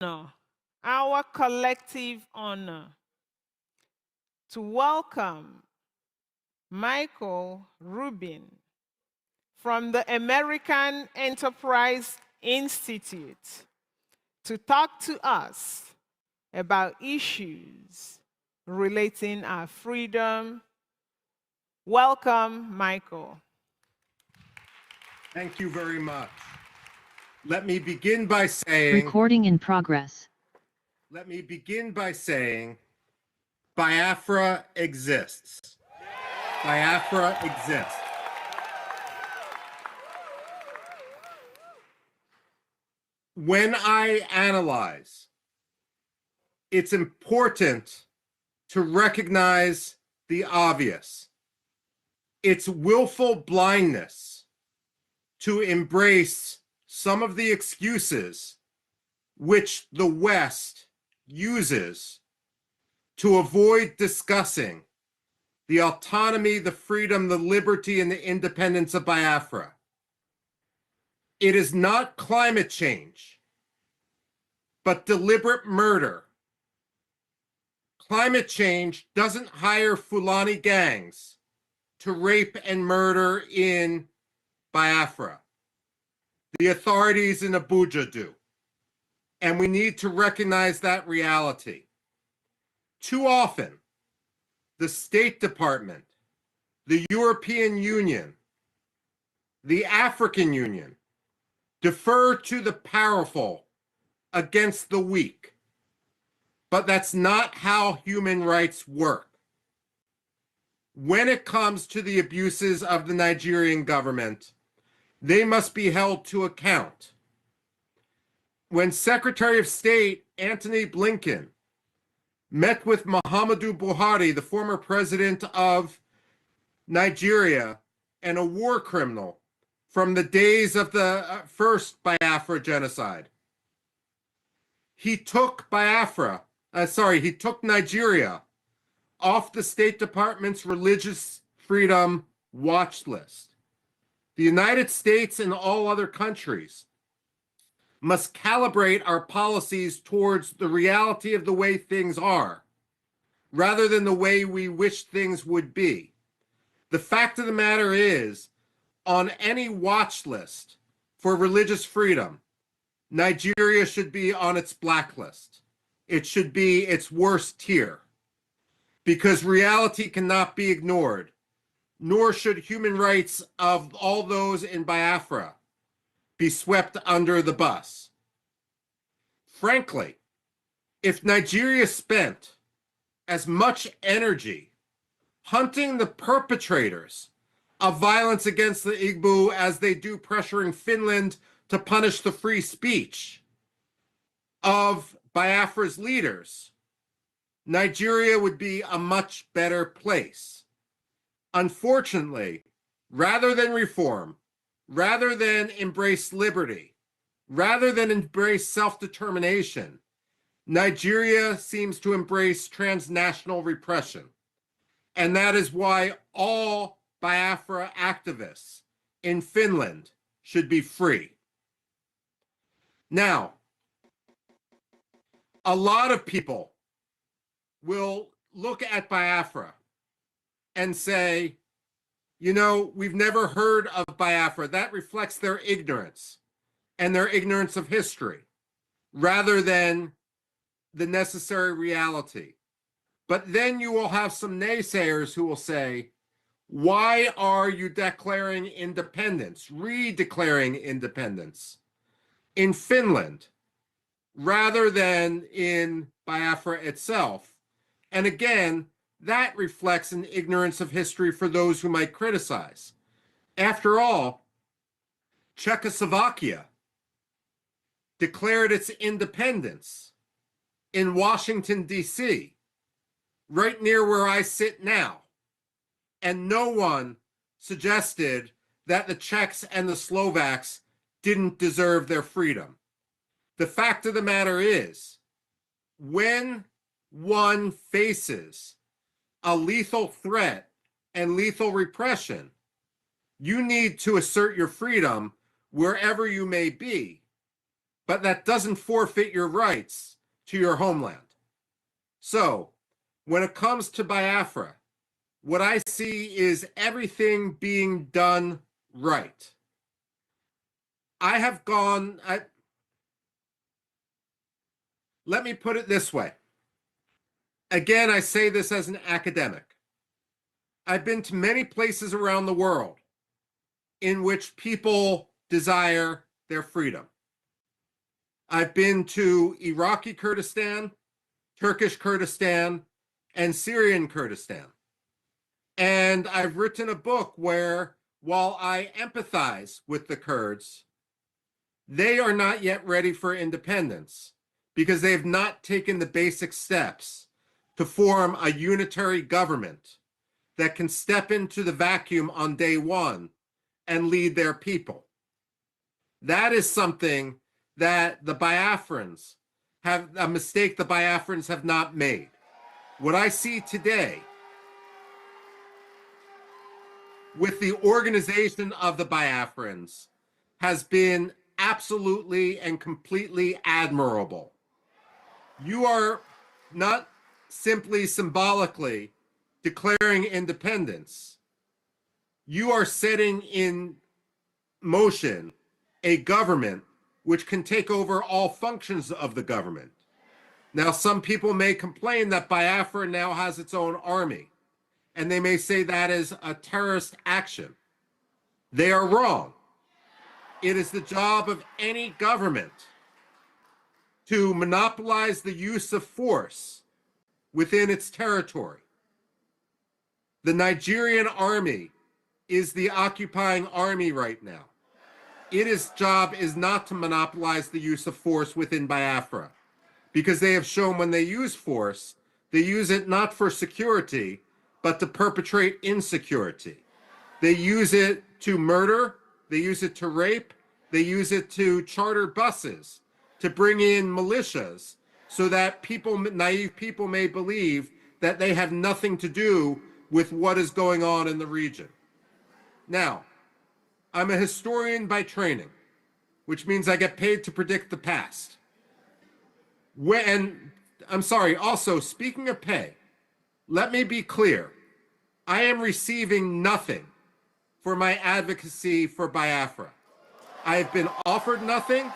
our collective honor to welcome Michael Rubin from the American Enterprise Institute to talk to us about issues relating our freedom. Welcome, Michael. Thank you very much. Let me begin by saying... Recording in progress. Let me begin by saying Biafra exists. Biafra exists. When I analyze, it's important to recognize the obvious. It's willful blindness to embrace some of the excuses which the West uses to avoid discussing the autonomy, the freedom, the liberty, and the independence of Biafra. It is not climate change, but deliberate murder. Climate change doesn't hire Fulani gangs to rape and murder in Biafra. The authorities in Abuja do. And we need to recognize that reality. Too often, the State Department, the European Union, the African Union defer to the powerful against the weak. But that's not how human rights work. When it comes to the abuses of the Nigerian government, they must be held to account. When Secretary of State Antony Blinken met with Muhammadu Buhari, the former president of Nigeria and a war criminal from the days of the first Biafra genocide, he took Nigeria off the State Department's religious freedom watch list. The United States and all other countries must calibrate our policies towards the reality of the way things are, rather than the way we wish things would be. The fact of the matter is, on any watch list for religious freedom, Nigeria should be on its blacklist. It should be its worst tier, because reality cannot be ignored, nor should human rights of all those in Biafra be swept under the bus. Frankly, if Nigeria spent as much energy hunting the perpetrators of violence against the Igbo as they do pressuring Finland to punish the free speech of Biafra's leaders, Nigeria would be a much better place. Unfortunately, rather than reform, rather than embrace liberty, rather than embrace self-determination, Nigeria seems to embrace transnational repression. And that is why all Biafra activists in Finland should be free. Now, a lot of people will look at Biafra and say, you know, we've never heard of Biafra. That reflects their ignorance and their ignorance of history rather than the necessary reality. But then you will have some naysayers who will say, why are you declaring independence, redeclaring independence in Finland rather than in Biafra itself? And again, that reflects an ignorance of history for those who might criticize. After all, Czechoslovakia declared its independence in Washington, D.C., right near where I sit now. And no one suggested that the Czechs and the Slovaks didn't deserve their freedom. The fact of the matter is, when one faces a lethal threat and lethal repression, you need to assert your freedom wherever you may be. but that doesn't forfeit your rights to your homeland. So when it comes to Biafra, what I see is everything being done right. Let me put it this way. Again, I say this as an academic. I've been to many places around the world in which people desire their freedom. I've been to Iraqi Kurdistan, Turkish Kurdistan, and Syrian Kurdistan. And I've written a book where, while I empathize with the Kurds, they are not yet ready for independence because they have not taken the basic steps to form a unitary government that can step into the vacuum on day one and lead their people. That is something that the Biafrans have, a mistake the Biafrans have not made. What I see today with the organization of the Biafrans has been absolutely and completely admirable. You are not simply symbolically declaring independence. You are setting in motion a government which can take over all functions of the government. Now, some people may complain that Biafra now has its own army, and they may say that is a terrorist action. They are wrong. It is the job of any government to monopolize the use of force within its territory. The Nigerian army is the occupying army right now. Its job is not to monopolize the use of force within Biafra, because they have shown when they use force, they use it not for security, but to perpetrate insecurity. They use it to murder, they use it to rape, they use it to charter buses, to bring in militias, so that people, naive people, may believe that they have nothing to do with what is going on in the region. Now, I'm a historian by training, which means I get paid to predict the past. Also, speaking of pay, let me be clear. I am receiving nothing for my advocacy for Biafra. I have been offered nothing,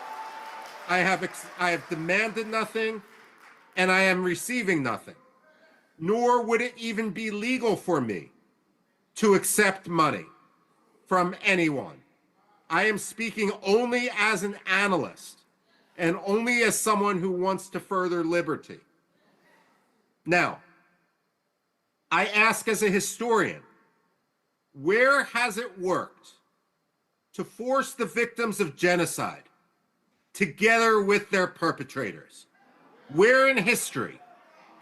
I have demanded nothing, and I am receiving nothing. Nor would it even be legal for me to accept money from anyone. I am speaking only as an analyst and only as someone who wants to further liberty. Now, I ask as a historian, where has it worked to force the victims of genocide together with their perpetrators? Where in history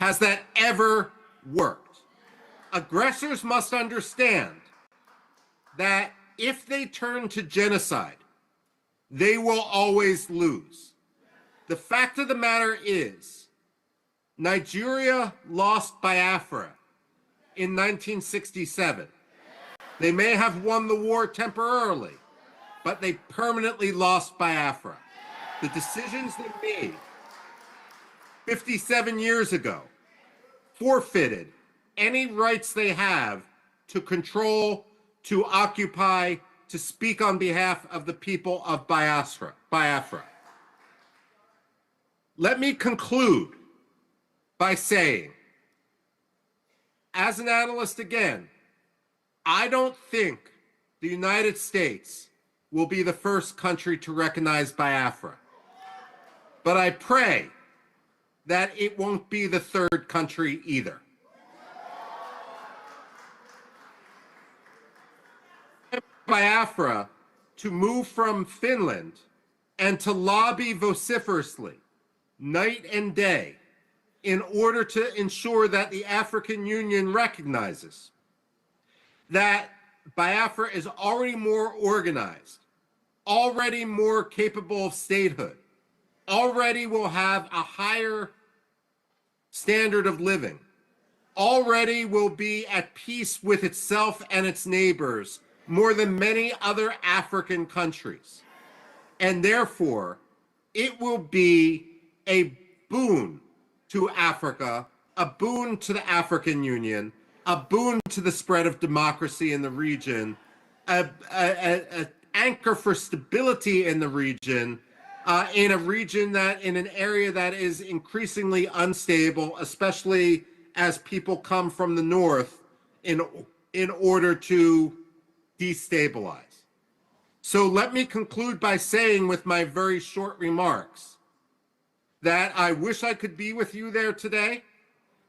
has that ever worked? Aggressors must understand that if they turn to genocide, they will always lose. The fact of the matter is, Nigeria lost Biafra in 1967. They may have won the war temporarily, but they permanently lost Biafra. The decisions they made 57 years ago forfeited any rights they have to control, to occupy, to speak on behalf of the people of Biafra. Let me conclude by saying, as an analyst again, I don't think the United States will be the first country to recognize Biafra. But I pray that it won't be the third country either. Biafra to move from Finland and to lobby vociferously night and day in order to ensure that the African Union recognizes that Biafra is already more organized, already more capable of statehood, already will have a higher standard of living, already will be at peace with itself and its neighbors more than many other African countries. And therefore, it will be a boon to Africa, a boon to the African Union, a boon to the spread of democracy in the region, an anchor for stability in the region, in an area that is increasingly unstable, especially as people come from the north in order to destabilize. So let me conclude by saying with my very short remarks that I wish I could be with you there today.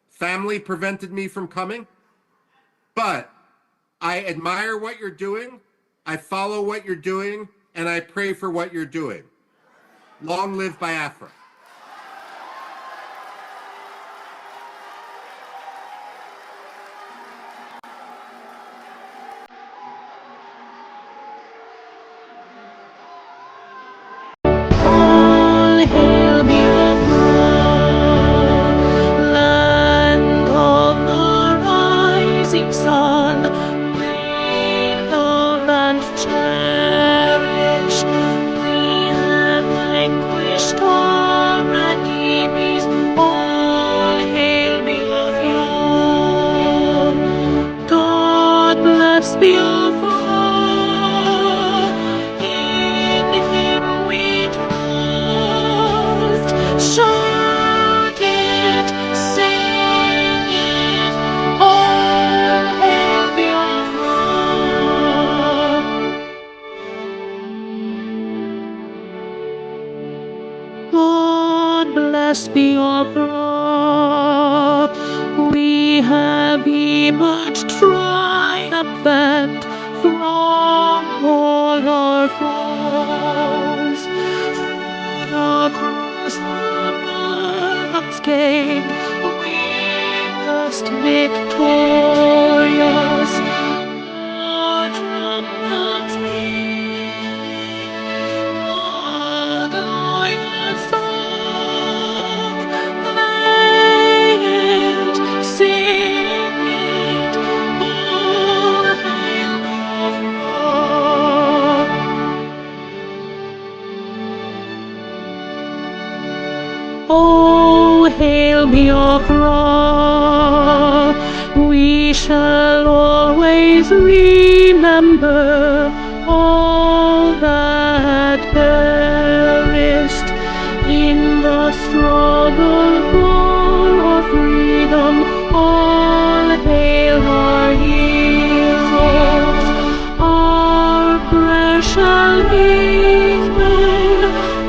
Family prevented me from coming, but I admire what you're doing, I follow what you're doing, and I pray for what you're doing. Long live Biafra. All hail Biafra, land of the rising sun. We love and cherish. We have vanquished our enemies. All hail Biafra. God bless Biafra. In Him we trust. Shout it, sing it. All hail Biafra. God bless Biafra. We have emerged triumphant from all our foes. Through the cross the blood came, we must victorious. The trumpets beat, the lions song, play it, sing it, all hail Biafra. Oh, hail Biafra, we shall always remember all that perished in the struggle for our freedom. All hail our heroes, our precious men,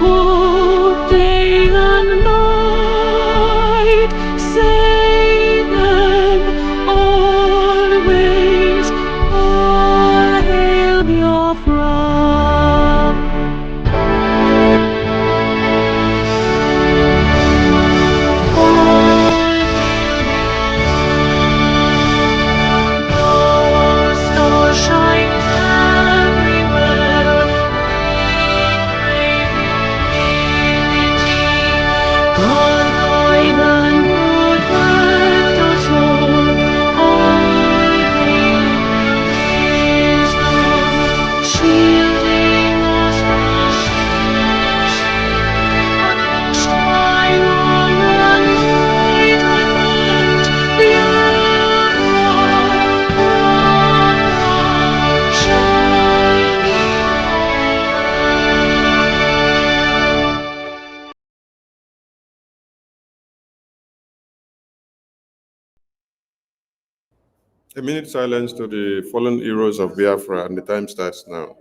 who day and night save them always. All hail Biafra. Our star shines everywhere. We crave unity. God guide and protect us all. All hail wisdom, shielding us from unleashed by love and might and Biafra, shining A minute silence to the fallen heroes of Biafra, and the time starts now.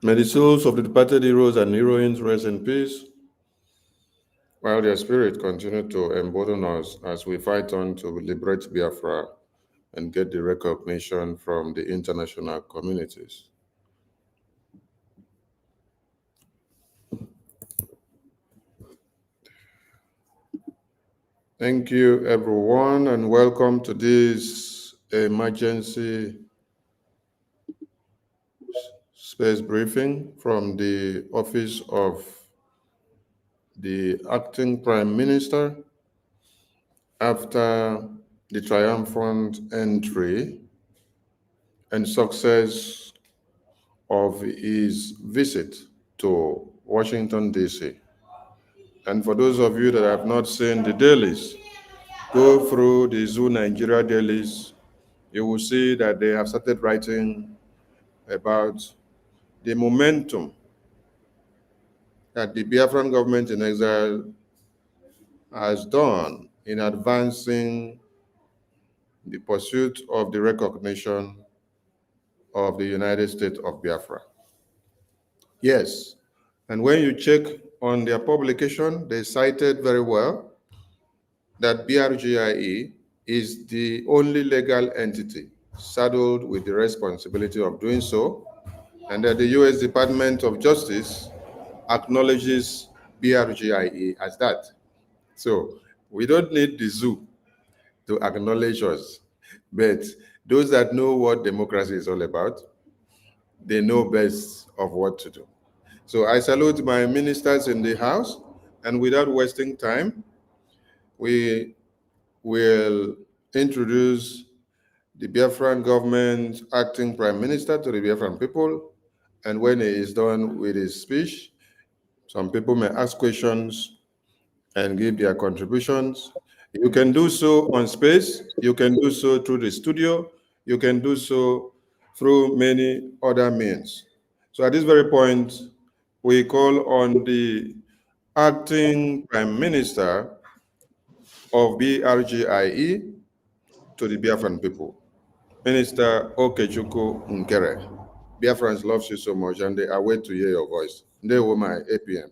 May the souls of the departed heroes and heroines rest in peace. while their spirit continue to embolden us as we fight on to liberate Biafra and get the recognition from the international communities. Thank you, everyone, and welcome to this emergency space briefing from the Office of the Acting Prime Minister after the triumphant entry and success of his visit to Washington, D.C. And for those of you that have not seen the dailies, go through the Zoo Nigeria dailies. You will see that they have started writing about the momentum that the Biafran government in exile has done in advancing the pursuit of the recognition of the United States of Biafra. Yes, and when you check on their publication, they cited very well that BRGIE is the only legal entity saddled with the responsibility of doing so, and that the U.S. Department of Justice acknowledges BRGIE as that. So we don't need the zoo to acknowledge us, but those that know what democracy is all about, they know best of what to do. So I salute my ministers in the House, and without wasting time, we will introduce the Biafran government acting prime minister to the Biafran people. And when he is done with his speech, some people may ask questions and give their contributions. You can do so on space. You can do so through the studio. You can do so through many other means. So at this very point, we call on the acting prime minister of BRGIE to the Biafran people, Minister Okechukwu Nkere. Biafrans loves you so much and they are waiting to hear your voice. Ndewo my APM.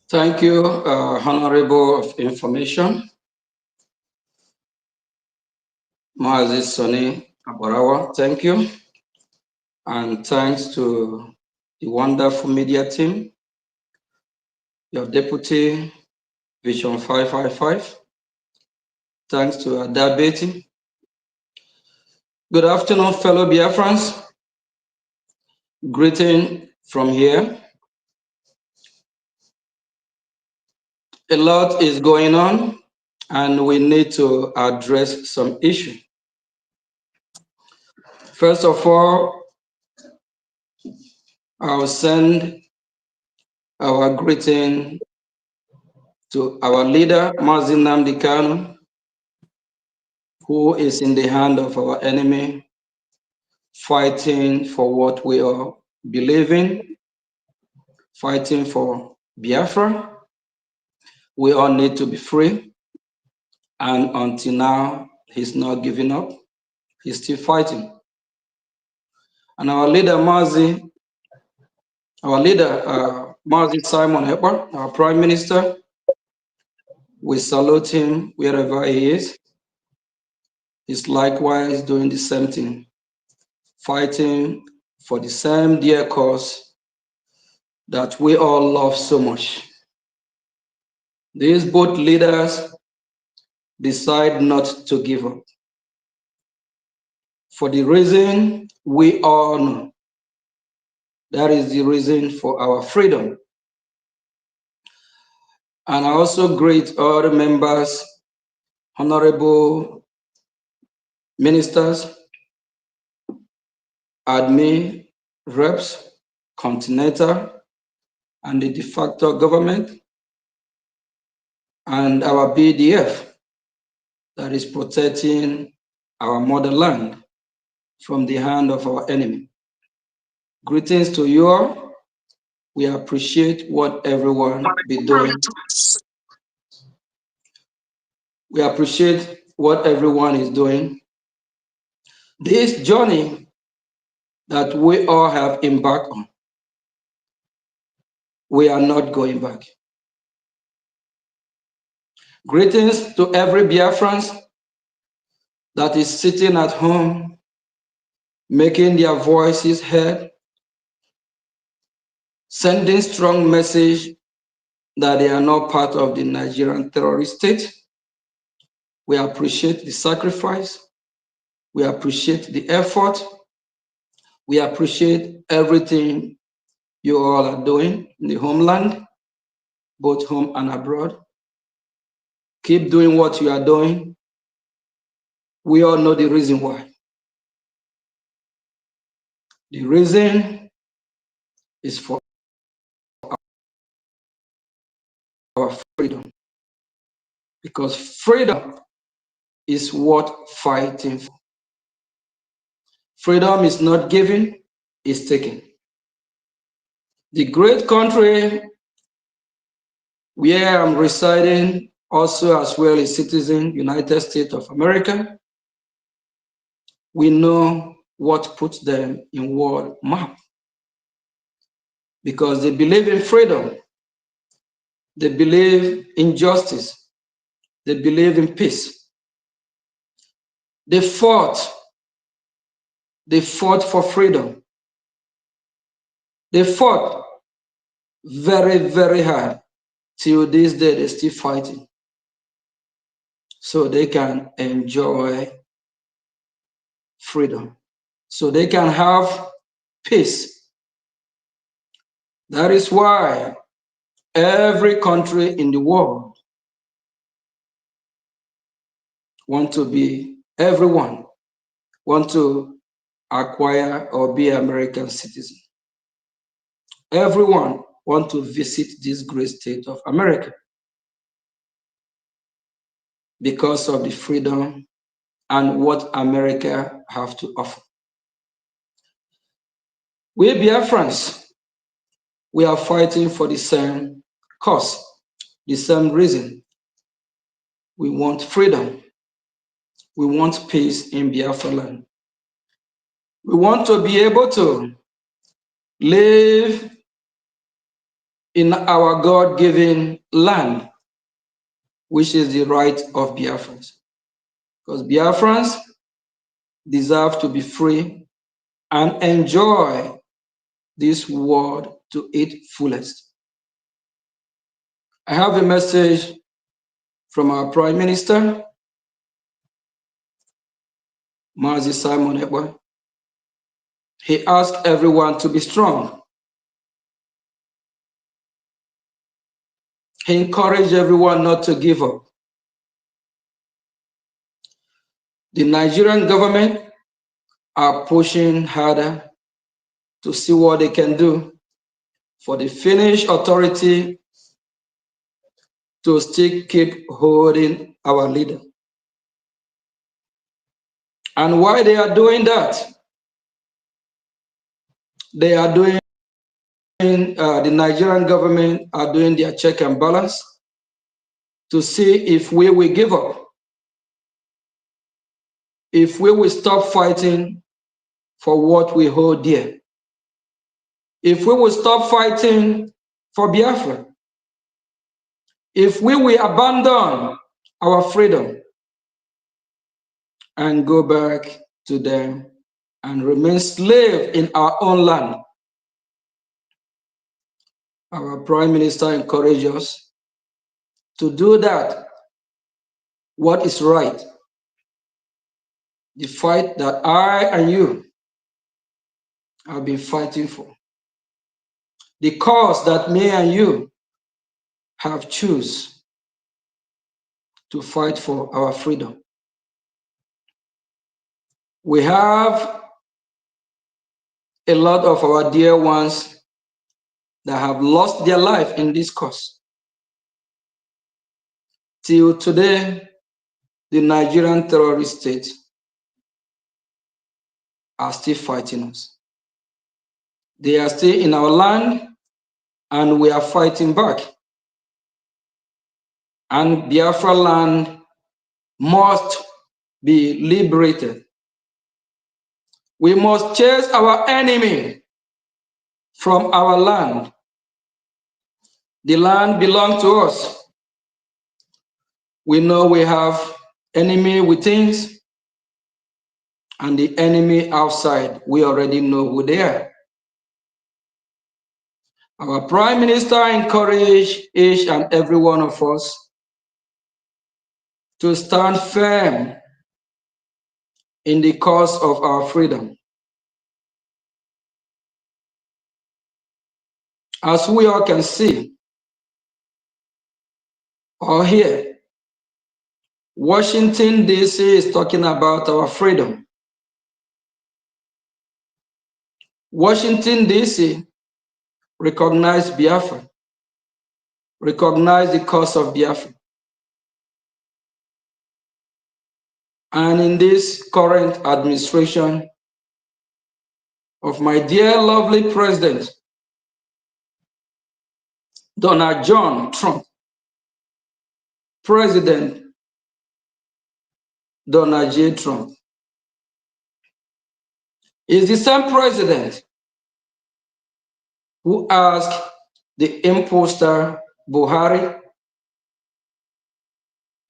Thank you, Honorable of Information, Mazi Soni Aborawa. Thank you. And thanks to the wonderful media team, your deputy, Vision 555. Thanks to Adabeti. Good afternoon, fellow Biafrans. Greeting from here. A lot is going on, and we need to address some issues. First of all, I'll send our greeting to our leader, Mazi Nnamdi Kanu, who is in the hand of our enemy, fighting for what we all believe in, fighting for Biafra. We all need to be free. And until now, he's not giving up. He's still fighting. And our leader, Mazi Simon Ekpa, our Prime Minister, we salute him wherever he is. He's likewise doing the same thing, fighting for the same dear cause that we all love so much. These both leaders decide not to give up. For the reason we all know, that is the reason for our freedom. And I also greet all the members, honorable ministers, admin, reps, continental, and the de facto government, and our BDF that is protecting our motherland from the hand of our enemy. Greetings to you all. We appreciate what everyone be doing. We appreciate what everyone is doing. This journey that we all have embarked on, we are not going back. Greetings to every Biafran that is sitting at home, making their voices heard, sending strong message that they are not part of the Nigerian terrorist state. We appreciate the sacrifice. We appreciate the effort. We appreciate everything you all are doing in the homeland, both home and abroad. Keep doing what you are doing. We all know the reason why. The reason is for our freedom, because freedom is worth fighting for. Freedom is not given, it's taken. The great country where I'm residing, also as well as citizen, United States of America, we know what puts them in world map, because they believe in freedom, they believe in justice, they believe in peace. They fought for freedom. They fought very, very hard. Till this day, they're still fighting, so they can enjoy freedom, so they can have peace. That is why every country in the world everyone want to acquire or be American citizen. Everyone want to visit this great state of America because of the freedom and what America have to offer. We Biafrans, we are fighting for the same cause, the same reason. We want freedom. We want peace in Biafra land. We want to be able to live in our God-given land, which is the right of Biafrans. Because Biafrans deserve to be free and enjoy this world to its fullest. I have a message from our Prime Minister, Mazi Simon Ekpa. He asked everyone to be strong. He encouraged everyone not to give up. The Nigerian government are pushing harder to see what they can do for the Finnish authority to still keep holding our leader. And why they are doing that? They are doing, the Nigerian government are doing their check and balance to see if we will give up, if we will stop fighting for what we hold dear, if we will stop fighting for Biafra, if we will abandon our freedom and go back to them and remain slave in our own land. Our Prime Minister encouraged us to do that, what is right. The fight that I and you have been fighting for. The cause that me and you have chosen to fight for our freedom. We have a lot of our dear ones that have lost their life in this cause. Till today, the Nigerian terrorist state are still fighting us. They are still in our land and we are fighting back. And Biafra land must be liberated. We must chase our enemy from our land. The land belongs to us. We know we have enemy within and the enemy outside. We already know who they are. Our Prime Minister encouraged each and every one of us to stand firm in the cause of our freedom. As we all can see or hear, Washington, D.C. is talking about our freedom. Washington, D.C. recognize Biafra, recognize the cause of Biafra. And in this current administration of my dear, lovely President, Donald John Trump, President Donald J. Trump, is the same president who asked the imposter Buhari.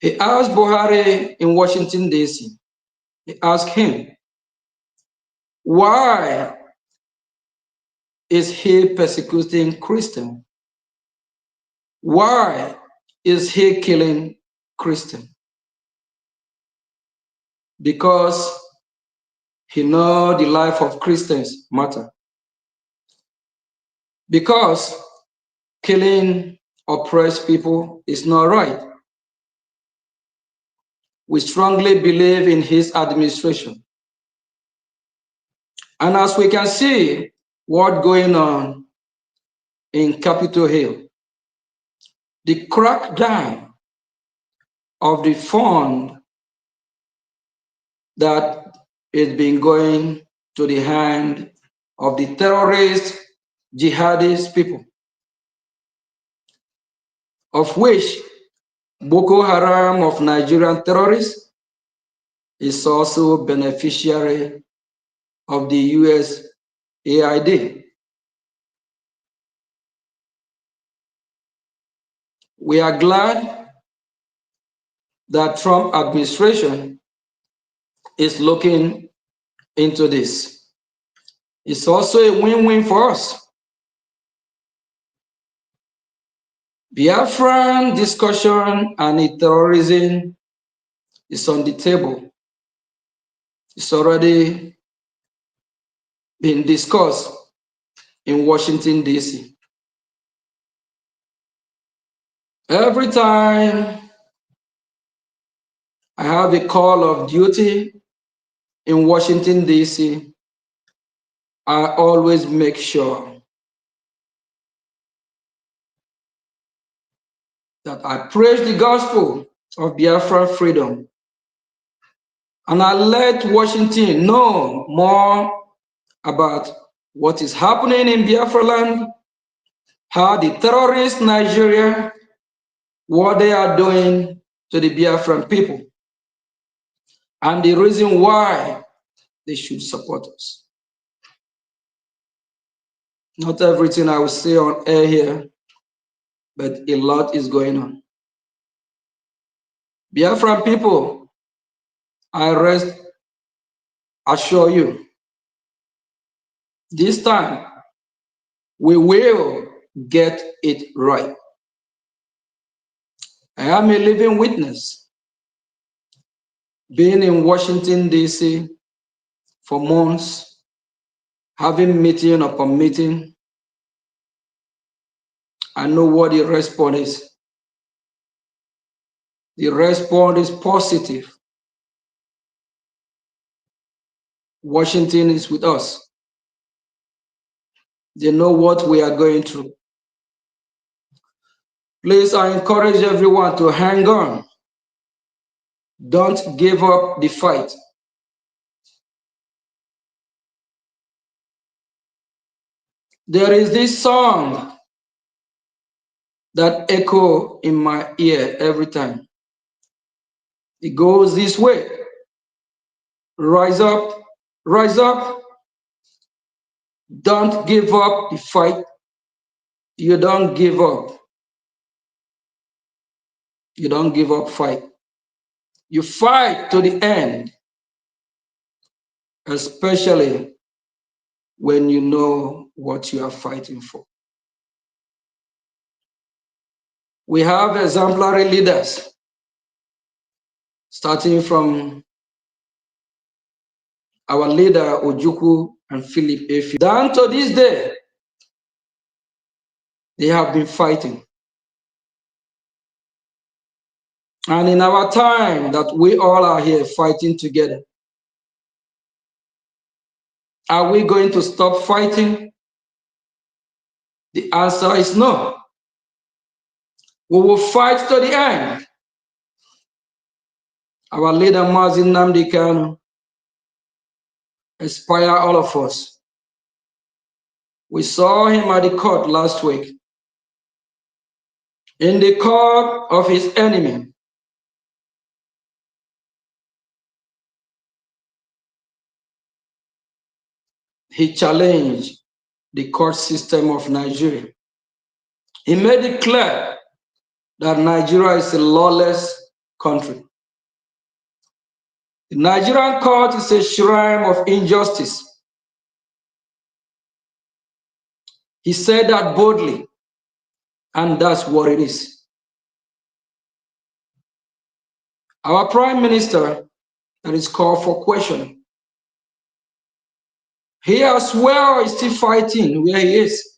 He asked Buhari in Washington, D.C. He asked him, why is he persecuting Christians? Why is he killing Christians? Because he knows the life of Christians matter. Because killing oppressed people is not right. We strongly believe in his administration. And as we can see what's going on in Capitol Hill, the crackdown of the fund that is been going to the hand of the terrorist jihadist people, of which Boko Haram of Nigerian terrorists is also beneficiary of the US AID. We are glad that Trump administration is looking into this. It's also a win-win for us. Biafran discussion and terrorism is on the table. It's already been discussed in Washington, D.C. Every time I have a call of duty in Washington, D.C., I always make sure that I preach the gospel of Biafran freedom. And I let Washington know more about what is happening in Biafra land, how the terrorists Nigeria, what they are doing to the Biafran people, and the reason why they should support us. Not everything I will say on air here, but a lot is going on. Biafran people, I assure you, this time we will get it right. I am a living witness, being in Washington, D.C. for months, having meeting upon meeting. I know what the response is. The response is positive. Washington is with us. They know what we are going through. Please, I encourage everyone to hang on. Don't give up the fight. There is this song that echoes in my ear every time. It goes this way. Rise up, rise up. Don't give up the fight. You don't give up. You don't give up fight. You fight to the end, especially when you know what you are fighting for. We have exemplary leaders, starting from our leader Ojukwu and Philip Efi. Down to this day, they have been fighting. And in our time that we all are here fighting together, are we going to stop fighting? The answer is no. We will fight to the end. Our leader, Mazin Nnamdi Kanu, inspire all of us. We saw him at the court last week. In the court of his enemy, he challenged the court system of Nigeria. He made it clear that Nigeria is a lawless country. The Nigerian court is a shrine of injustice. He said that boldly, and that's what it is. Our prime minister, that is called for question. He as well is still fighting where he is.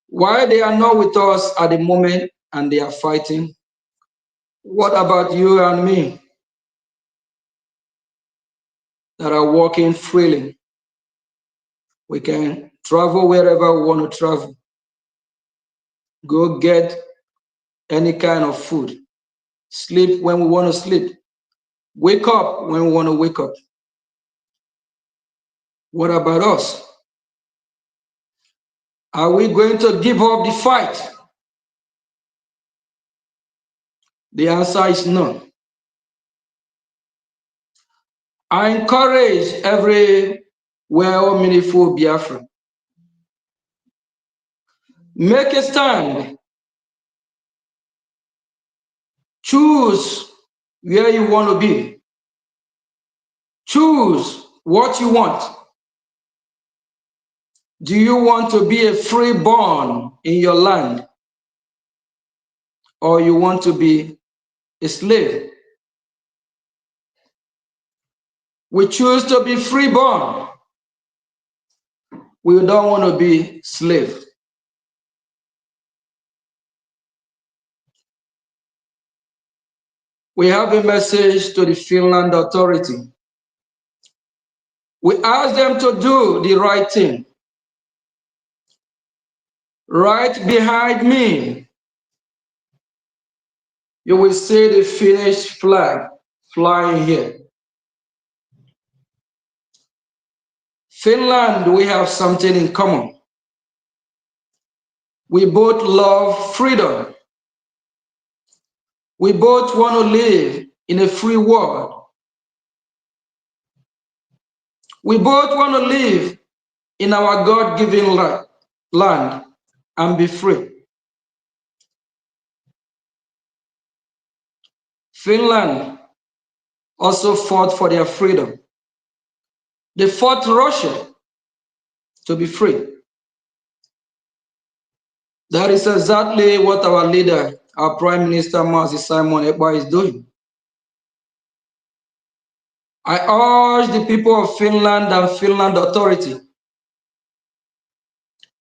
Why they are not with us at the moment and they are fighting? What about you and me that are walking freely? We can travel wherever we want to travel. Go get any kind of food. Sleep when we want to sleep. Wake up when we want to wake up. What about us? Are we going to give up the fight? The answer is no. I encourage every well-meaningful Biafran. Make a stand. Choose where you want to be. Choose what you want. Do you want to be a freeborn in your land? Or you want to be a slave? We choose to be freeborn. We don't want to be slaves. We have a message to the Finland authority. We ask them to do the right thing. Right behind me, you will see the Finnish flag flying here. Finland, we have something in common. We both love freedom. We both want to live in a free world. We both want to live in our God-given land and be free. Finland also fought for their freedom. They fought Russia to be free. That is exactly what our leader, our Prime Minister Mazi Simon Ekpa is doing. I urge the people of Finland and Finland authority,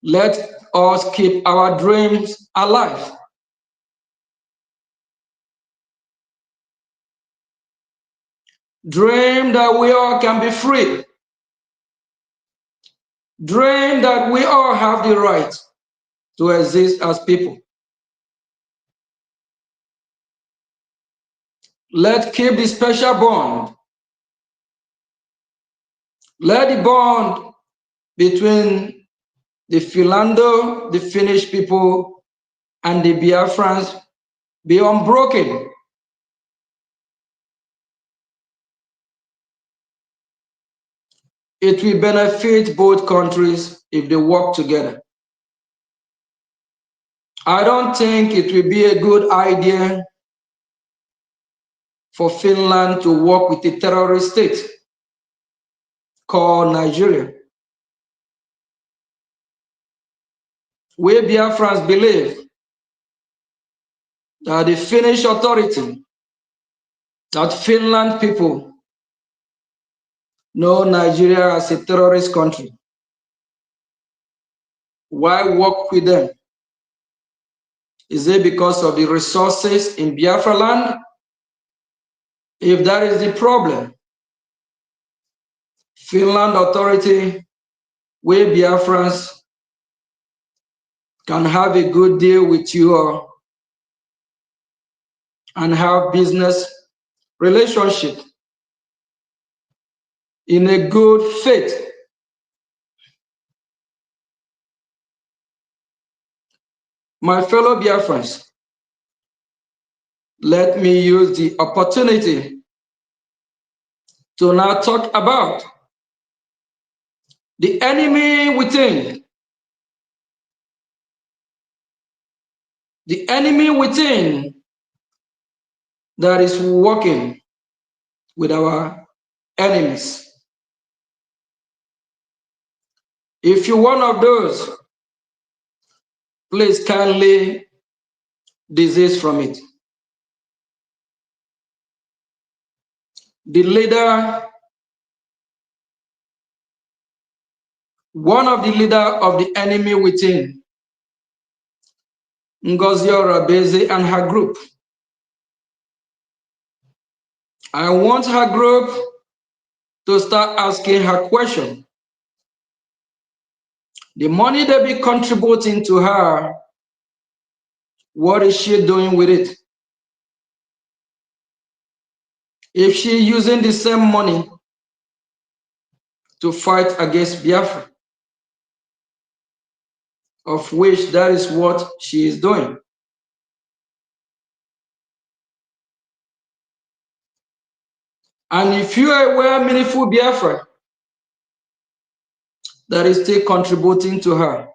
let us keep our dreams alive. Dream that we all can be free. Dream that we all have the right to exist as people. Let's keep the special bond. Let the bond between the Philando, the Finnish people, and the Biafrans be unbroken. It will benefit both countries if they work together. I don't think it will be a good idea for Finland to work with a terrorist state called Nigeria. We Biafrans believe that the Finnish authority, that Finland people know Nigeria as a terrorist country. Why work with them? Is it because of the resources in Biafra land? If that is the problem, Finland authority, we Biafrans can have a good deal with you all and have business relationship in a good faith. My fellow Biafrans, let me use the opportunity to now talk about the enemy within. The enemy within that is working with our enemies. If you're one of those, please kindly desist from it. The leader, one of the leader of the enemy within, Ngozi Orabeze and her group. I want her group to start asking her question. The money they be contributing to her, what is she doing with it? If she using the same money to fight against Biafra, of which that is what she is doing. And if you are aware, meaningful Biafra that is still contributing to her,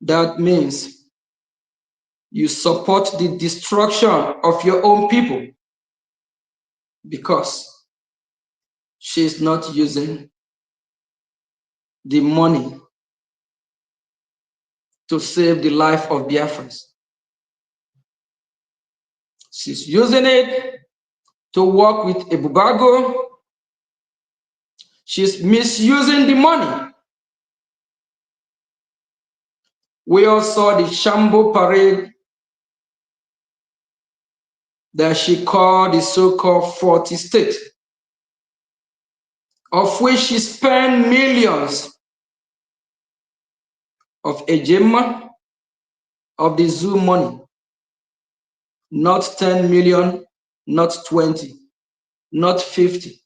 that means you support the destruction of your own people because she's not using the money to save the life of Biafrans. She's using it to work with Ebubeagu. She's misusing the money. We all saw the Shambo parade that she called the so-called 40 state, of which she spent millions of Ejema, of the zoo money, not 10 million, not 20, not 50.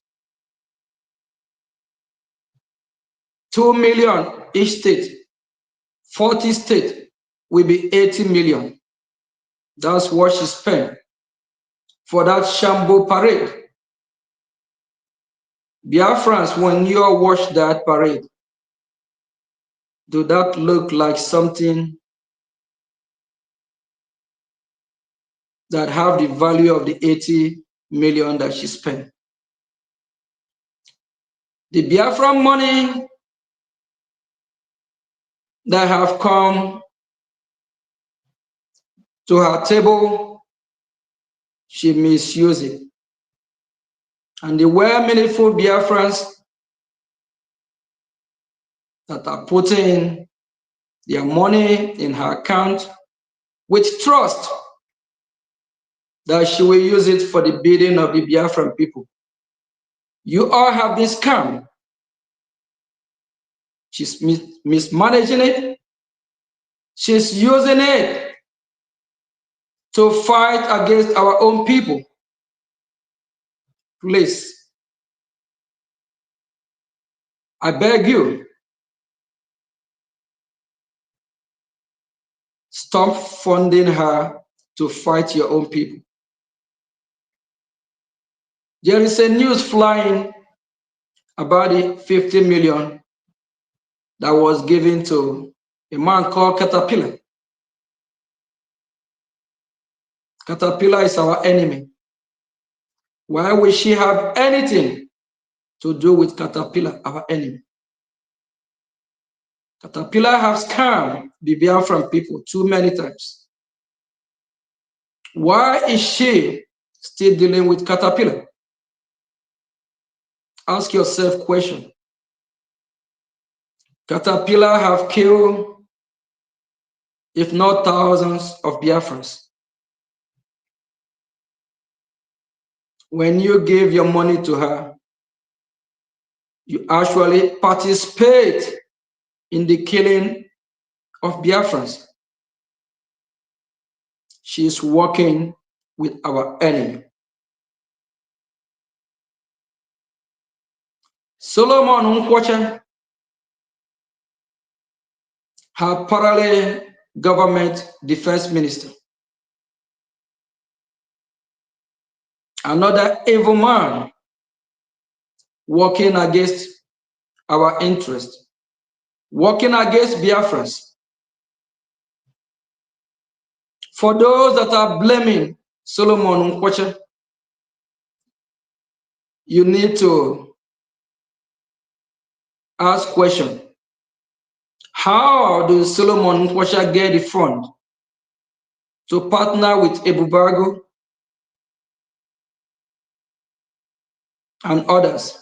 2 million each state, 40 state will be 80 million. That's what she spent for that Shambo parade. Biafrans, when you watch that parade, do that look like something that have the value of the 80 million that she spent? The Biafran money that have come to her table, she misused it. And the well-meaningful Biafrans that are putting their money in her account with trust that she will use it for the bidding of the Biafran people. You all have been scammed. She's mismanaging it. She's using it to fight against our own people. Please, I beg you, stop funding her to fight your own people. There is a news flying about the 50 million that was given to a man called Catapila Catapila is our enemy. Why would she have anything to do with Catapila, our enemy? Catapila has scammed the Biafran people too many times. Why is she still dealing with Catapila? Ask yourself question. Catapila have killed, if not thousands, of Biafrans. When you give your money to her, you actually participate in the killing of Biafrans. She is working with our enemy. Solomon Nkwocha, her parallel government defense minister. Another evil man working against our interest, working against Biafrans. For those that are blaming Solomon Nkwocha, you need to ask question. How does Solomon Nkwocha get the fund to partner with Ebubeagu and others?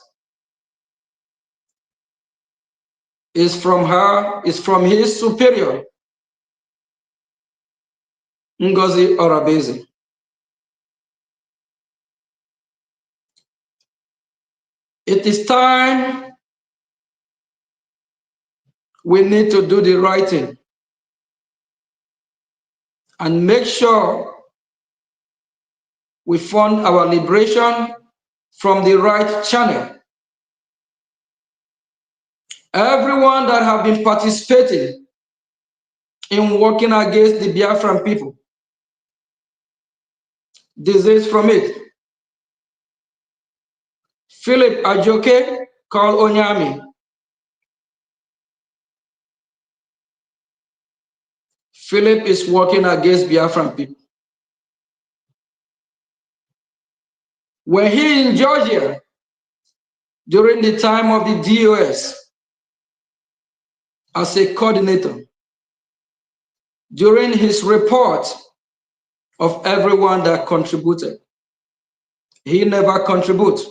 Is from her, is from his superior, Ngozi Orabeze. It is time we need to do the right thing and make sure we fund our liberation from the right channel. Everyone that have been participating in working against the Biafran people, disease from it. Philip Ajoke called Onyami. Philip is working against Biafran people. Were he in Georgia during the time of the DOS as a coordinator, during his report of everyone that contributed, he never contributed.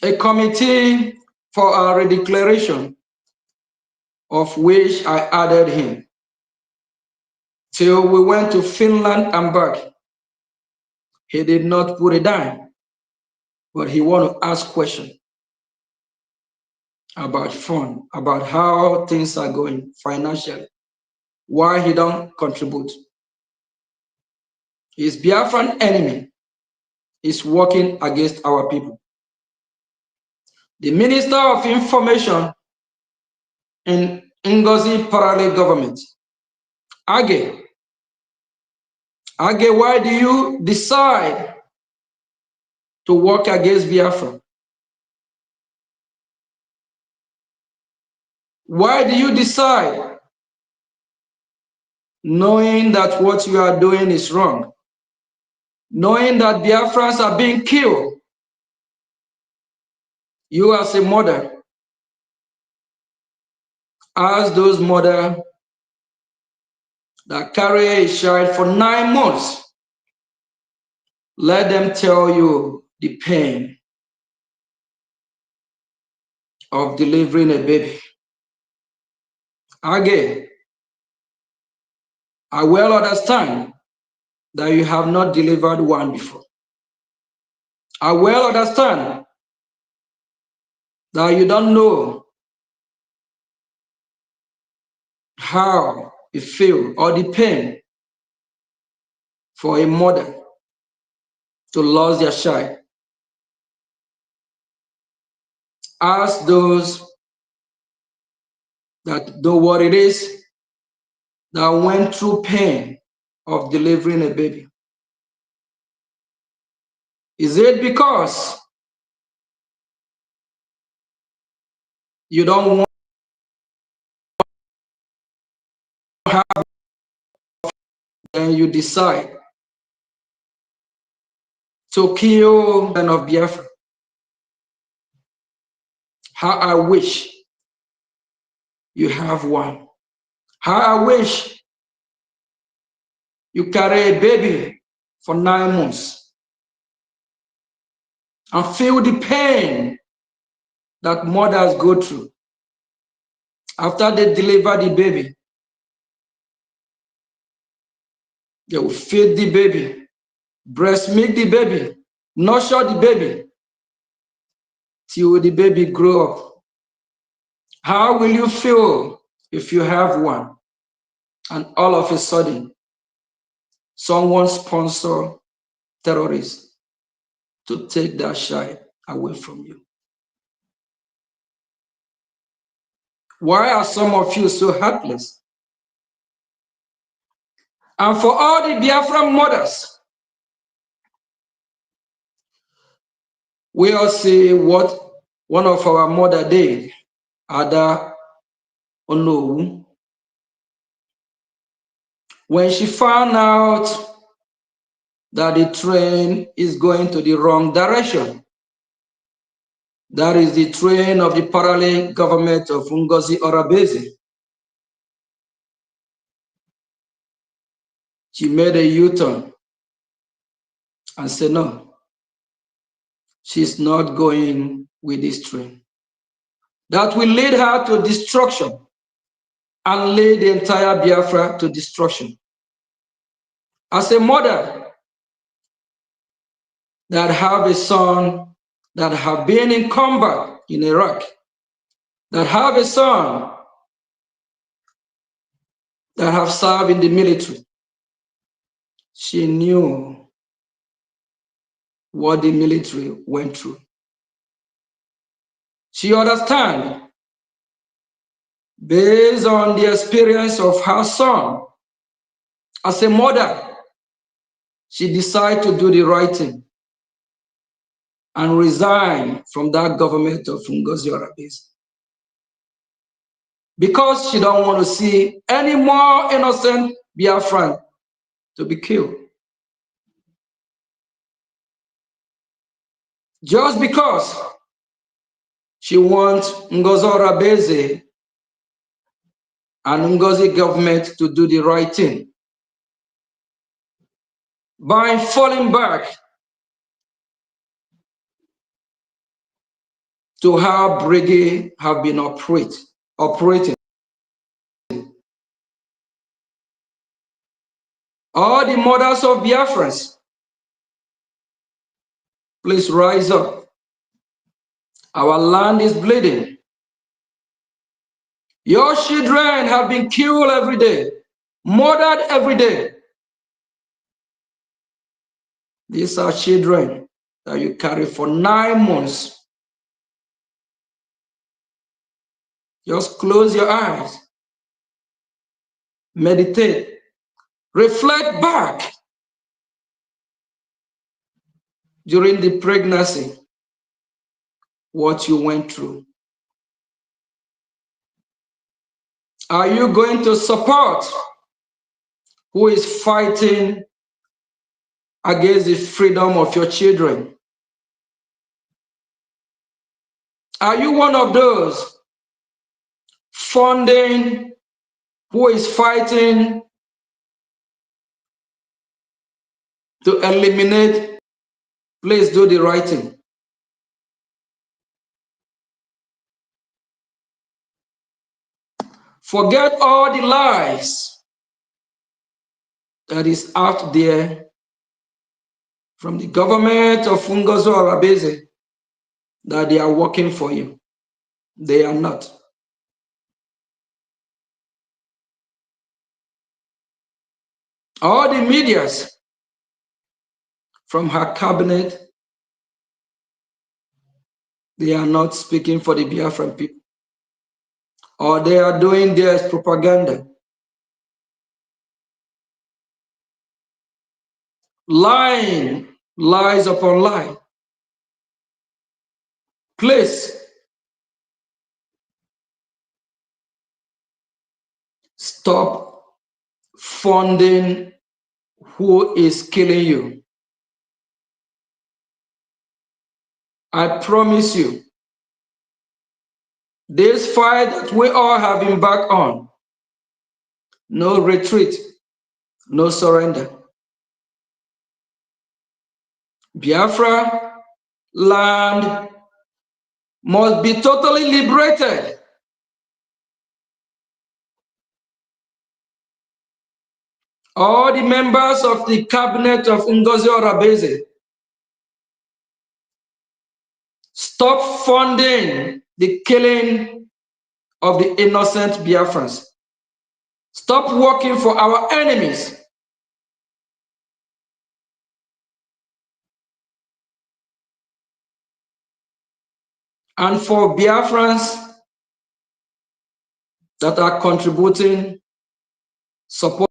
A committee for our redeclaration, of which I added him, till we went to Finland and back. He did not put a dime, but he want to ask questions about fund, about how things are going financially, why he don't contribute. His Biafran enemy is working against our people. The Minister of Information in Ngozi parallel government, Age, why do you decide to work against Biafra? Why do you decide, knowing that what you are doing is wrong, knowing that Biafrans are being killed? You as a mother, ask those mothers that carry a child for 9 months, let them tell you the pain of delivering a baby. Again, I well understand that you have not delivered one before. I well understand that you don't know how it feels or the pain for a mother to lose their child. Ask those that know what it is, that went through pain of delivering a baby. Is it because you don't want have, then you decide to kill men of Biafra. How I wish you have one. How I wish you carry a baby for 9 months and feel the pain that mothers go through. After they deliver the baby, they will feed the baby, breast milk the baby, nurture the baby till the baby grow up. How will you feel if you have one and all of a sudden someone sponsor terrorists to take that child away from you? Why are some of you so heartless? And for all the Biafran mothers, we all see what one of our mother did, Ada Onowu, when she found out that the train is going to the wrong direction. That is the train of the parallel government of Ngozi Orabeze. She made a U-turn and said, no, she's not going with this train. That will lead her to destruction and lead the entire Biafra to destruction. As a mother that have a son that have been in combat in Iraq, that have a son that have served in the military, she knew what the military went through. She understands, based on the experience of her son, as a mother, she decided to do the right thing and resign from that government of Ngozi Orabeze. Because she don't want to see any more innocent Biafran to be killed. Just because she wants Ngozi Orabeze and Ngozi government to do the right thing by falling back to how Brgie have been operating. All the mothers of Biafrans, please rise up. Our land is bleeding. Your children have been killed every day, murdered every day. These are children that you carry for 9 months. Just close your eyes, meditate, reflect back during the pregnancy, what you went through. Are you going to support who is fighting against the freedom of your children? Are you one of those funding who is fighting to eliminate? Please do the right thing. Forget all the lies that is out there from the government of Ngozi Orabeze that they are working for you. They are not. All the medias from her cabinet, they are not speaking for the Biafran people. Or they are doing their propaganda. Lying, lies upon lie. Please stop funding who is killing you. I promise you, this fight that we all have embarked on, no retreat, no surrender. Biafra land must be totally liberated. All the members of the cabinet of Ngozi Orabeze, stop funding the killing of the innocent Biafrans. Stop working for our enemies. And for Biafrans that are contributing, supporting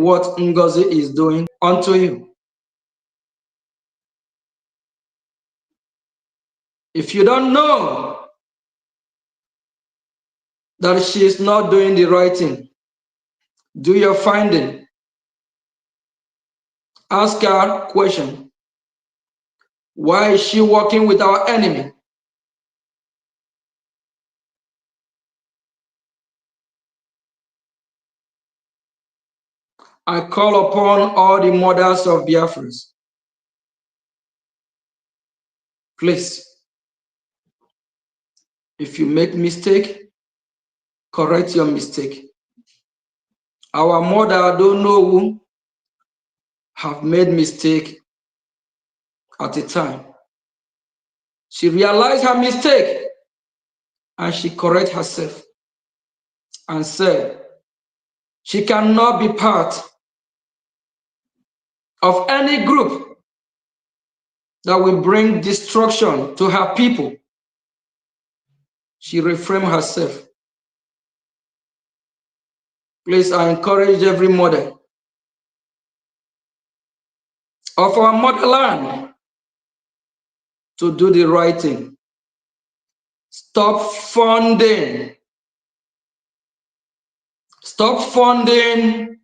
what Ngozi is doing unto you. If you don't know that she is not doing the right thing, do your finding. Ask her question. Why is she working with our enemy? I call upon all the mothers of Biafrans. Please, if you make mistake, correct your mistake. Our mother don't know who have made mistake at a time. She realized her mistake and she correct herself and said she cannot be part of any group that will bring destruction to her people. She reframed herself. Please, I encourage every mother of our motherland to do the right thing. Stop funding. Stop funding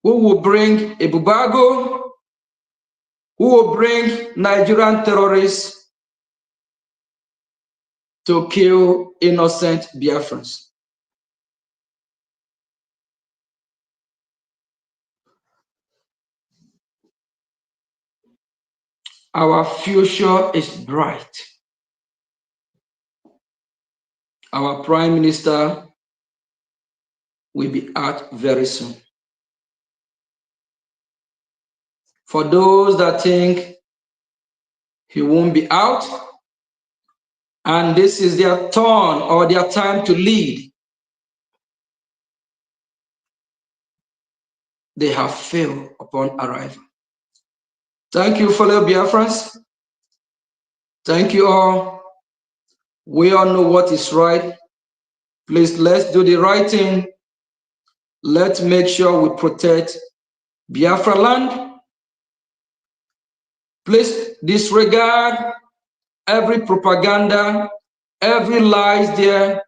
who will bring Ebubeagu, who will bring Nigerian terrorists to kill innocent Biafrans. Our future is bright. Our Prime Minister will be out very soon. For those that think he won't be out, and this is their turn or their time to lead, they have failed upon arrival. Thank you, fellow Biafrans. Thank you all. We all know what is right. Please, let's do the right thing. Let's make sure we protect Biafra land. Please disregard every propaganda, every lies there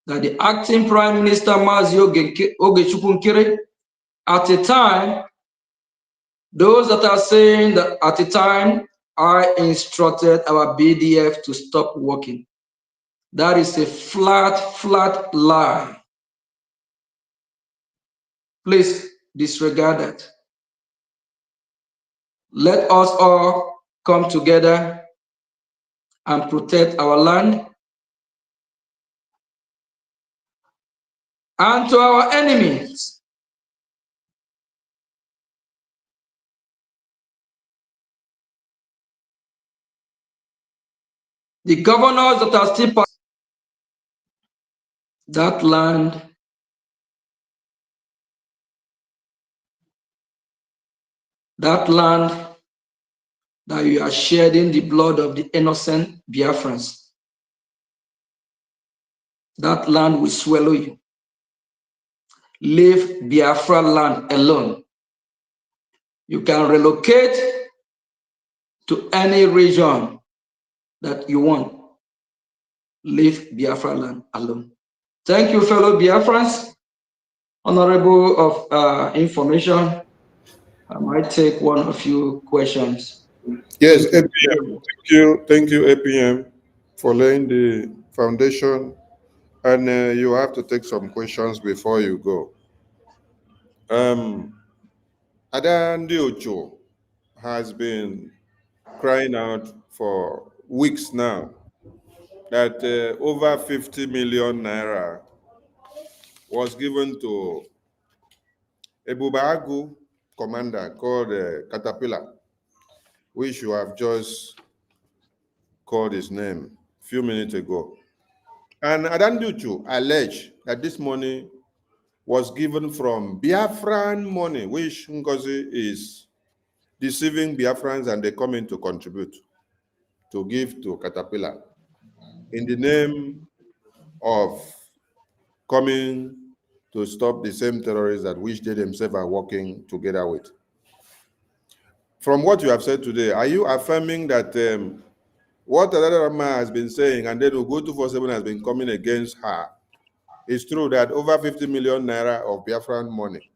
that the acting Prime Minister Mazi Ogechukwu Nkiri, at a time, those that are saying that at a time, I instructed our BDF to stop working. That is a flat lie. Please disregard that. Let us all come together and protect our land. And to our enemies, the governors that are still that land, that you are shedding the blood of the innocent Biafrans, that land will swallow you. Leave Biafra land alone. You can relocate to any region that you want. Leave Biafra land alone. Thank you, fellow Biafrans. Honorable of information, I might take one or few questions. Yes, Thank APM. you. Thank you, APM, for laying the foundation. And you have to take some questions before you go. Adan Diocho has been crying out for weeks now that over 50 million naira was given to Ebubeagu commander called Catapila, which you have just called his name a few minutes ago. And Adan Diocho alleged that this money was given from Biafran money, which Ngozi is deceiving Biafrans and they come in to contribute to give to Catapila in the name of coming to stop the same terrorists that which they themselves are working together with. From what you have said today, are you affirming that what Rama has been saying and then Ugo247 has been coming against her is true, that over 50 million naira of Biafran money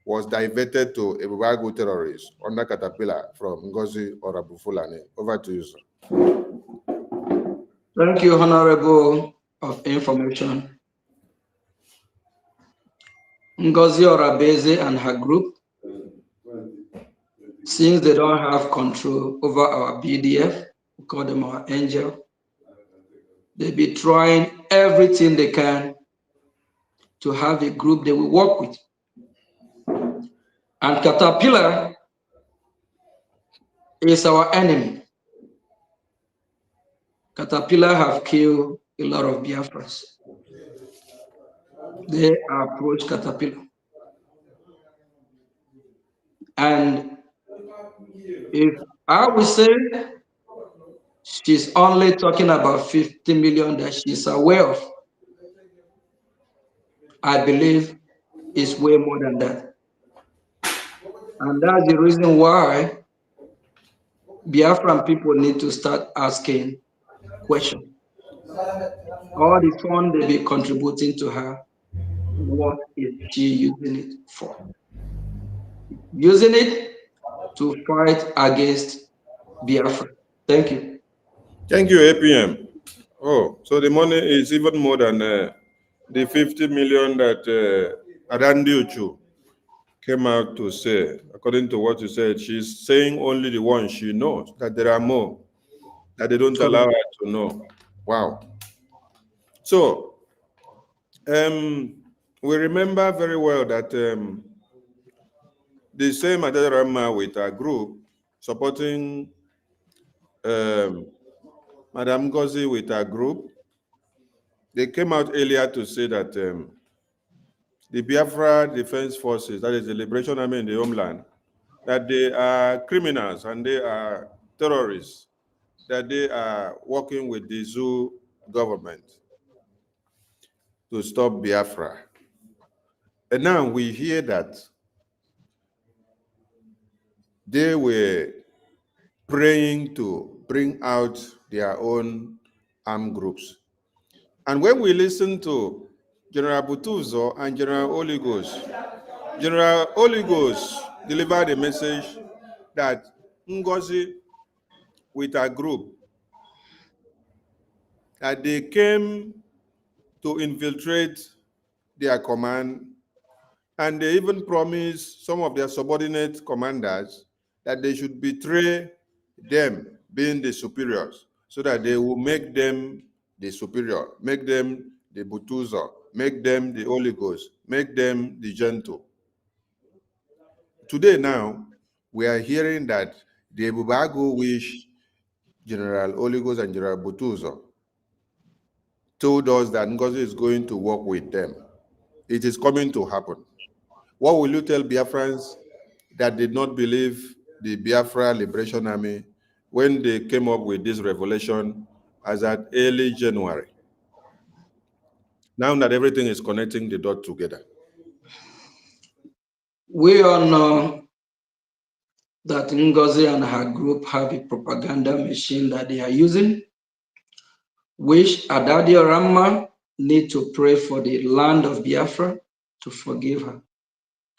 was diverted to Ebubeagu terrorists under Catapila from Ngozi or Abu Fulani? Over to you, sir. Thank you, Honorable of Information. Ngozi Orabeze and her group, since they don't have control over our BDF, we call them our angel, they be trying everything they can to have a group they will work with. And Caterpillar is our enemy. Caterpillar have killed a lot of Biafrans. They approach Caterpillar. And if I would say she's only talking about 50 million that she's aware of, I believe it's way more than that. And that's the reason why Biafran people need to start asking questions. All the fund they be contributing to her, what is she using it for? Using it to fight against Biafra. Thank you. Thank you, APM. Oh, so the money is even more than the 50 million that Adan Diocho came out to say. According to what you said, she's saying only the one she knows, that there are more that they don't allow her to know. Wow. So, we remember very well that the same Adarama with our group supporting Madam Ngozi with our group, they came out earlier to say that the Biafra Defense Forces, that is the Liberation Army in the homeland, that they are criminals and they are terrorists, that they are working with the Zoo government to stop Biafra. And now we hear that they were praying to bring out their own armed groups. And when we listen to General Butuzo and General Oligos delivered a message that Ngozi with her group, that they came to infiltrate their command, and they even promised some of their subordinate commanders that they should betray them, being the superiors, so that they will make them the superior, make them the Butuzo, make them the Oligos, make them the gentle. Today now, we are hearing that the Ebubeagu wish General Oligos and General Butuzo told us that Ngozi is going to work with them. It is coming to happen. What will you tell Biafrans that did not believe the Biafra Liberation Army when they came up with this revelation as at early January? Now that everything is connecting the dot together. We all know that Ngozi and her group have a propaganda machine that they are using, which Adadi Rama need to pray for the land of Biafra to forgive her.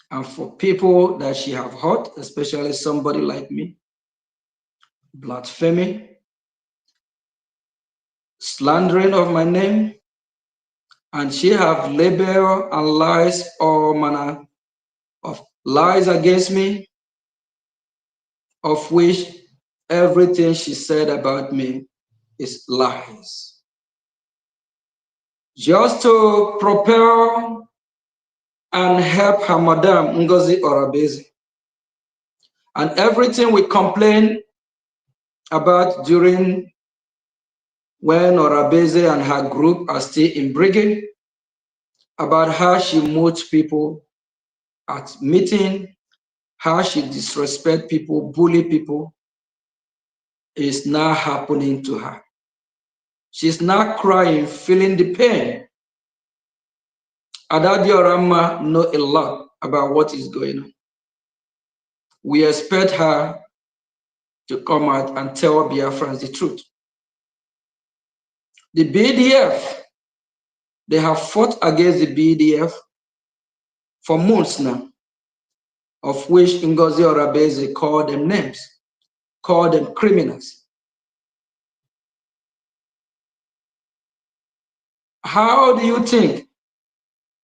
And for people that she have hurt, especially somebody like me, blasphemy, slandering of my name, and she have labeled and lies, all manner of lies against me, of which everything she said about me is lies. Just to propel and help her Madam Ngozi Orabezi. And everything we complain about during when Orabeze and her group are still in Brgie, about how she moves people at meeting, how she disrespect people, bully people, is now happening to her. She's now crying, feeling the pain. Adadi Orama know a lot about what is going on. We expect her to come out and tell Biafrans the truth. The BDF, they have fought against the BDF for months now, of which Ngozi Orabeze called them names, called them criminals. How do you think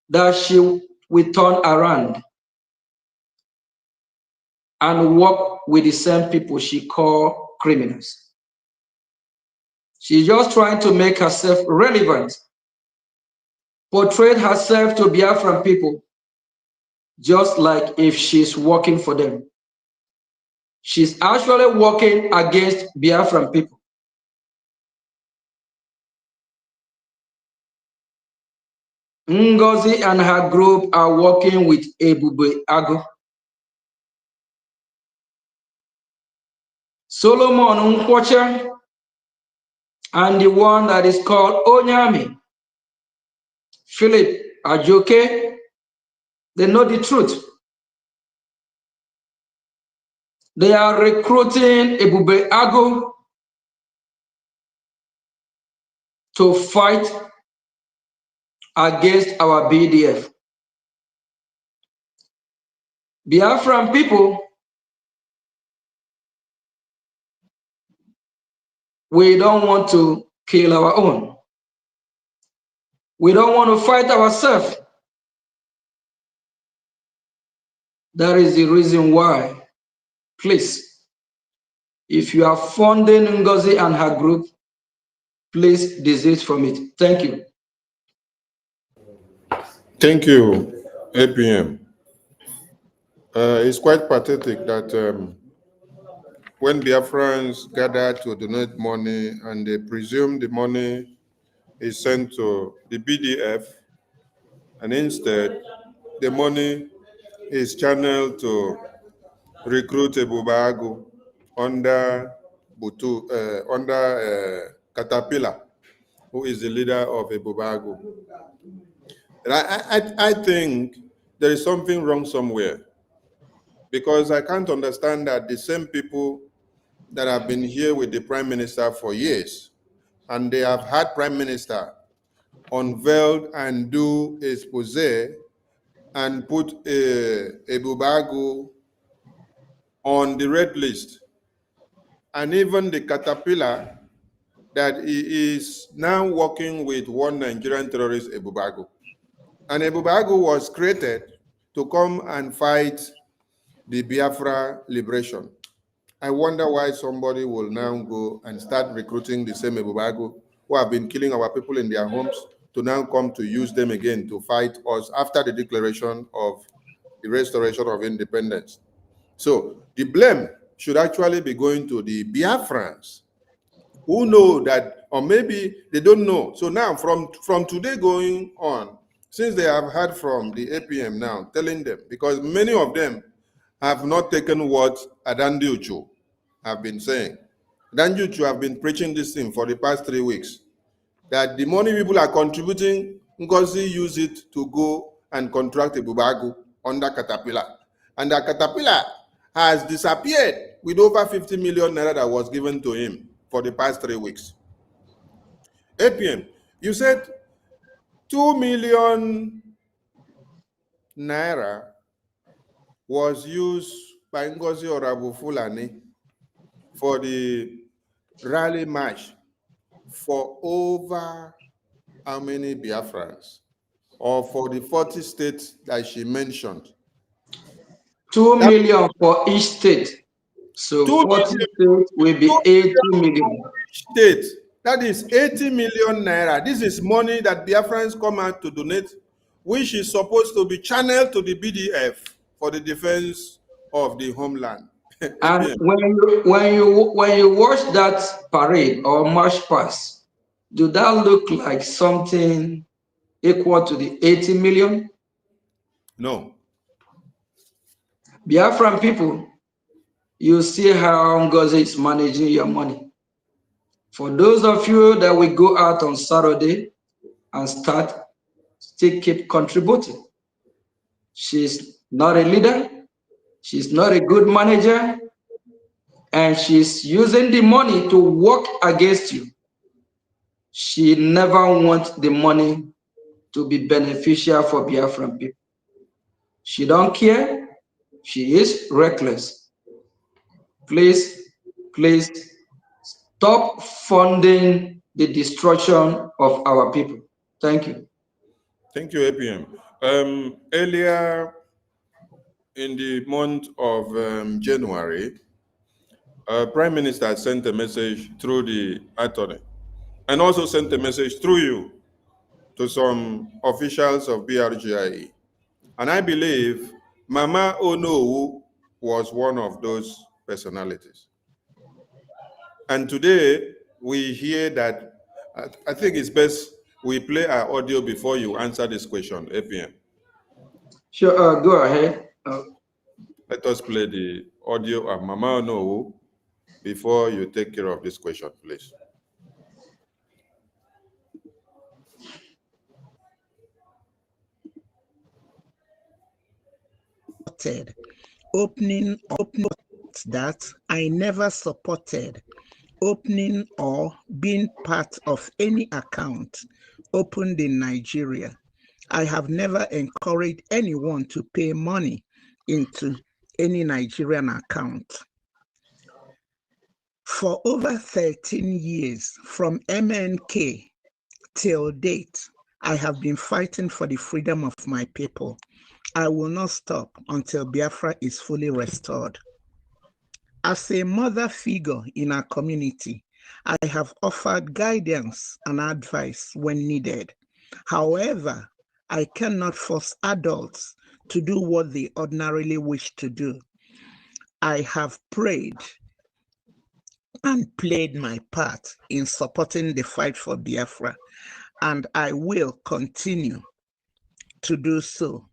that she will turn around and work with the same people she called criminals? She's just trying to make herself relevant, portray herself to Biafran people, just like if she's working for them. She's actually working against Biafran people. Ngozi and her group are working with Ebubeagu. Solomon Nkwocha and the one that is called Onyami, Philip Ajoke, they know the truth. They are recruiting Ebubeagu to fight against our BDF. Biafran people, we don't want to kill our own. We don't want to fight ourselves. That is the reason why, please, if you are funding Ngozi and her group, please desist from it. Thank you. Thank you, APM. It's quite pathetic that when Biafrans gather to donate money and they presume the money is sent to the BDF, and instead the money is channeled to recruit Ebubeagu under Catapila, who is the leader of Ebubeagu. I think there is something wrong somewhere, because I can't understand that the same people that have been here with the Prime Minister for years, and they have had Prime Minister unveiled and do expose and put Ebubeagu on the red list, and even the Caterpillar that he is now working with one Nigerian terrorist, Ebubeagu. And Ebubeagu was created to come and fight the Biafra liberation. I wonder why somebody will now go and start recruiting the same Ebubeagu who have been killing our people in their homes to now come to use them again to fight us after the declaration of the restoration of independence. So the blame should actually be going to the Biafrans who know that, or maybe they don't know. So now from today going on, since they have heard from the APM now telling them, because many of them have not taken what Adandi Uchu have been saying. Adandi Uchu have been preaching this thing for the past 3 weeks, that the money people are contributing, Ngozi use it to go and contract Ebubeagu under Catapila. And that Catapila has disappeared with over 50 million naira that was given to him for the past 3 weeks. APM, you said 2 million naira was used by Ngozi Orabufulani for the rally march for over how many Biafrans? Or for the 40 states that she mentioned. 2 million for each state. So 40 states will be 80 million. State. That is 80 million naira. This is money that Biafrans come out to donate, which is supposed to be channeled to the BDF for the defense of the homeland. And when you watch that parade or march past, do that look like something equal to the 80 million? No. Biafran people, you see how Ngozi is managing your money. For those of you that will go out on Saturday and still keep contributing. She's not a leader, she's not a good manager, and she's using the money to work against you. She never wants the money to be beneficial for Biafran people. She don't care. She is reckless. Please stop funding the destruction of our people. Thank you. Thank you, APM. Earlier in the month of January, Prime Minister sent a message through the attorney and also sent a message through you to some officials of BRGIE. And I believe Mama Onowu was one of those personalities. And today we hear that, I think it's best we play our audio before you answer this question, APM. Sure, go ahead. Let us play the audio of Mama Onowu before you take care of this question, please. Opening that I never supported opening or being part of any account opened in Nigeria. I have never encouraged anyone to pay money into any Nigerian account. For over 13 years, from MNK till date, I have been fighting for the freedom of my people. I will not stop until Biafra is fully restored. As a mother figure in our community, I have offered guidance and advice when needed. However, I cannot force adults to do what they ordinarily wish to do. I have prayed and played my part in supporting the fight for Biafra, and I will continue to do so.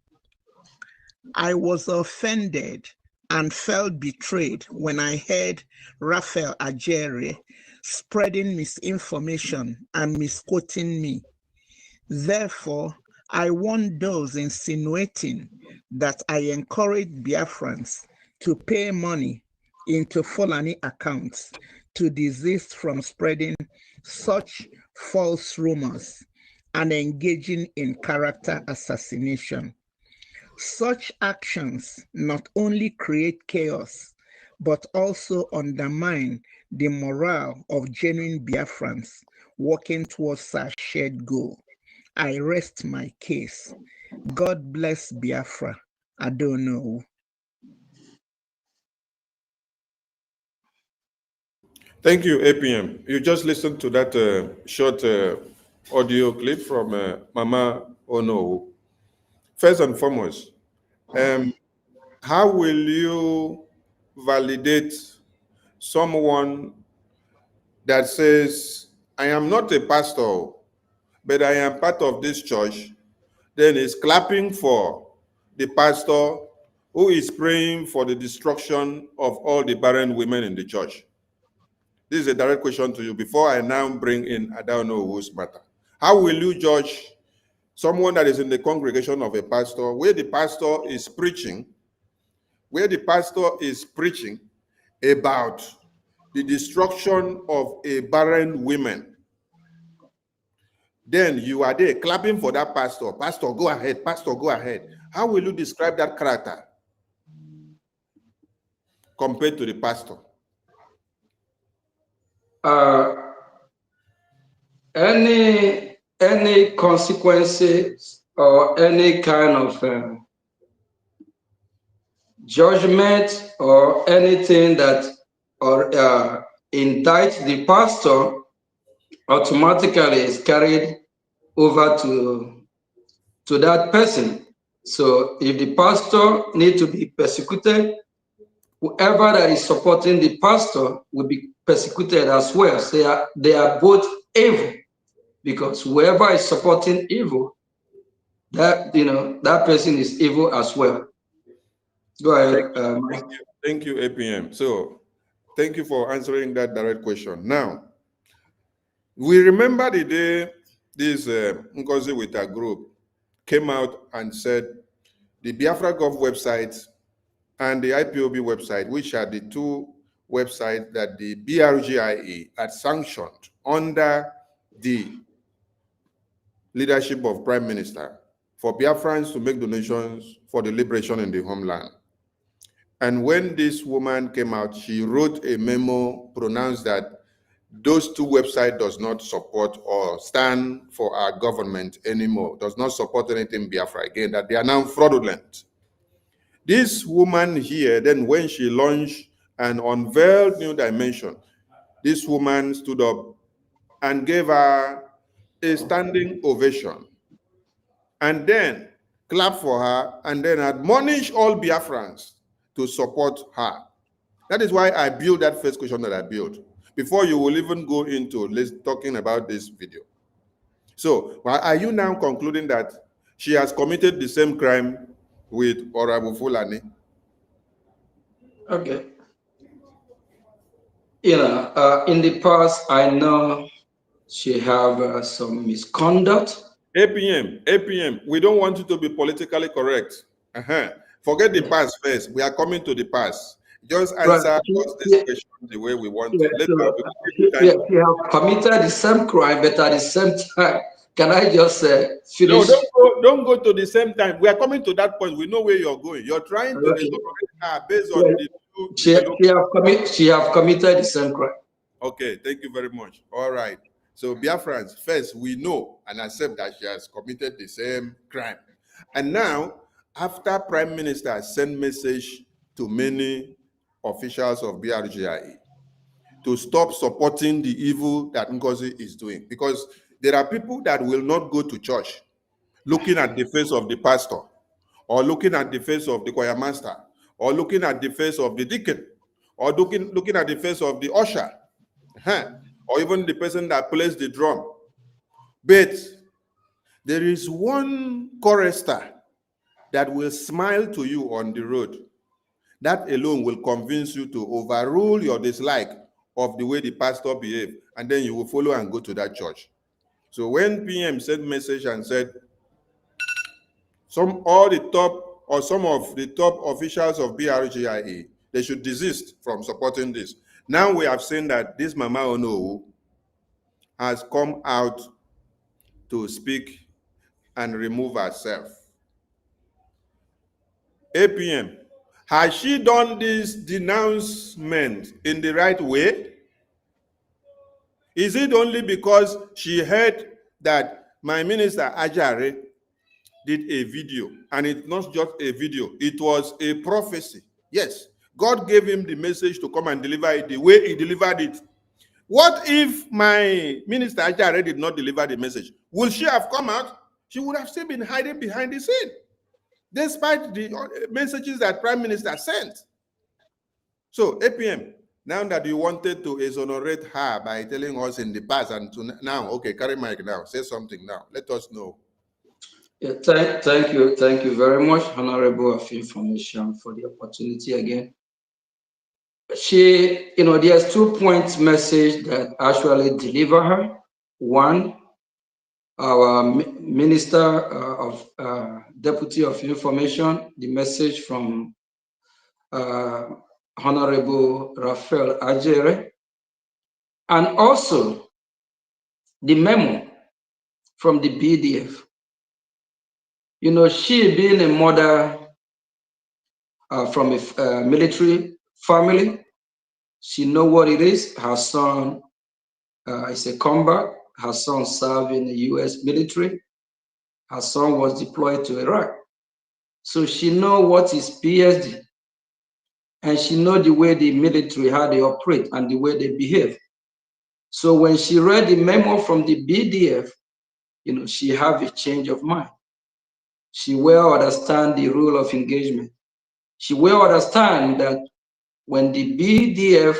I was offended and felt betrayed when I heard Raphael Ajere spreading misinformation and misquoting me. Therefore, I want those insinuating that I encourage Biafrans to pay money into Fulani accounts to desist from spreading such false rumors and engaging in character assassination. Such actions not only create chaos, but also undermine the morale of genuine Biafrans working towards our shared goal. I rest my case. God bless Biafra. I don't know. Thank you, APM. You just listened to that short audio clip from Mama Onowu. First and foremost, how will you validate someone that says, I am not a pastor, but I am part of this church, then is clapping for the pastor who is praying for the destruction of all the barren women in the church? This is a direct question to you before I now bring in Adaonowu's matter. How will you judge someone that is in the congregation of a pastor where the pastor is preaching about the destruction of a barren woman? then you are there clapping for that pastor. Pastor, go ahead. Pastor, go ahead. How will you describe that character compared to the pastor? Any consequences or any kind of judgment or anything that or indict the pastor automatically is carried over to that person. So if the pastor need to be persecuted, whoever that is supporting the pastor will be persecuted as well. So they are both evil, because whoever is supporting evil, that that person is evil as well. Go ahead, Mike. Thank you, APM. So thank you for answering that direct question. Now, we remember the day this Ngozi with a group came out and said the Biafra Gov website and the IPOB website, which are the two websites that the BRGIE had sanctioned under the leadership of Prime Minister, for Biafrans to make donations for the liberation in the homeland. And when this woman came out, she wrote a memo, pronounced that those two websites does not support or stand for our government anymore, does not support anything Biafra again, that they are now fraudulent. This woman here, then when she launched and unveiled New Dimension, this woman stood up and gave her a standing ovation, and then clapped for her, and then admonished all Biafrans to support her. That is why I built that first question that I built, before you will even go into talking about this video. So, are you now concluding that she has committed the same crime with Orabu Fulani? Okay. In the past, I know she have some misconduct. APM, we don't want you to be politically correct. Forget the past first. We are coming to the past. Just answer us this question the way we want to. She have committed the same crime, but at the same time, can I just finish? No, don't go to the same time. We are coming to that point. We know where you're going. You're trying to based on the she have committed the same crime. Okay, thank you very much. All right. So Biafrans, first we know and accept that she has committed the same crime. And now, after Prime Minister sent message to many officials of BRGIE to stop supporting the evil that Ngozi is doing, because there are people that will not go to church looking at the face of the pastor, or looking at the face of the choir master, or looking at the face of the deacon, or looking at the face of the usher, or even the person that plays the drum. But there is one chorister that will smile to you on the road. That alone will convince you to overrule your dislike of the way the pastor behaves, and then you will follow and go to that church. So when PM sent message and said, some of the top officials of BRGIE, they should desist from supporting this. Now we have seen that this Mama Ono has come out to speak and remove herself. APM, has she done this denouncement in the right way? Is it only because she heard that my minister Ajare did a video, and it's not just a video, it was a prophecy? Yes, God gave him the message to come and deliver it the way he delivered it. What if my minister Ajare did not deliver the message? Will she have come out? She would have still been hiding behind the scene, despite the messages that Prime Minister sent. So, APM, now that you wanted to exonerate her by telling us in the past and to now, okay, carry mic now, say something now. Let us know. Yeah, thank you very much, Honorable of Information, for the opportunity again. She, there's 2 points message that actually deliver her. One, our Minister of Deputy of Information, the message from Honorable Raphael Ajere, and also the memo from the BDF. You know, she being a mother from a military family, she know what it is. Her son is a combat. Her son served in the U.S. military. Her son was deployed to Iraq. So she know what is PSD, and she know the way the military, how they operate and the way they behave. So when she read the memo from the BDF, you know, she have a change of mind. She well understand the rule of engagement. She will understand that when the BDF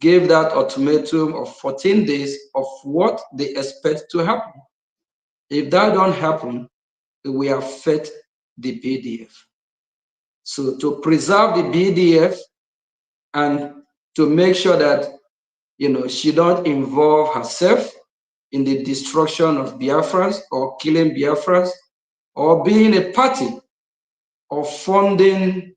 gave that ultimatum of 14 days of what they expect to happen, if that don't happen, it will affect the BDF. So to preserve the BDF and to make sure that, you know, she don't involve herself in the destruction of Biafrans or killing Biafrans or being a party or funding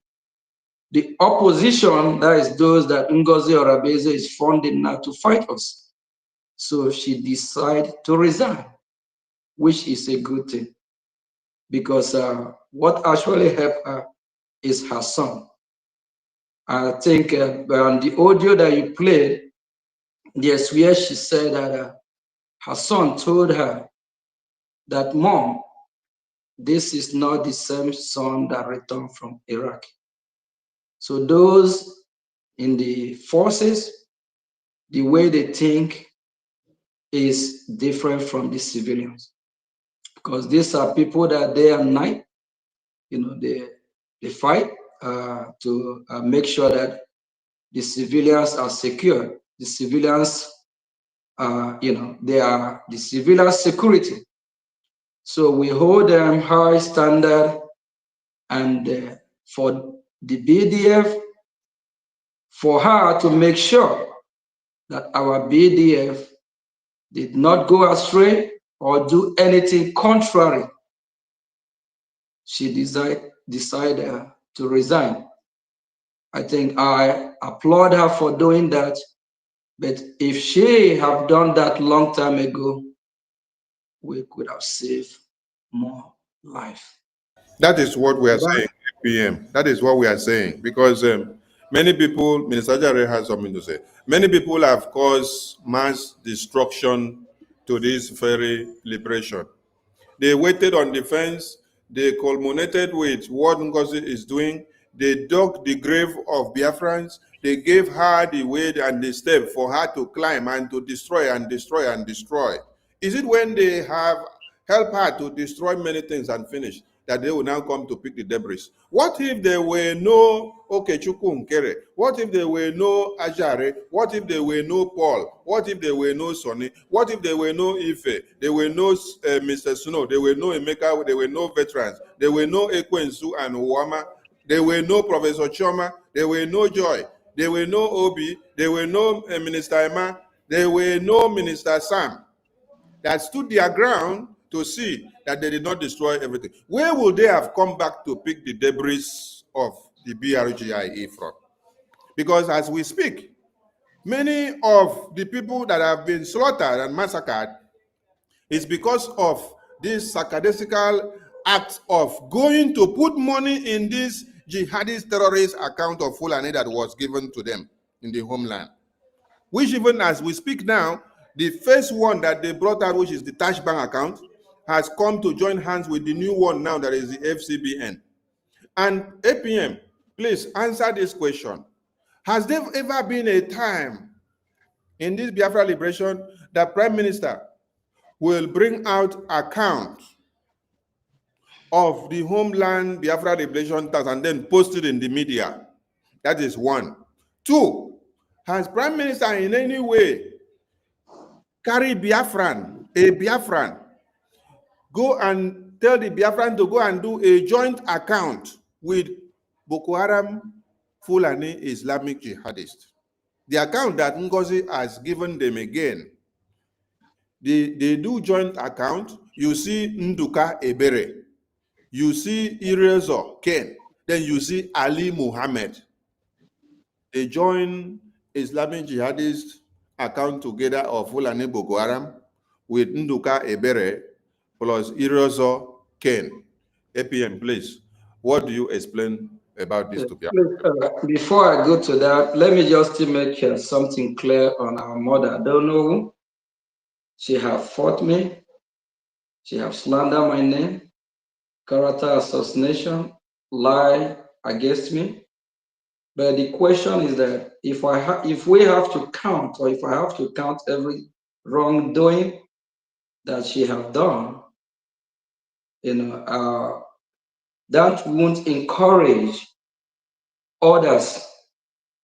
the opposition, that is those that Ngozi Orabeze is funding now to fight us. So she decided to resign, which is a good thing, because what actually helped her is her son. I think on the audio that you played, yes, where she said that her son told her that, Mom, this is not the same son that returned from Iraq. So those in the forces, the way they think is different from the civilians, because these are people that day and night, you know, they fight to make sure that the civilians are secure. The civilians, you know, they are the civilian security. So we hold them high standard, and for the BDF, for her to make sure that our BDF did not go astray or do anything contrary, she decided to resign. I think I applaud her for doing that, but if she have done that long time ago, we could have saved more life. That is what we are saying, PM. That is what we are saying, because many people, Minister Jare has something to say. Many people have caused mass destruction to this very liberation. They waited on the fence. They culminated with what Ngozi is doing. They dug the grave of Biafrans. They gave her the way and the step for her to climb and to destroy and destroy and destroy. Is it when they have helped her to destroy many things and finish that they will now come to pick the debris? What if there were no Okechukwu Nkere? What if there were no Ajare? What if there were no Paul? What if there were no Sonny? What if there were no Ife? There were no Mr. Snow. There were no Emeka. There were no veterans. There were no Ekwensu and Uwama. There were no Professor Choma. There were no Joy. There were no Obi. There were no Minister Emma. There were no Minister Sam that stood their ground to see that they did not destroy everything. Where would they have come back to pick the debris of the BRGIE from? Because as we speak, many of the people that have been slaughtered and massacred is because of this sarcastic act of going to put money in this jihadist terrorist account of Fulani that was given to them in the homeland. Which even as we speak now, the first one that they brought out, which is the Tash Bank account, has come to join hands with the new one now that is the FCBN. And APM, please answer this question. Has there ever been a time in this Biafra liberation that Prime Minister will bring out account of the homeland Biafra liberation tax and then post it in the media? That is one. Two, has Prime Minister in any way carry Biafran, a Biafran, go and tell the Biafran to go and do a joint account with Boko Haram Fulani Islamic Jihadists? The account that Ngozi has given them again, they do joint account. You see Nduka Ebere, you see Irezo Ken, then you see Ali Muhammad. They join Islamic Jihadist account together of Fulani Boko Haram with Nduka Ebere plus Irozo Ken. APM, please, what do you explain about this to Biafra? Before I go to that, let me just make something clear on our mother. I don't know. She have fought me. She have slandered my name, character assassination, lie against me. But the question is that if we have to count, or if I have to count every wrongdoing that she have done, that won't encourage others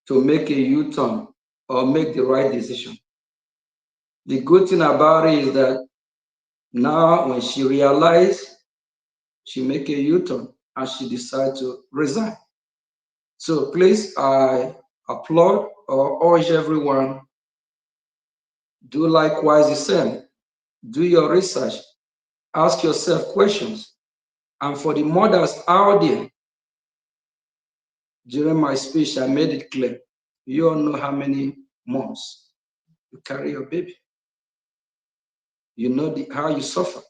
to make a U-turn or make the right decision. The good thing about it is that now when she realized, she make a U-turn and she decide to resign. So please, I applaud or urge everyone, do likewise the same. Do your research, ask yourself questions. And for the mothers out there, during my speech, I made it clear. You all know how many months you carry your baby. You know how you suffer.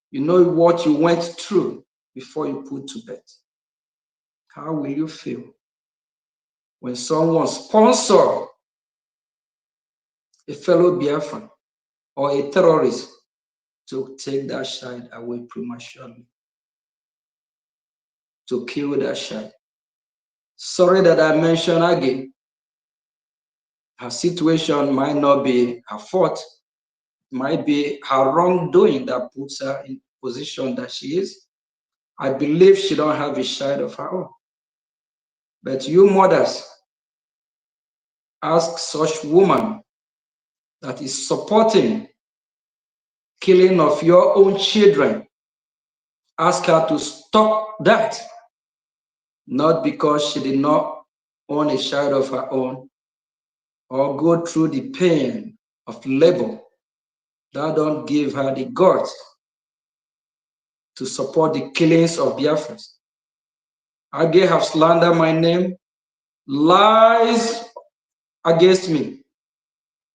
You know what you went through before you put to bed. How will you feel when someone sponsors a fellow Biafran or a terrorist to take that child away prematurely, to kill that child? Sorry that I mentioned again, her situation might not be her fault, might be her wrongdoing that puts her in the position that she is. I believe she don't have a child of her own. But you mothers, ask such woman that is supporting killing of your own children, ask her to stop that, not because she did not own a child of her own or go through the pain of labor. That don't give her the guts to support the killings of Biafrans. Again, have slandered my name, lies against me,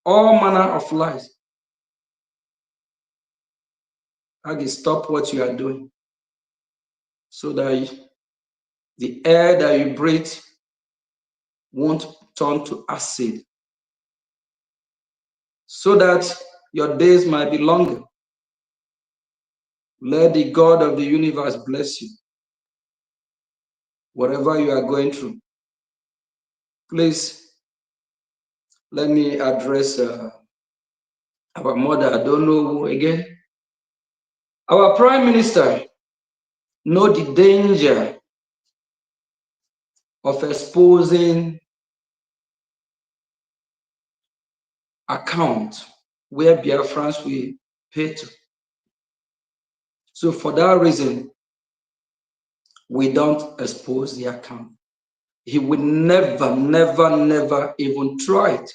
all manner of lies. Again, stop what you are doing so that the air that you breathe won't turn to acid, so that your days might be longer. Let the God of the universe bless you, whatever you are going through. Please, let me address our mother. I don't know who again. Our Prime Minister know the danger of exposing account where Biafrans will pay to. So for that reason, we don't expose the account. He would never, never, never even try it.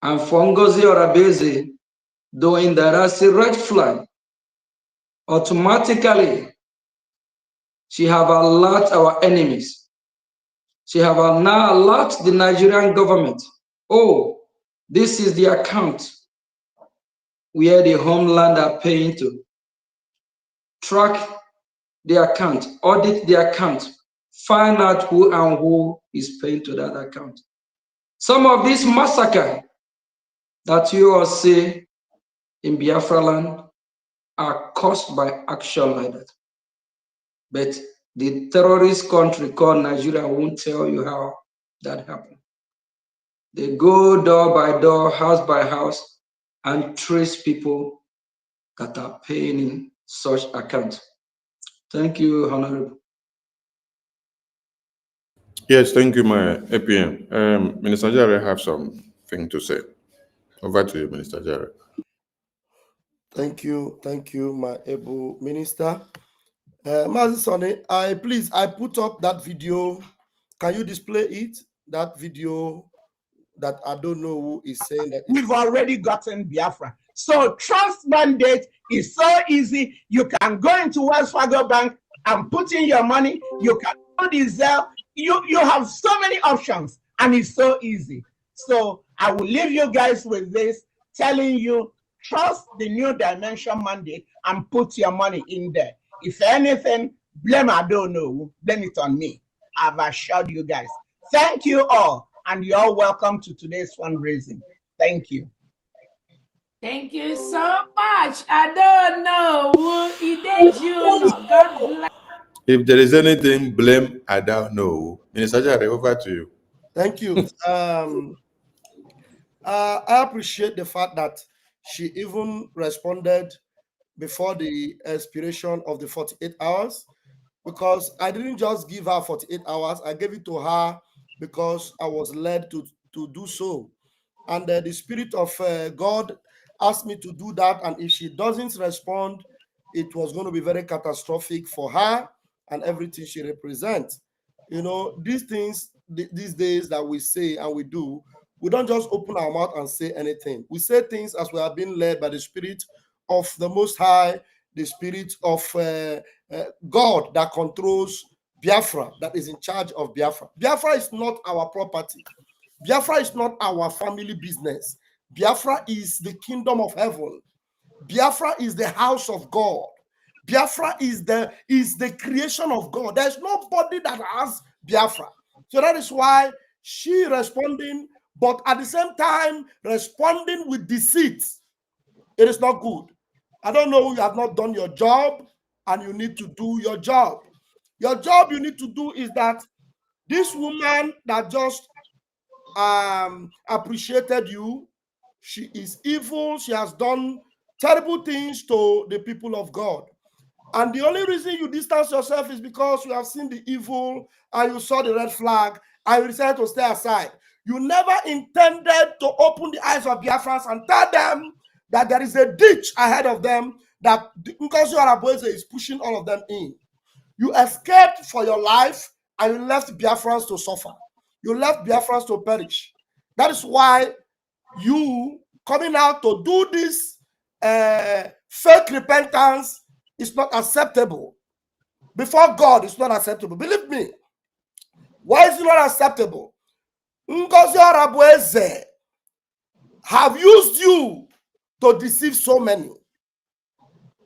And for Ngozi Orabeze doing that as a red flag, automatically she have alerted our enemies. She have now alerted the Nigerian government. Oh, this is the account where the homeland are paying to. Track the account, audit the account, find out who and who is paying to that account. Some of these massacres that you all see in Biafra land are caused by action like that. But the terrorist country called Nigeria won't tell you how that happened. They go door by door, house by house, and trace people that are paying in such accounts. Thank you, Honorable. Yes, thank you, my APM. Minister Jare have something to say. Over to you, Minister Jare. Thank you, my able minister. Mazi Sonny, I put up that video. Can you display it? That video that I don't know who is saying that. We've already gotten Biafra. So trust mandate is so easy. You can go into Wells Fargo Bank and put in your money. You can do the Zelle. You have so many options, and it's so easy. So I will leave you guys with this, telling you, trust the new dimension mandate and put your money in there. If anything, blame I don't know, blame it on me. I've assured you guys. Thank you all, and you're all welcome to today's fundraising. Thank you. Thank you so much. I don't know who did you know. God bless. If there is anything, blame I don't know. Minister Jare, over to you. Thank you. I appreciate the fact that she even responded before the expiration of the 48 hours, because I didn't just give her 48 hours. I gave it to her because I was led to do so. And the Spirit of God asked me to do that. And if she doesn't respond, it was going to be very catastrophic for her and everything she represents. You know, these things, these days that we say and we do, we don't just open our mouth and say anything. We say things as we are being led by the Spirit of the Most High, the Spirit of God that controls Biafra, that is in charge of Biafra. Biafra is not our property. Biafra is not our family business. Biafra is the kingdom of heaven. Biafra is the house of God. Biafra is the creation of God. There's nobody that has Biafra. So that is why she responding, but at the same time responding with deceit. It is not good. I don't know, you have not done your job and you need to do your job. Your job you need to do is that this woman that just appreciated you, she is evil. She has done terrible things to the people of God. And the only reason you distance yourself is because you have seen the evil and you saw the red flag and you decided to stay aside. You never intended to open the eyes of Biafrans and tell them that there is a ditch ahead of them that Ngozi Arabueze is pushing all of them in. You escaped for your life and you left Biafrans to suffer. You left Biafrans to perish. That is why you coming out to do this fake repentance is not acceptable. Before God, it's not acceptable. Believe me. Why is it not acceptable? Ngozi Arabueze have used you to deceive so many.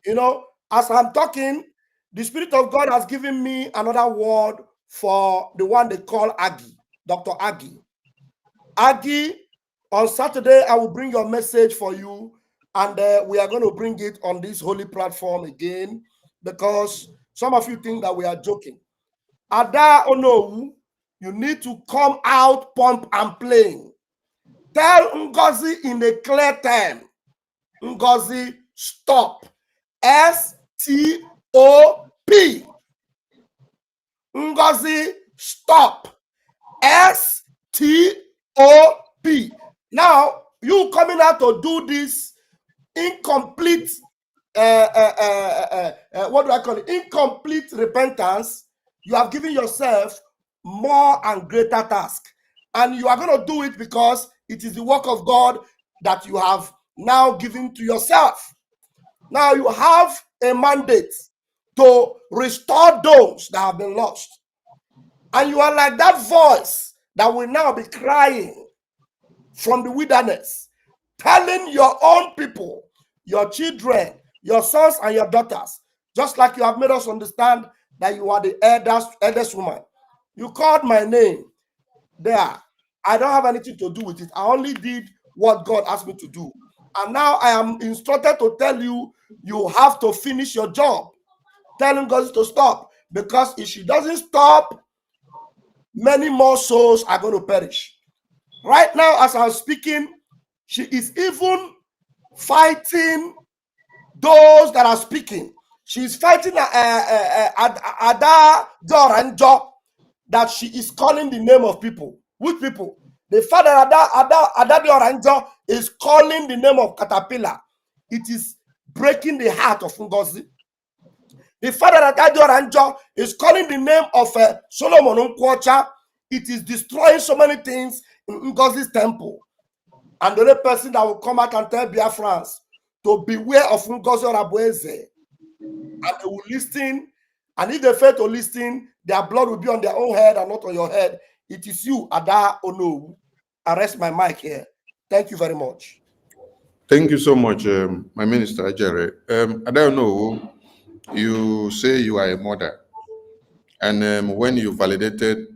You know, as I'm talking, the Spirit of God has given me another word for the one they call Aggie, Dr. Aggie. Aggie, on Saturday, I will bring your message for you, and we are going to bring it on this holy platform again, because some of you think that we are joking. Ada Onowu, you need to come out, pump and playing. Tell Ngozi in a clear term, Ngozi, stop. S-T-O-P. Ngozi, stop. S-T-O-P. Now, you coming out to do this incomplete, what do I call it? Incomplete repentance. You have given yourself more and greater task. And you are going to do it because it is the work of God that you have now given to yourself. Now you have a mandate to restore those that have been lost. And you are like that voice that will now be crying from the wilderness, telling your own people, your children, your sons and your daughters, just like you have made us understand that you are the eldest woman. You called my name there. I don't have anything to do with it. I only did what God asked me to do. And now I am instructed to tell you, you have to finish your job. Telling God to stop. Because if she doesn't stop, many more souls are going to perish. Right now, as I'm speaking, she is even fighting those that are speaking. She's fighting Ada Doranjo, that she is calling the name of people. Which people? The father Ada Doranjo is calling the name of Catapila. It is breaking the heart of Ngozi. The father Ada Doranjo is calling the name of Solomon Nkwocha. It is destroying so many things in Ngozi's temple. And the other person that will come out and tell Biafrans to beware of Ngozi Arabueze. And they will listen. And if they fail to listen, their blood will be on their own head and not on your head. It is you, Ada Onowu. I rest my mic here. Thank you very much. Thank you so much, my minister, Jerry. I don't know, you say you are a mother, and when you validated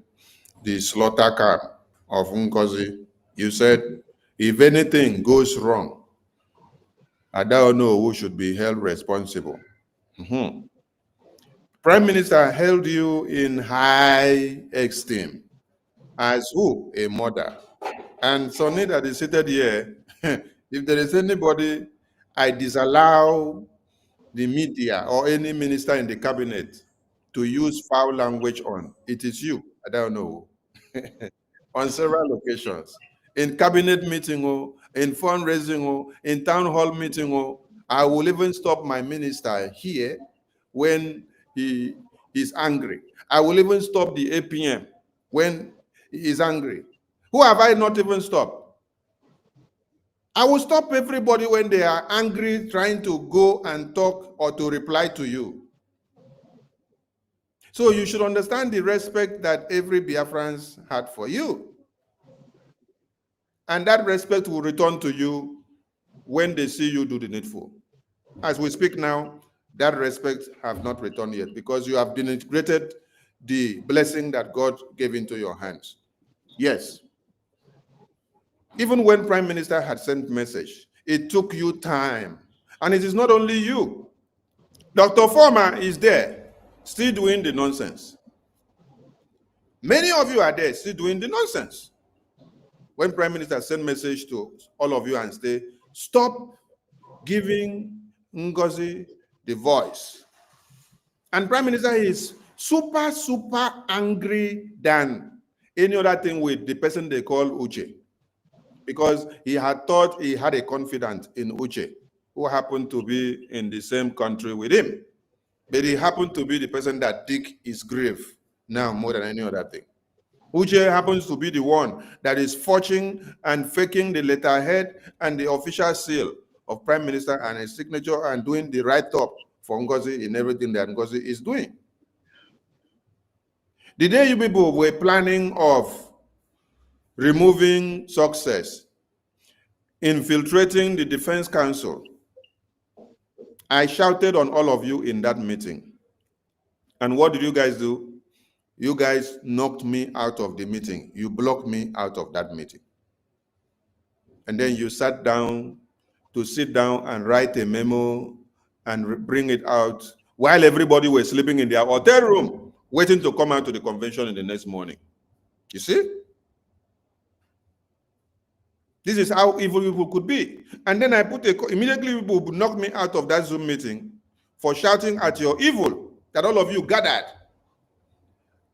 the slaughter camp of Ngozi, you said, if anything goes wrong, I don't know who should be held responsible. Prime Minister held you in high esteem as who? A mother. And Sonny that is seated here, if there is anybody I disallow the media or any minister in the cabinet to use foul language on, it is you. I don't know. On several occasions. In cabinet meeting, in fundraising, in town hall meeting, I will even stop my minister here when he is angry. I will even stop the APM when he is angry. Who have I not even stopped? I will stop everybody when they are angry, trying to go and talk or to reply to you. So you should understand the respect that every Biafrans had for you. And that respect will return to you when they see you do the needful. As we speak now, that respect have not returned yet because you have denigrated the blessing that God gave into your hands. Yes. Even when Prime Minister had sent message, it took you time. And it is not only you. Dr. Former is there, still doing the nonsense. Many of you are there, still doing the nonsense. When Prime Minister sent message to all of you and say, stop giving Ngozi the voice. And Prime Minister is super, super angry than any other thing with the person they call Uche. Because he had thought he had a confidant in Uche, who happened to be in the same country with him. But he happened to be the person that dig his grave now more than any other thing. Uche happens to be the one that is forging and faking the letterhead and the official seal of Prime Minister and his signature and doing the write-up for Ngozi in everything that Ngozi is doing. The day you people were planning of removing success, infiltrating the Defense Council, I shouted on all of you in that meeting. And what did you guys do? You guys knocked me out of the meeting. You blocked me out of that meeting. And then you sat down to sit down and write a memo and bring it out while everybody was sleeping in their hotel room, waiting to come out to the convention in the next morning. You see? This is how evil people could be. And then I put immediately people would knock me out of that Zoom meeting for shouting at your evil that all of you gathered.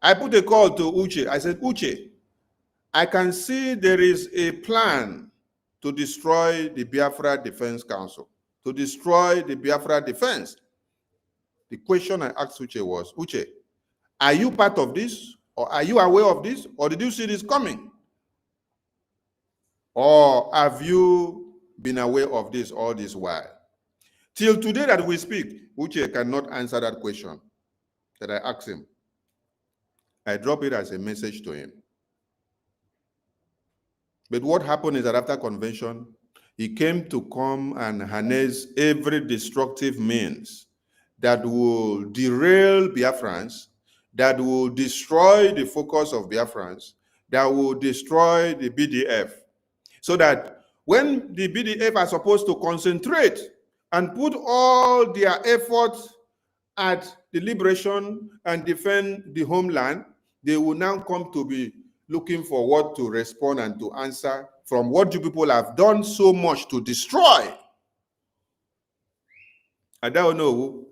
I put a call to Uche. I said, Uche, I can see there is a plan to destroy the Biafra Defense Council, to destroy the Biafra Defense. The question I asked Uche was, Uche, are you part of this? Or are you aware of this? Or did you see this coming? Or have you been aware of this all this while? Till today that we speak, Uche cannot answer that question that I asked him. I drop it as a message to him. But what happened is that after convention, he came to come and harness every destructive means that will derail Biafrans, that will destroy the focus of Biafrans, that will destroy the BDF. So that when the BDF are supposed to concentrate and put all their efforts at the liberation and defend the homeland, they will now come to be looking for what to respond and to answer from what you people have done so much to destroy. I don't know.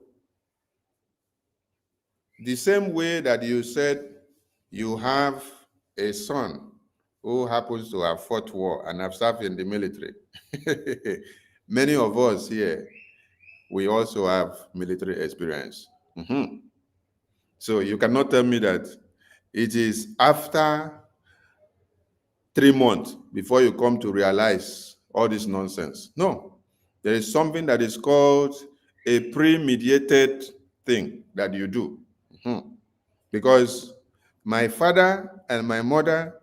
The same way that you said you have a son who happens to have fought war and have served in the military. Many of us here, we also have military experience. So you cannot tell me that it is after 3 months before you come to realize all this nonsense. No, there is something that is called a pre-mediated thing that you do. Because my father and my mother,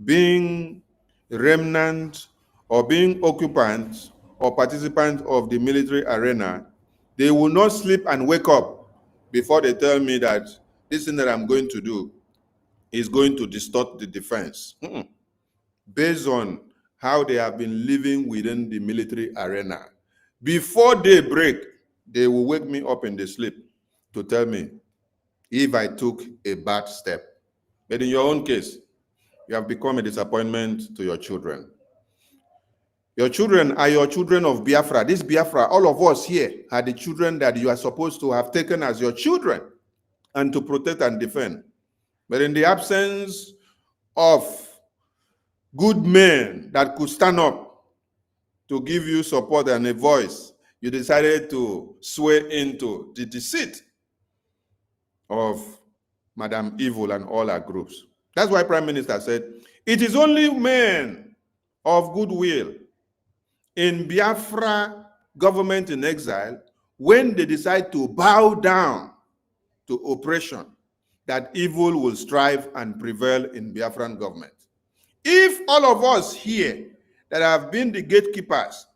being remnant or being occupants or participants of the military arena, they will not sleep and wake up before they tell me that this thing that I'm going to do is going to distort the defense. Based on how they have been living within the military arena. Before daybreak, they will wake me up in the sleep to tell me if I took a bad step. But in your own case, you have become a disappointment to your children. Your children are your children of Biafra. This Biafra, all of us here are the children that you are supposed to have taken as your children and to protect and defend. But in the absence of good men that could stand up to give you support and a voice, you decided to sway into the deceit of Madam Evil and all her groups. That's why Prime Minister said, it is only men of goodwill in Biafra government in exile, when they decide to bow down to oppression, that evil will strive and prevail in Biafran government. If all of us here that have been the gatekeepers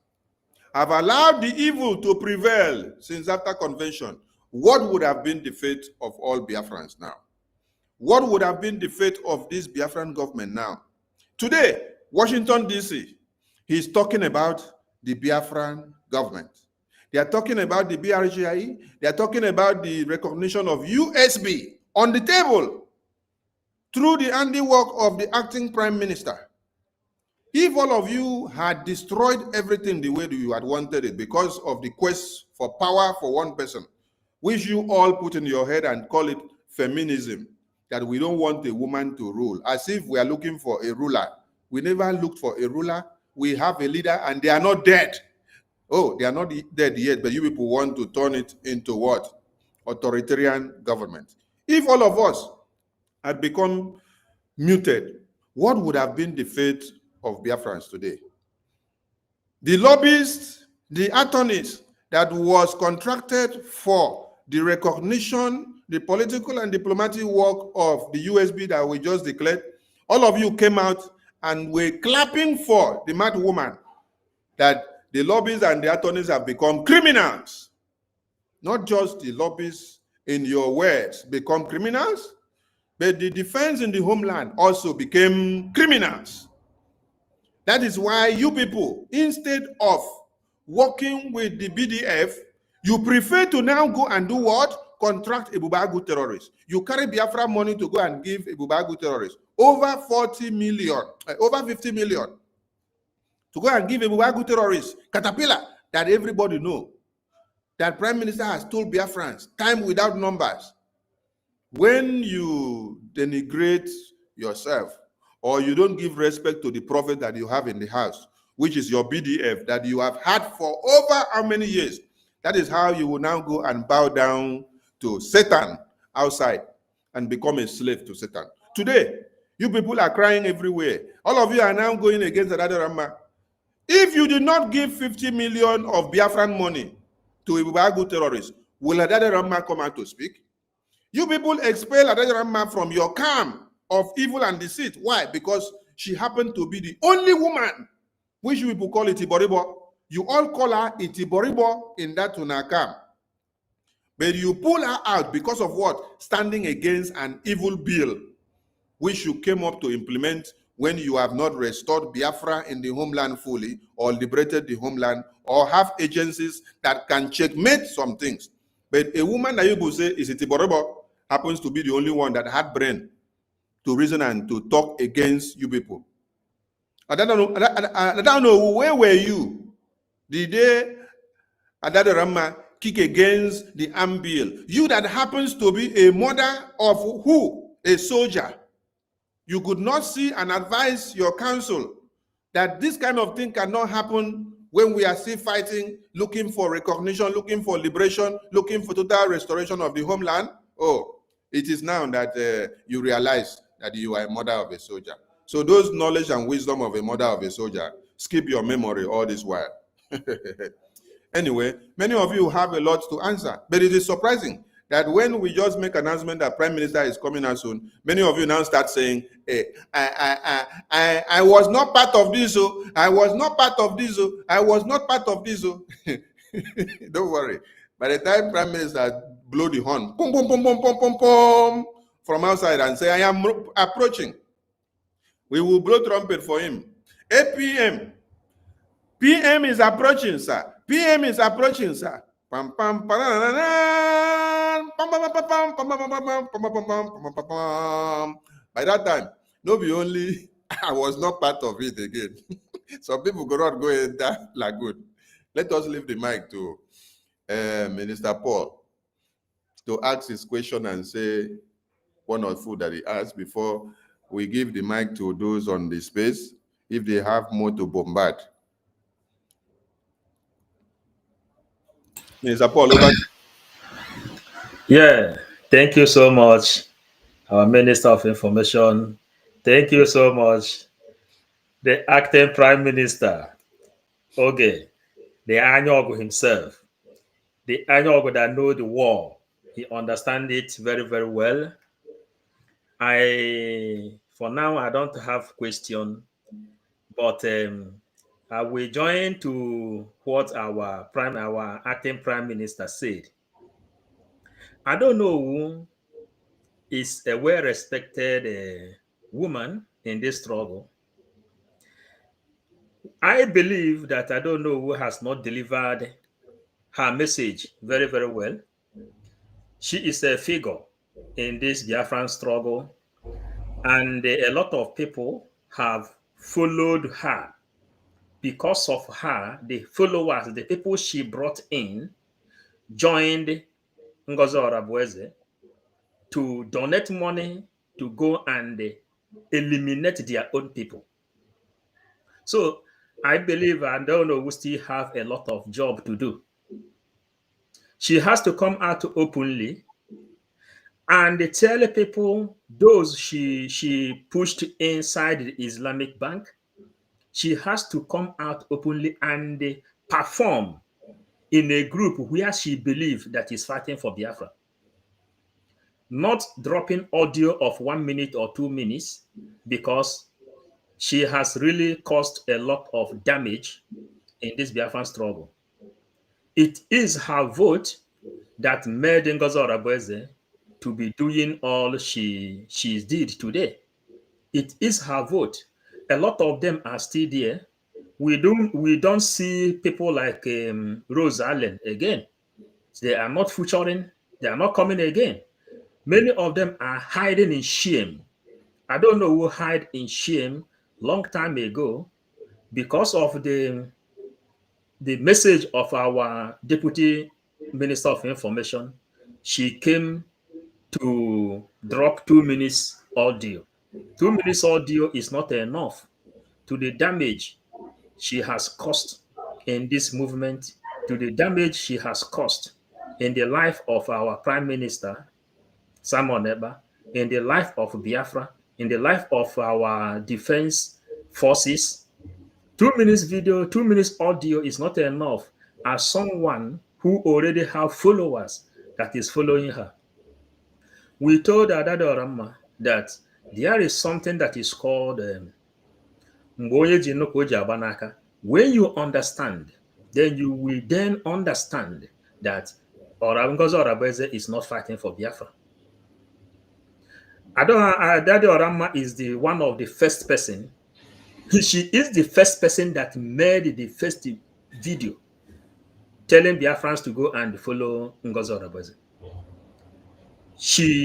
have allowed the evil to prevail since after convention, what would have been the fate of all Biafrans now? What would have been the fate of this Biafran government now? Today, Washington, D.C., he's talking about the Biafran government. They are talking about the BRGIE. They are talking about the recognition of USB on the table through the handiwork of the acting prime minister. If all of you had destroyed everything the way you had wanted it because of the quest for power for one person, which you all put in your head and call it feminism, that we don't want a woman to rule, as if we are looking for a ruler. We never looked for a ruler. We have a leader and they are not dead. Oh, they are not dead yet, but you people want to turn it into what? Authoritarian government. If all of us had become muted, what would have been the fate of Biafrans today? The lobbyists, the attorneys that was contracted for the recognition, the political and diplomatic work of the USB that we just declared, all of you came out and were clapping for the mad woman that the lobbyists and the attorneys have become criminals. Not just the lobbyists in your words become criminals, but the defense in the homeland also became criminals. That is why you people, instead of working with the BDF, you prefer to now go and do what? Contract Ebubeagu terrorists. You carry Biafra money to go and give Ebubeagu terrorists over 40 million, over 50 million. To go and give Ebubeagu terrorists, Catapila, that everybody know, that Prime Minister has told Biafrans, time without numbers. When you denigrate yourself, or you don't give respect to the prophet that you have in the house, which is your BDF, that you have had for over how many years, that is how you will now go and bow down to Satan outside and become a slave to Satan. Today, you people are crying everywhere. All of you are now going against Adade Rama. If you did not give 50 million of Biafran money to Ebubeagu terrorists, will Adade Rama come out to speak? You people expel Adade Rama from your camp of evil and deceit. Why? Because she happened to be the only woman, which you people call Itiboribo. You all call her Itiboribo in that Tuna camp. But you pull her out because of what? Standing against an evil bill, which you came up to implement when you have not restored Biafra in the homeland fully, or liberated the homeland, or have agencies that can checkmate some things. But a woman that you will say is Itiboribo happens to be the only one that had brain to reason and to talk against you people. I don't know where were you the day Adade Rama kick against the arm bill? You that happens to be a mother of who? A soldier. You could not see and advise your counsel that this kind of thing cannot happen when we are still fighting, looking for recognition, looking for liberation, looking for total restoration of the homeland. Oh, it is now that you realize that you are a mother of a soldier. So those knowledge and wisdom of a mother of a soldier, skip your memory all this while. Anyway, many of you have a lot to answer, but it is surprising that when we just make an announcement that Prime Minister is coming out soon, many of you now start saying, hey, I was not part of this, oh, I was not part of this, oh, I was not part of this, oh. Don't worry. By the time Prime Minister blow the horn, boom, boom, boom, boom, boom, boom, boom, from outside and say, I am approaching, we will blow trumpet for him. APM, PM is approaching, sir. PM is approaching, sir. By that time, no be only I was not part of it again. Some people could not go in that lagoon. Let us leave the mic to Minister Paul to ask his question and say one or two that he asked before we give the mic to those on the space if they have more to bombard. Minister Paul, over. Yeah, thank you so much, our Minister of Information. Thank you so much, the acting Prime Minister, Oge, the Anyogo himself, the Anyogo that know the war. He understands it very, very well. For now, I don't have question, but I will join to what our acting Prime Minister said. I don't know who is a well-respected woman in this struggle. I believe that I don't know who has not delivered her message very, very well. She is a figure in this Biafran struggle, and a lot of people have followed her. Because of her, the followers, the people she brought in, joined Ngozi Orabueze to donate money to go and eliminate their own people. So I believe, I don't know, we still have a lot of job to do. She has to come out openly and tell people those she pushed inside the Islamic Bank. She has to come out openly and perform in a group where she believes that is fighting for Biafra. Not dropping audio of 1 minute or 2 minutes, because she has really caused a lot of damage in this Biafran struggle. It is her vote that made Ngozi Orabueze to be doing all she did today. It is her vote. A lot of them are still there. We don't see people like Rose Allen again. They are not featuring. They are not coming again. Many of them are hiding in shame. I don't know who hide in shame long time ago because of the message of our Deputy Minister of Information. She came to drop 2 minutes audio. 2 minutes audio is not enough to the damage she has caused in this movement, to the damage she has caused in the life of our Prime Minister, Simon Eba, in the life of Biafra, in the life of our defense forces. 2 minutes video, 2 minutes audio is not enough as someone who already have followers that is following her. We told Adado Orama that there is something that is called when you understand, then you will then understand that Ngozi Orabueze is not fighting for Biafra. Adado Orama is the one of the first person. She is the first person that made the first video telling Biafrans to go and follow Ngozi Orabueze.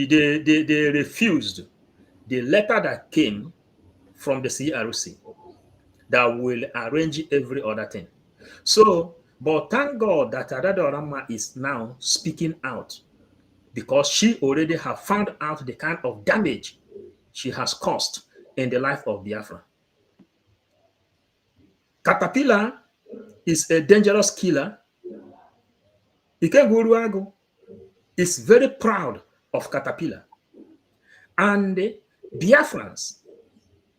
They refused the letter that came from the CRC that will arrange every other thing. So, but thank God that Adado Orama is now speaking out, because she already have found out the kind of damage she has caused in the life of Biafra. Catapila is a dangerous killer. Ububeagu is very proud of Catapila. And Biafrans,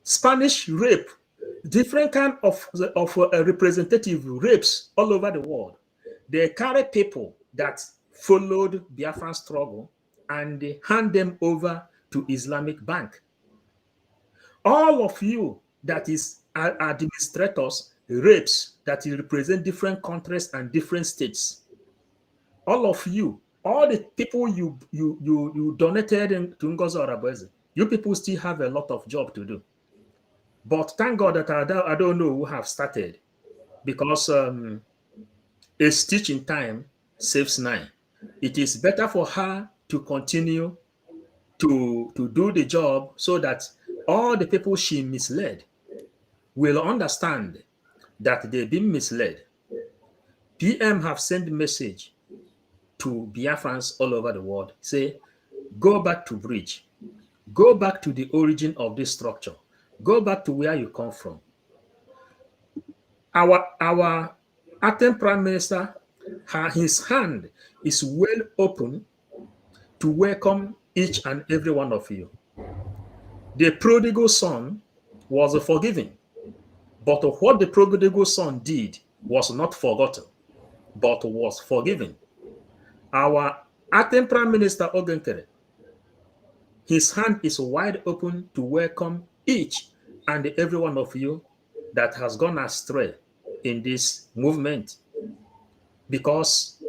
Spanish rape, different kind of representative rapes all over the world. They carry people that followed Biafran struggle and they hand them over to Islamic Bank. All of you that is administrators, reps that represent different countries and different states, all of you, all the people you donated to Ngozi Orabueze, you people still have a lot of job to do. But thank God that I don't know who have started, because a stitch in time saves nine. It is better for her to continue to do the job so that all the people she misled will understand that they've been misled. PM have sent message to Biafrans all over the world, say, go back to Brgie, go back to the origin of this structure, go back to where you come from. Our acting Prime Minister, his hand is well open to welcome each and every one of you. The prodigal son was forgiven, but what the prodigal son did was not forgotten, but was forgiven. Our acting Prime Minister Ogenkere, his hand is wide open to welcome each and every one of you that has gone astray in this movement, because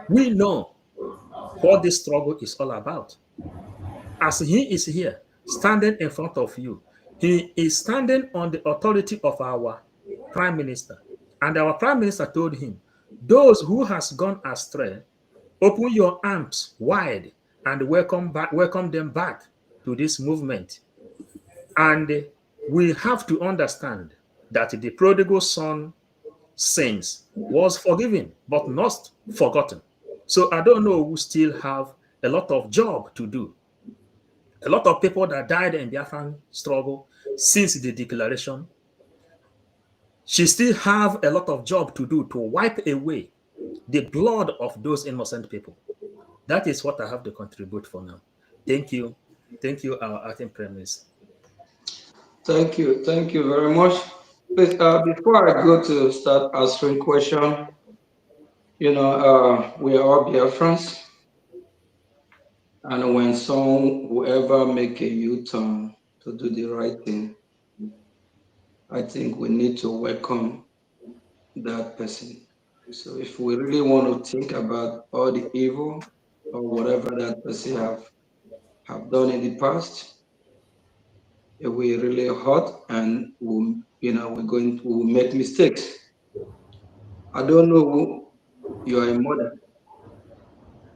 we know what this struggle is all about. As he is here, standing in front of you, he is standing on the authority of our Prime Minister. And our Prime Minister told him, those who has gone astray, open your arms wide and welcome them back to this movement. And we have to understand that the prodigal son sins was forgiven, but not forgotten. So I don't know who still have a lot of job to do. A lot of people that died in the Biafran struggle since the declaration, she still have a lot of job to do to wipe away the blood of those innocent people. That is what I have to contribute for now. Thank you. Thank you, our acting Prime Minister. Thank you. Thank you very much. Please, before I go to start answering question, we are all Biafrans. And when whoever make a U-turn to do the right thing, I think we need to welcome that person. So if we really want to think about all the evil or whatever that person have done in the past, if we really hurt and we'll make mistakes. I don't know who you are a mother.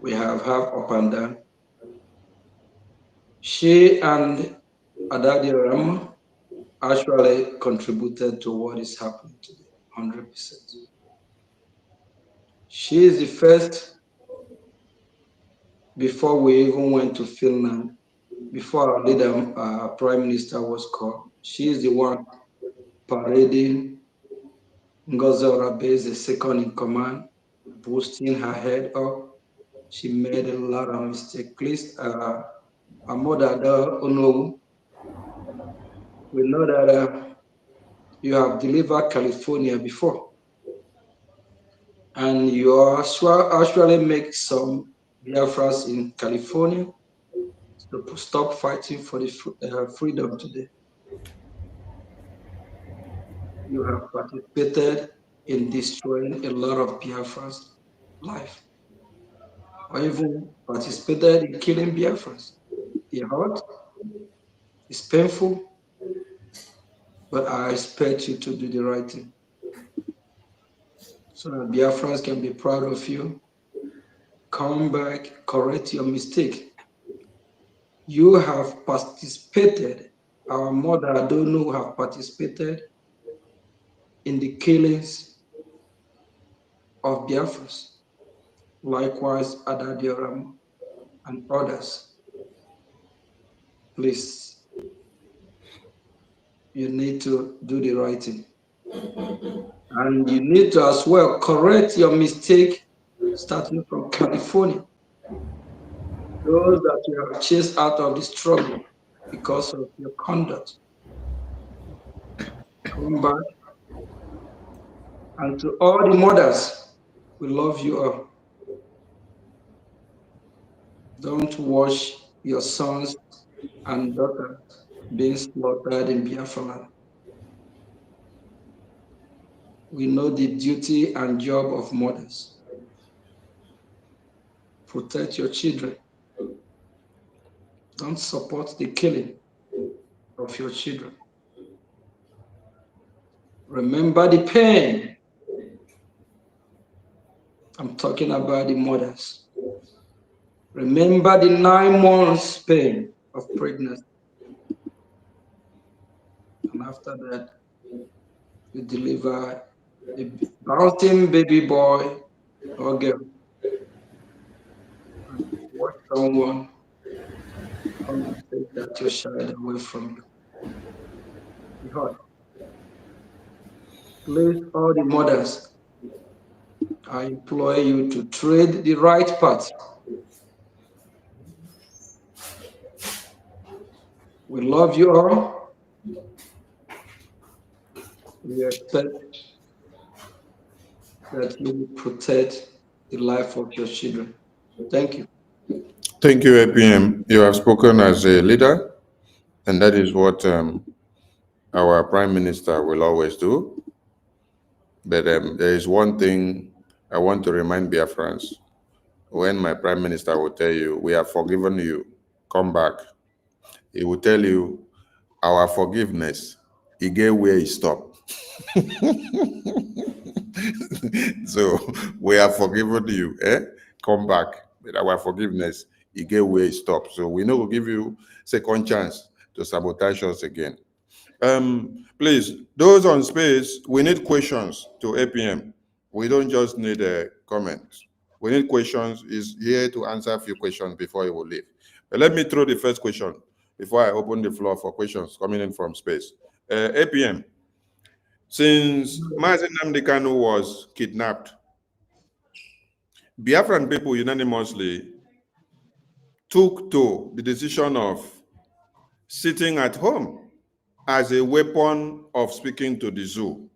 We have up and down. She and Adadi Rama actually contributed to what is happening today, 100%. She is the first, before we even went to Finland, before our leader, Prime Minister was called, she is the one parading Ngozi Orabueze, second in command, boosting her head up. She made a lot of mistakes. Please, our mother, Onowu, we know that you have delivered California before, and you actually make some Biafras in California to stop fighting for the freedom today. You have participated in destroying a lot of Biafrans' life, or even participated in killing Biafrans. It hurt, it's painful, but I expect you to do the right thing, so that Biafrans can be proud of you. Come back, correct your mistake. You have participated, our mother, I don't know, have participated in the killings of Biafrans. Likewise, Adadioram and others. Please, you need to do the right thing. And you need to as well correct your mistake starting from California. Those that you have chased out of the struggle because of your conduct. Come back. And to all the mothers, we love you all. Don't watch your sons and daughters being slaughtered in Biafra land. We know the duty and job of mothers. Protect your children. Don't support the killing of your children. Remember the pain. I'm talking about the mothers. Remember the 9 months pain of pregnancy. And after that, you deliver a bouncing baby boy or girl. And watch someone come and take that your child away from you. Behold, please, all the mothers, I implore you to tread the right path. We love you all. We expect that you will protect the life of your children. Thank you. Thank you, APM. You have spoken as a leader, and that is what our Prime Minister will always do. But there is one thing I want to remind Biafrans. When my Prime Minister will tell you, we have forgiven you, come back. He will tell you, our forgiveness, he gave where he stopped. So we have forgiven you, come back. But our forgiveness, he gave where he stopped. So we know we'll give you second chance to sabotage us again. Please, those on space, we need questions to APM. We don't just need comments. We need questions. He's here to answer a few questions before he will leave. But let me throw the first question before I open the floor for questions coming in from space. APM, since Mazi Nnamdi Kanu was kidnapped, Biafran people unanimously took to the decision of sitting at home as a weapon of speaking to the zoo.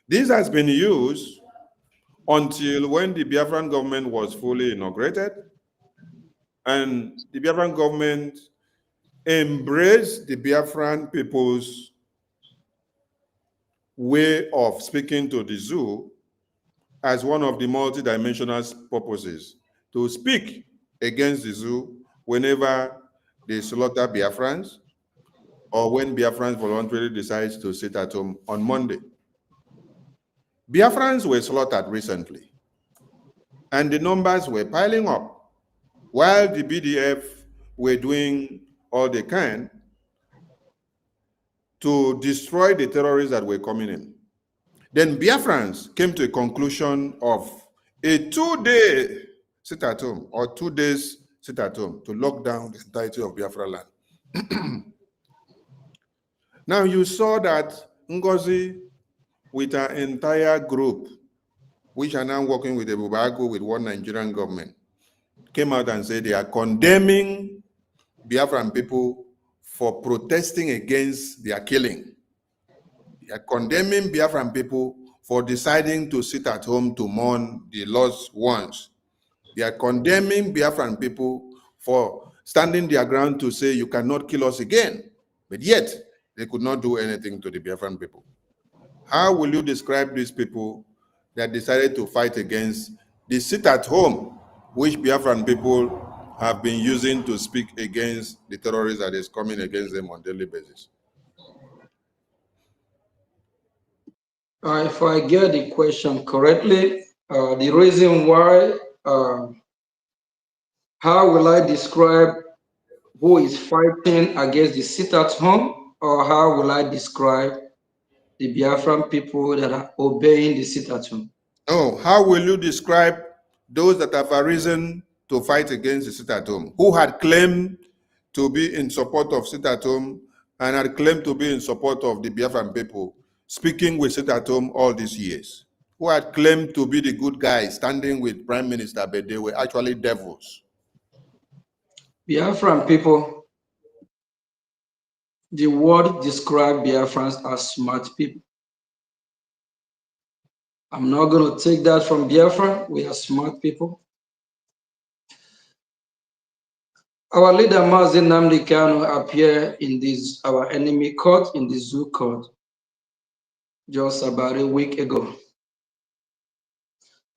This has been used until when the Biafran government was fully inaugurated, and the Biafran government embraced the Biafran people's way of speaking to the zoo as one of the multidimensional purposes to speak against the zoo whenever they slaughter Biafrans or when Biafrans voluntarily decide to sit at home on Monday. Biafrans were slaughtered recently, and the numbers were piling up while the BDF were doing all they can to destroy the terrorists that were coming in. Then Biafrans came to a conclusion of a 2-day sit at home or 2 days sit at home to lock down the entirety of Biafra land. Now you saw that Ngozi with her entire group, which are now working with Ebubeagu with one Nigerian government, came out and said they are condemning Biafran people for protesting against their killing. They are condemning Biafran people for deciding to sit at home to mourn the lost ones. They are condemning Biafran people for standing their ground to say you cannot kill us again. But yet, they could not do anything to the Biafran people. How will you describe these people that decided to fight against the sit at home, which Biafran people have been using to speak against the terrorists that is coming against them on a daily basis? If I get the question correctly, the reason why, how will I describe who is fighting against the sit at home, or how will I describe the Biafran people that are obeying the sit at home? Oh, how will you describe those that have arisen to fight against the sit at home, who had claimed to be in support of sit at home and had claimed to be in support of the Biafran people, speaking with sit at home all these years, who had claimed to be the good guys standing with Prime Minister, but they were actually devils? Biafran people, the word describe Biafrans as smart people. I'm not going to take that from Biafra. We are smart people. Our leader Mazi Nnamdi Kanu appeared in this our enemy court in the zoo court just about a week ago.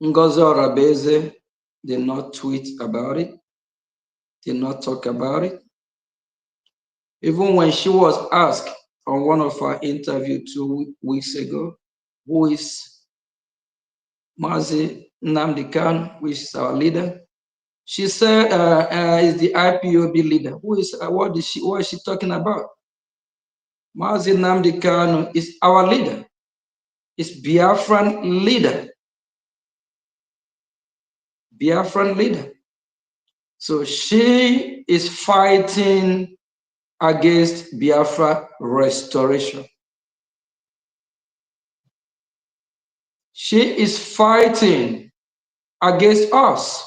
Ngozi Orabeze did not tweet about it, did not talk about it. Even when she was asked on one of our interviews 2 weeks ago, who is Mazi Nnamdi Kanu, which is our leader, she said is the IPOB leader. Who is what is she talking about? Mazi Nnamdi Kanu is our leader. Is Biafran leader. Biafran leader. So she is fighting against Biafra restoration. She is fighting against us.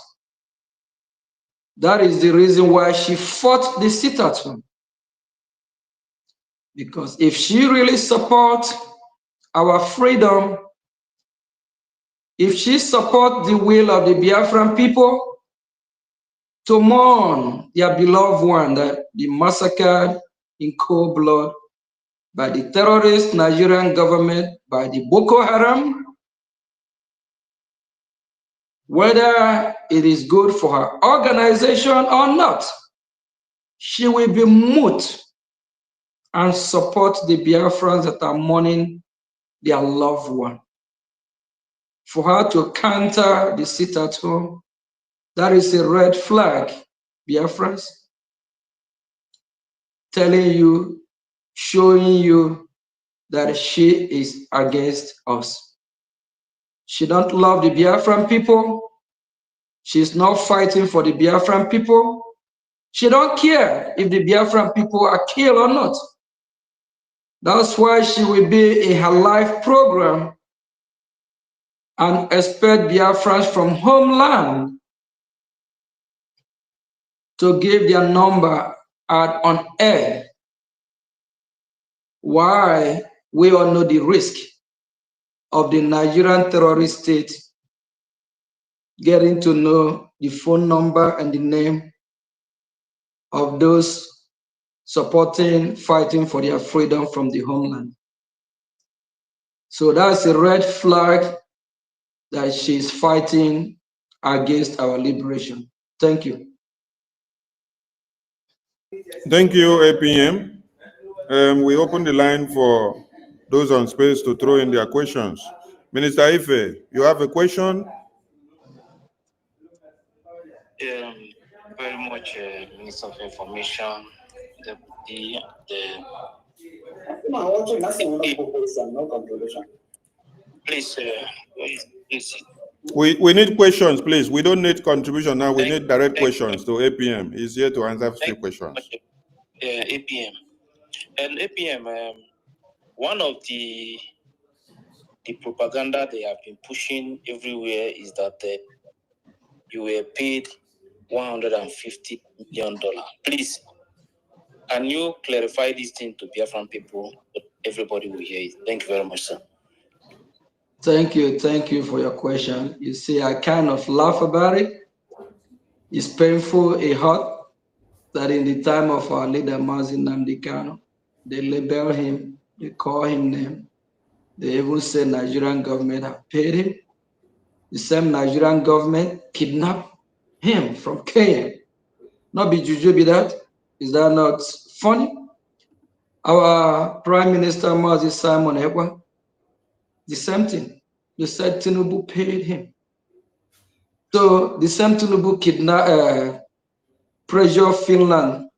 That is the reason why she fought the sit-at-home. Because if she really supports our freedom, if she supports the will of the Biafran people to mourn their beloved one that be massacred in cold blood by the terrorist Nigerian government, by the Boko Haram, whether it is good for her organization or not, she will be mute and support the Biafrans that are mourning their loved one. For her to counter the sit-at-home, that is a red flag, Biafrans, telling you, showing you that she is against us. She don't love the Biafran people. She's not fighting for the Biafran people. She don't care if the Biafran people are killed or not. That's why she will be in her life program and expect Biafrans from homeland to give their number out on air. Why? We all know the risk of the Nigerian terrorist state getting to know the phone number and the name of those supporting, fighting for their freedom from the homeland. So that's a red flag that she's fighting against our liberation. Thank you. Thank you, APM. We open the line for those on space to throw in their questions. Minister Ife, you have a question? Very much, Minister of Information, please, We need questions, please. We don't need contribution now. We need direct questions to APM. He's here to answer few questions. APM. And APM, one of the propaganda they have been pushing everywhere is that you were paid $150 million. Please, can you clarify this thing to Biafran people so everybody will hear it? Thank you very much, sir. Thank you for your question. You see, I kind of laugh about it. It's painful, it hurt that in the time of our leader Mazi Nnamdi Kanu, they label him, they call him name. They even say Nigerian government have paid him. The same Nigerian government kidnapped him from Kenya. Not be juju be that? Is that not funny? Our Prime Minister Mazi Simon Ekpa, the same thing. They said Tinubu paid him. So the same Tinubu pressure Finland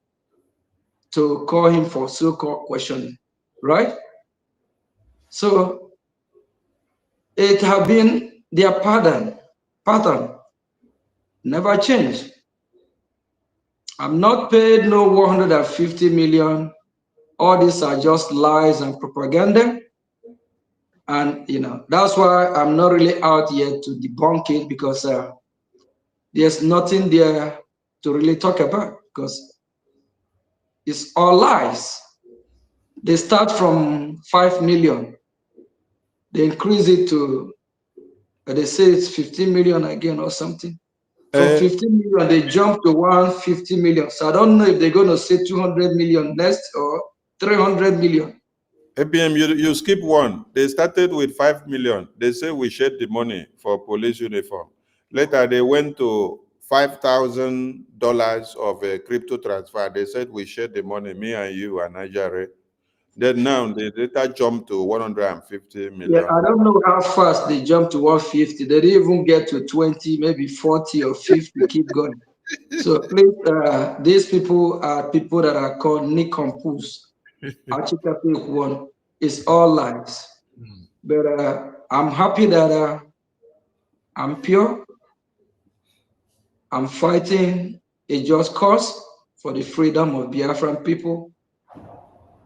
to call him for so-called questioning, right? So it have been their pattern, never changed. I'm not paid no 150 million. All these are just lies and propaganda. And, that's why I'm not really out yet to debunk it, because there's nothing there to really talk about, because it's all lies. They start from 5 million. They increase it to, they say it's 15 million again or something. From 15 million, they jumped to 150 million. So I don't know if they're going to say 200 million next or 300 million. APM, you skip one. They started with 5 million. They say we shared the money for police uniform. Later, they went to $5,000 of a crypto transfer. They said we shared the money, me and you and Nigeria. Then now they later jumped to 150 million. Yeah, I don't know how fast they jumped to 150. They didn't even get to 20, maybe 40 or 50. Keep going. So please, these people are people that are called nincompoos. One is all lies. But I'm happy that I'm pure. I'm fighting a just cause for the freedom of Biafran people.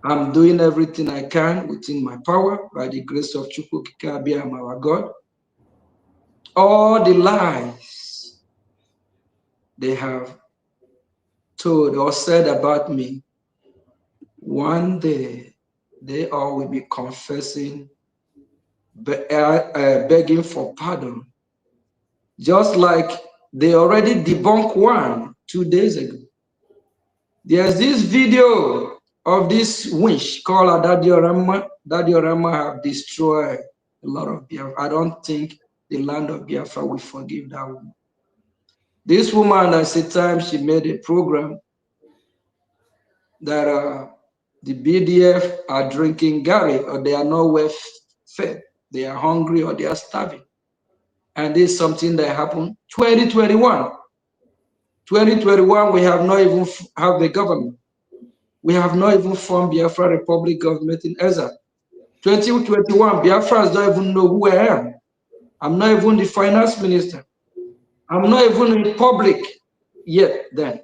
I'm doing everything I can within my power by the grace of Chukwu Kikabia, our God. All the lies they have told or said about me, one day they all will be confessing, begging for pardon. Just like they already debunked one 2 days ago. There's this video of this winch called Adadiorama. Adadiorama have destroyed a lot of Biafra. I don't think the land of Biafra will forgive that woman. This woman, at the time, she made a program that the BDF are drinking Gary, or they are not well fed. They are hungry or they are starving. And this is something that happened 2021. 2021, we have not even have the government. We have not even formed Biafra Republic government in Ezra. 2021, Biafrans don't even know who I am. I'm not even the finance minister. I'm not even in public yet then.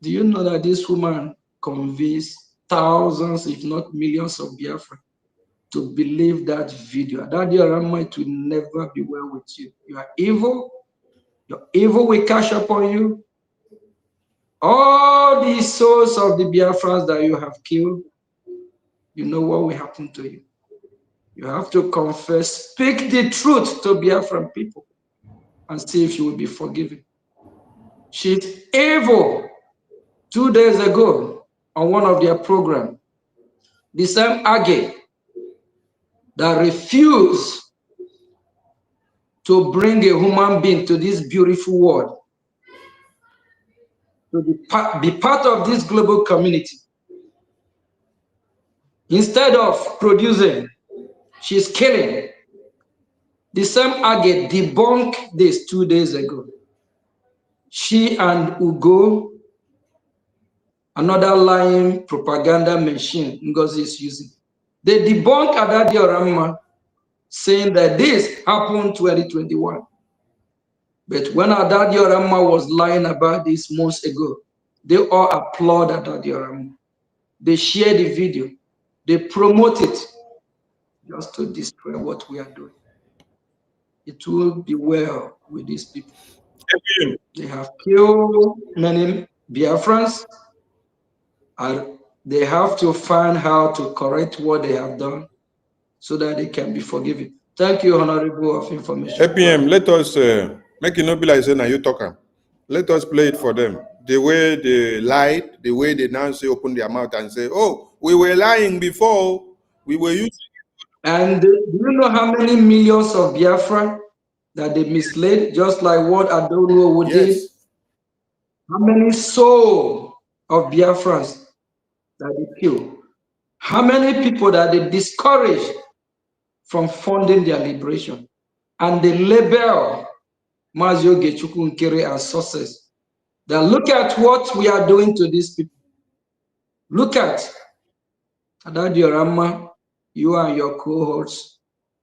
Do you know that this woman convinced thousands, if not millions of Biafra to believe that video? That Diorama, it will never be well with you. You are evil. Your evil will catch up on you. All the souls of the Biafrans that you have killed, you know what will happen to you. You have to confess, speak the truth to Biafran people and see if you will be forgiven. She's evil. 2 days ago on one of their programs, the same Age that refused to bring a human being to this beautiful world, to be part of this global community. Instead of producing, she's killing. The same Age debunked this 2 days ago. She and Ugo, another lying propaganda machine Ngozi is using, they debunked Adadiorama, saying that this happened 2021. But when Adadiorama was lying about this months ago, they all applaud Adadiorama. They share the video. They promote it just to destroy what we are doing. It will be well with these people. They have killed many Biafrans, and they have to find how to correct what they have done so that they can be forgiven. Thank you, Honorable of Information. APM, let us make it not be like saying, you talking. Let us play it for them. The way they lied, the way they now say, open their mouth and say, oh, we were lying before, we were using. And do you know how many millions of Biafra that they misled, just like what Adono did? How many souls of Biafrans that they killed? How many people that they discouraged from funding their liberation? And they label Mazio Gechukwu Nkere as success. Now look at what we are doing to these people. Look at Adadiorama, you and your cohorts,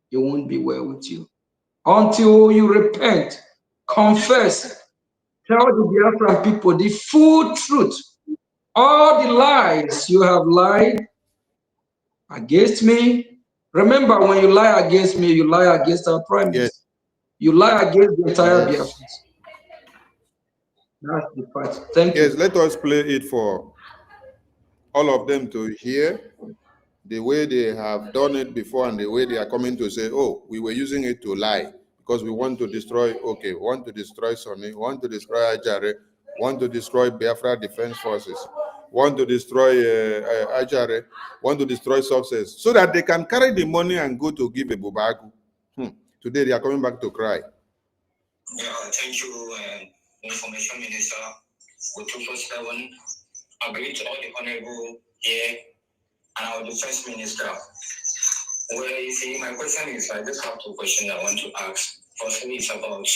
it won't be well with you. Until you repent, confess, tell the Biafran people the full truth. All the lies you have lied against me. Remember, when you lie against me, you lie against our prime minister. You lie against the entire Biafrans. That's the part. Thank you. Yes, let us play it for all of them to hear the way they have done it before and the way they are coming to say, oh, we were using it to lie. because we want to destroy, okay, we want to destroy Sonny, we want to destroy Ajare, want to destroy Biafra Defense Forces, want to destroy Ajare, want to destroy success, so that they can carry the money and go to give Ebubeagu. Today they are coming back to cry. Yeah, thank you, Information Minister. With 247, I greet all the honorable here and our Defense Minister. Well, you see, my question is, I just have two questions I want to ask. Firstly, it's about,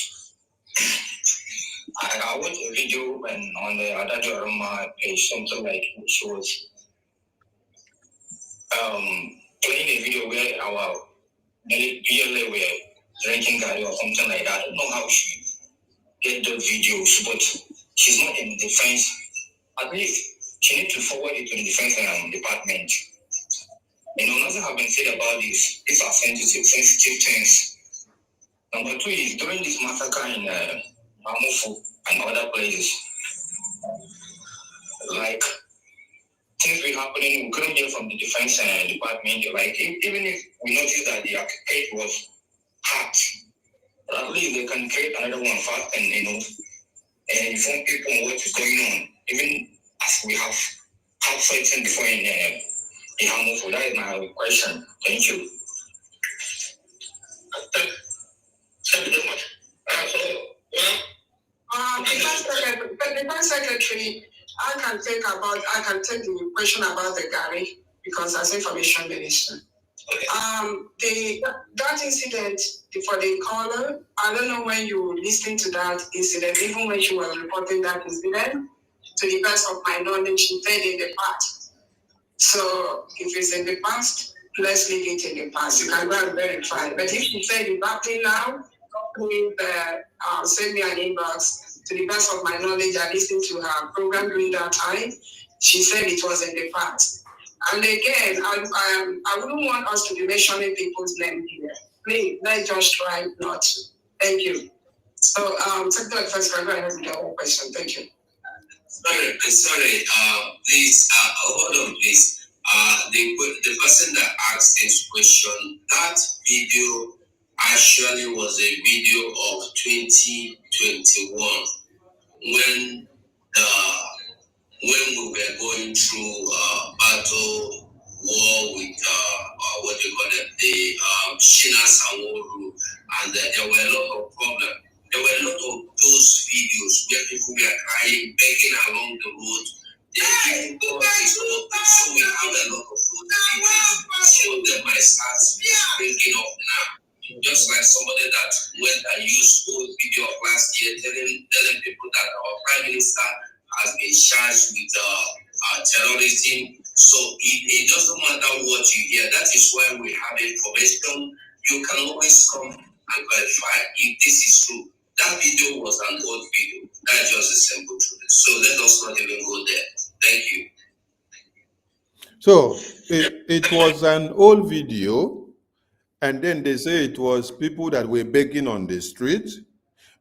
I watched a video when on the other Joroma page, something like she was playing a video where our PLA were drinking Gary or something like that. I don't know how she get the videos, but she's not in defense. At least she needs to forward it to the defense department. Nothing has been said about this. These are sensitive things. Number two is during this massacre in Mamufu and other places, like things were happening, we couldn't hear from the defense department. Like even if we noticed that the arcade was hacked, but at least they can create another one fast and and inform people on what is going on. Even as we have fighting before in Hamufu. That is my question. Thank you. Thank you very much. Defense Secretary, I can take the question about the Gary because as Information Minister. Okay. That incident for the caller, I don't know when you listened to that incident, even when she was reporting that incident, to the best of my knowledge, she said in the past. So if it's in the past, let's leave it in the past. You can go and verify. But if she said it back now, please send me an inbox. To the best of my knowledge, I listened to her program during that time. She said it was in the past. And again, I wouldn't want us to be mentioning people's name here. Please, let's just try not to. Thank you. So, Secretary of Defense, can I have your question? Thank you. Sorry, please, hold on, please. The person that asked this question, that video actually was a video of 2021 when we were going through battle war with what they call it, the Shina Sanworu, and there were a lot of problems. There were a lot of those videos where people were crying, begging along the road. So we have a lot of those videos. Some of them might start bringing up now. Just like somebody that went and used old video of last year telling people that our Prime Minister has been charged with terrorism. So it doesn't matter what you hear. That is why we have information. You can always come and verify if this is true. That video was an old video. That's just a simple truth. So let us not even go there. Thank you. So it was an old video, and then they say it was people that were begging on the street.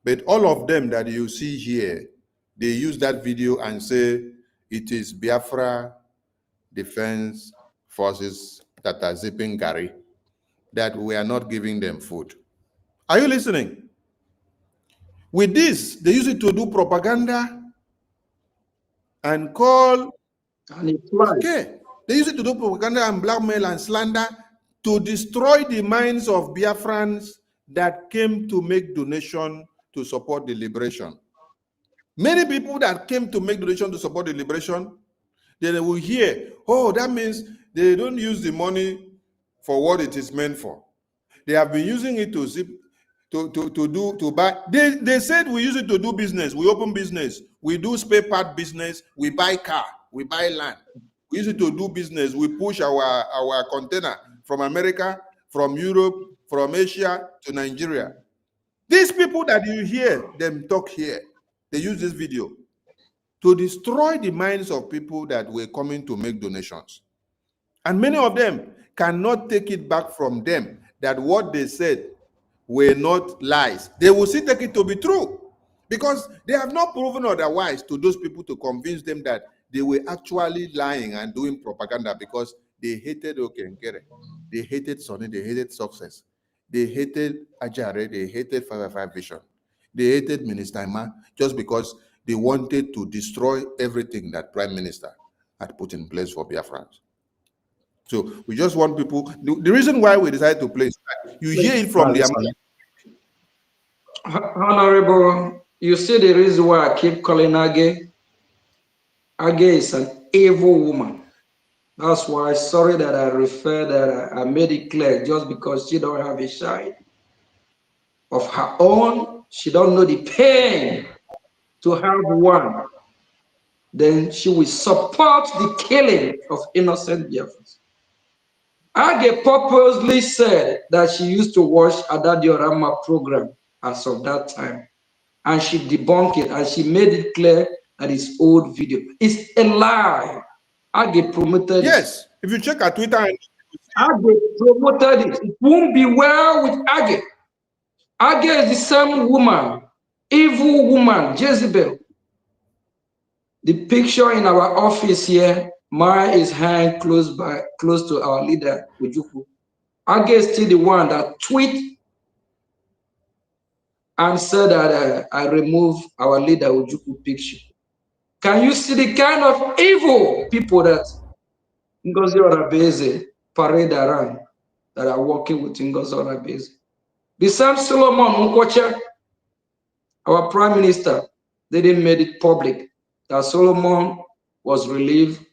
But all of them that you see here, they use that video and say it is Biafra Defense Forces that are zipping Gary, that we are not giving them food. Are you listening? With this, they use it to do propaganda and call. Okay, they use it to do propaganda and blackmail and slander to destroy the minds of Biafrans that came to make donation to support the liberation. Many people that came to make donation to support the liberation, then they will hear, oh, that means they don't use the money for what it is meant for. They have been using it to zip, to buy. They said we use it to do business. We open business. We do spare part business. We buy car. We buy land. We use it to do business. We push our container from America, from Europe, from Asia to Nigeria. These people that you hear them talk here, they use this video to destroy the minds of people that were coming to make donations. And many of them cannot take it back from them that what they said were not lies. They will still take it to be true because they have not proven otherwise to those people to convince them that they were actually lying and doing propaganda because they hated Okenkere. They hated Sonny. They hated success. They hated Ajare, they hated 555 Vision. They hated Minister Emma just because they wanted to destroy everything that Prime Minister had put in place for Biafrans. So we just want people, the reason why we decided to play is that you hear it from their mouth. Honorable, you see the reason why I keep calling Age? Age is an evil woman. That's why, sorry that I refer that I made it clear, just because she don't have a child of her own, she don't know the pain to have one. Then she will support the killing of innocent Biafrans. Age purposely said that she used to watch Adadiorama program as of that time, and she debunked it, and she made it clear that it's old video. It's a lie. Age promoted Yes, if you check her Twitter, Age promoted it. It won't be well with Age. Age is the same woman, evil woman, Jezebel. The picture in our office here, Mara is hanged close to our leader, Ojukwu. Age is still the one that tweet and said that I remove our leader Ojukwu picture. Can you see the kind of evil people that Ngozi Orabeze parade around that are working with Ngozi Orabeze? The same Solomon Nkwocha, our prime minister, they didn't make it public that Solomon was relieved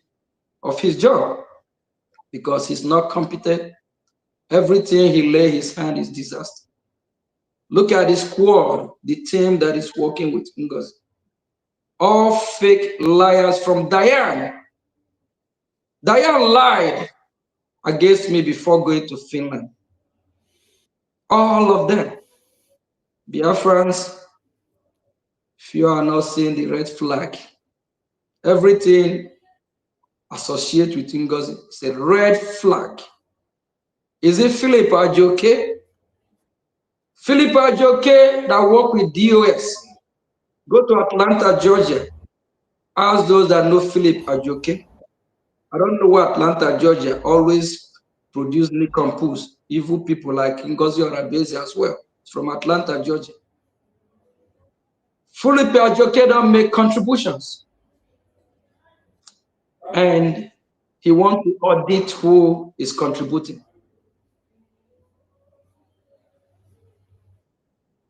of his job because he's not competent. Everything he lay his hand is disaster. Look at the squad, the team that is working with Ngozi. All fake liars from Diane. Diane lied against me before going to Finland. All of them. Biafrans, if you are not seeing the red flag, everything associated with Ngozi is a red flag. Is it Philip Ajoke? Philip Ajoke that work with DOS. Go to Atlanta, Georgia. Ask those that know Philip Ajoke. I don't know why Atlanta, Georgia always produce nincompoos, evil people like Ngozi Orabeze as well. It's from Atlanta, Georgia. Philip Ajoke don't make contributions. And he wants to audit who is contributing.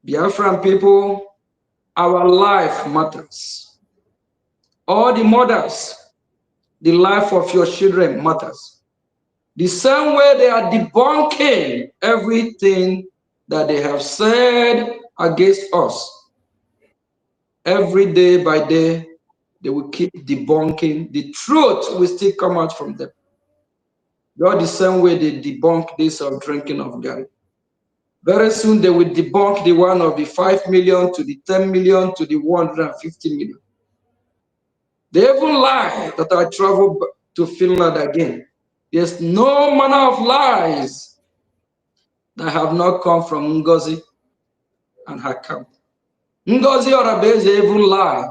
Biafran people, our life matters. All the mothers, the life of your children matters. The same way they are debunking everything that they have said against us. Every day by day, they will keep debunking. The truth will still come out from them. Not the same way they debunk this of drinking of Gary. Very soon they will debunk the one of the 5 million to the 10 million to the 150 million. They even lie that I travel to Finland again. There's no manner of lies that have not come from Ngozi and her camp. Ngozi Orabeze even lie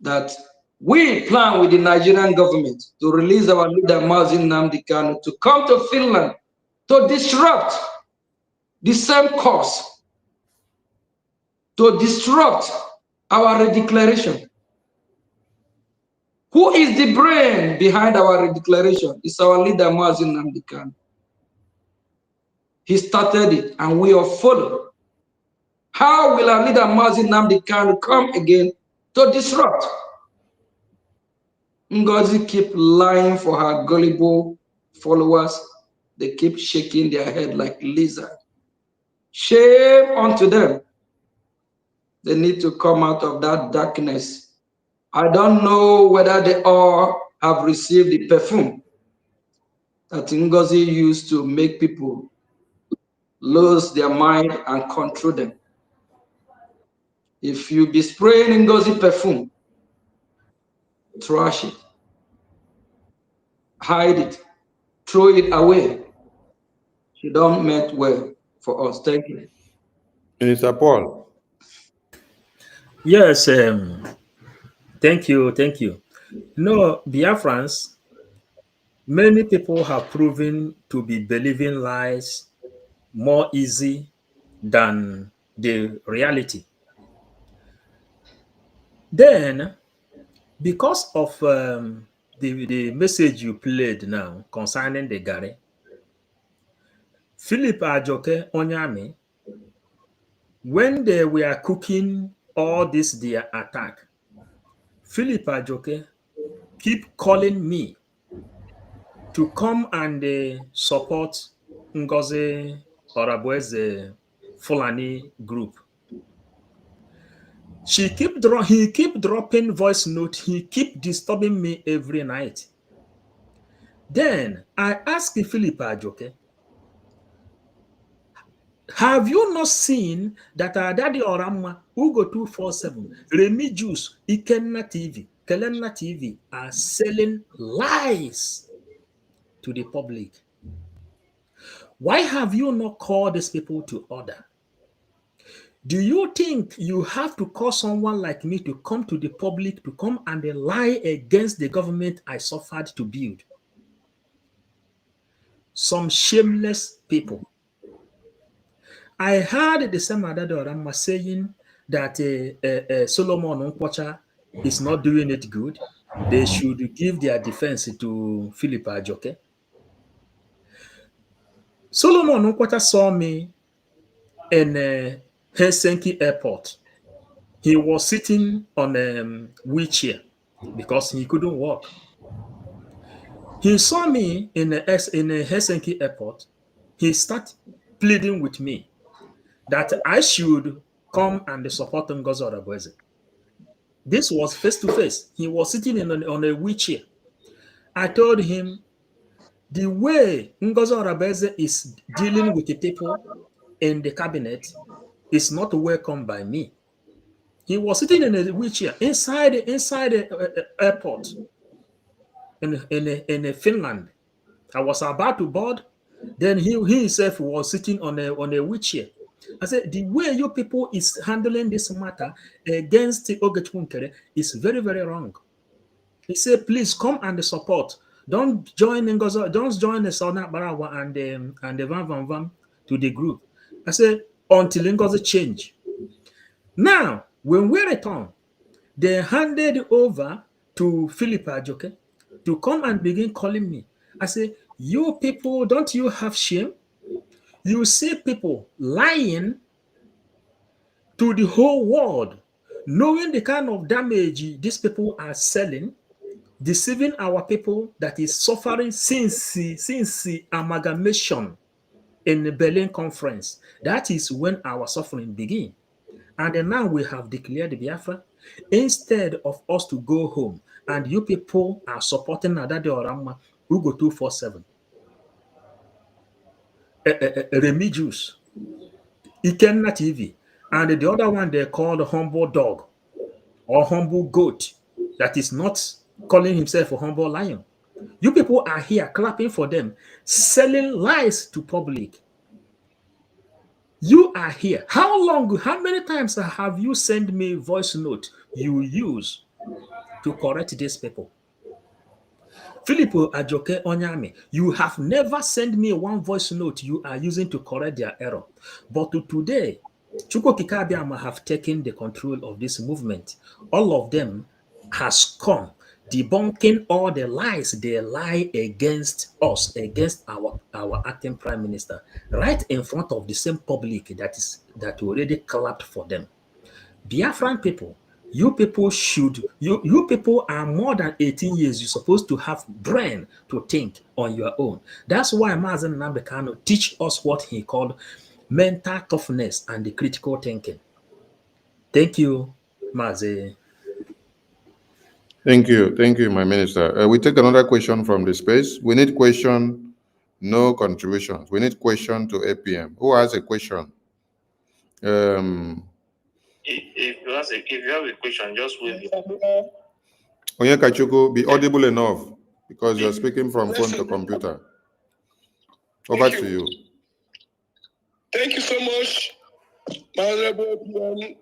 that we plan with the Nigerian government to release our leader Mazi Nnamdi Kanu to come to Finland to disrupt the same cause, to disrupt our redeclaration. Who is the brain behind our redeclaration? It's our leader Mazi Nnamdi Kanu. He started it and we are followed. How will our leader Mazi Nnamdi Kanu come again to disrupt? Ngozi keep lying for her gullible followers. They keep shaking their head like lizard. Shame unto them. They need to come out of that darkness. I don't know whether they all have received the perfume that Ngozi used to make people lose their mind and control them. If you be spraying Ngozi perfume, trash it, hide it, throw it away. She don't meant well for us. Thank you. Minister Paul. Yes, thank you, thank you. No, Biafrans, many people have proven to be believing lies more easy than the reality. Then, because of the message you played now concerning the Gary, Philip Ajoke Onyame, when they were cooking all this their attack, Philip Ajoke keep calling me to come and support Ngozi Orabueze Fulani group. He keep dropping voice note. He keep disturbing me every night. Then I asked Philip Ajoke, have you not seen that our daddy Orama, Ugo 247, Remy Juice, Ikenna TV, Kelenna TV are selling lies to the public? Why have you not called these people to order? Do you think you have to call someone like me to come to the public to come and lie against the government I suffered to build? Some shameless people. I heard the same Adade Orama saying that Solomon Nkwocha is not doing it good. They should give their defense to Philip Ajoke. Solomon Nkwocha saw me in Helsinki airport. He was sitting on a wheelchair because he couldn't walk. He saw me in a Helsinki airport. He started pleading with me that I should come and support Ngozi Orabueze. This was face to face. He was sitting on a wheelchair. I told him the way Ngozi Orabueze is dealing with the people in the cabinet is not welcome by me. He was sitting in a wheelchair inside the airport in Finland. I was about to board. Then he himself was sitting on a wheelchair. I said, the way you people is handling this matter against Ogechmunkere is very, very wrong. He said, please come and support. Don't join Ngozi, don't join the Sauna Barawa and the Van Van to the group. I said, until Ngozi change. Now, when we return, they handed over to Philip Ajoke to come and begin calling me. I say, you people, don't you have shame? You see people lying to the whole world, knowing the kind of damage these people are selling, deceiving our people that is suffering since the amalgamation in the Berlin conference. That is when our suffering began. And then now we have declared Biafra. Instead of us to go home, and you people are supporting Adade Orama, Ugo 247, Remy Juice, Ikenna TV, and the other one they call the humble dog or humble goat that is not calling himself a humble lion. You people are here clapping for them, selling lies to public. You are here. How many times have you sent me voice note you use to correct these people? Philip Ajoke Onyame, you have never sent me one voice note you are using to correct their error. But today, Chukwokika Abiama have taken the control of this movement. All of them has come debunking all the lies they lie against us, against our acting prime minister, right in front of the same public that already clapped for them. Biafran people, you people are more than 18 years. You're supposed to have brain to think on your own. That's why Mazen Nnamdi Kanu teach us what he called mental toughness and the critical thinking. Thank you, Mazen. Thank you, my minister. We take another question from the space. We need question, no contributions. We need question to APM. Who has a question? If you have a question, just wait. Onyeka Chukwu, be audible enough because you're speaking from phone to computer. Over to you. Thank you so much, my Honorable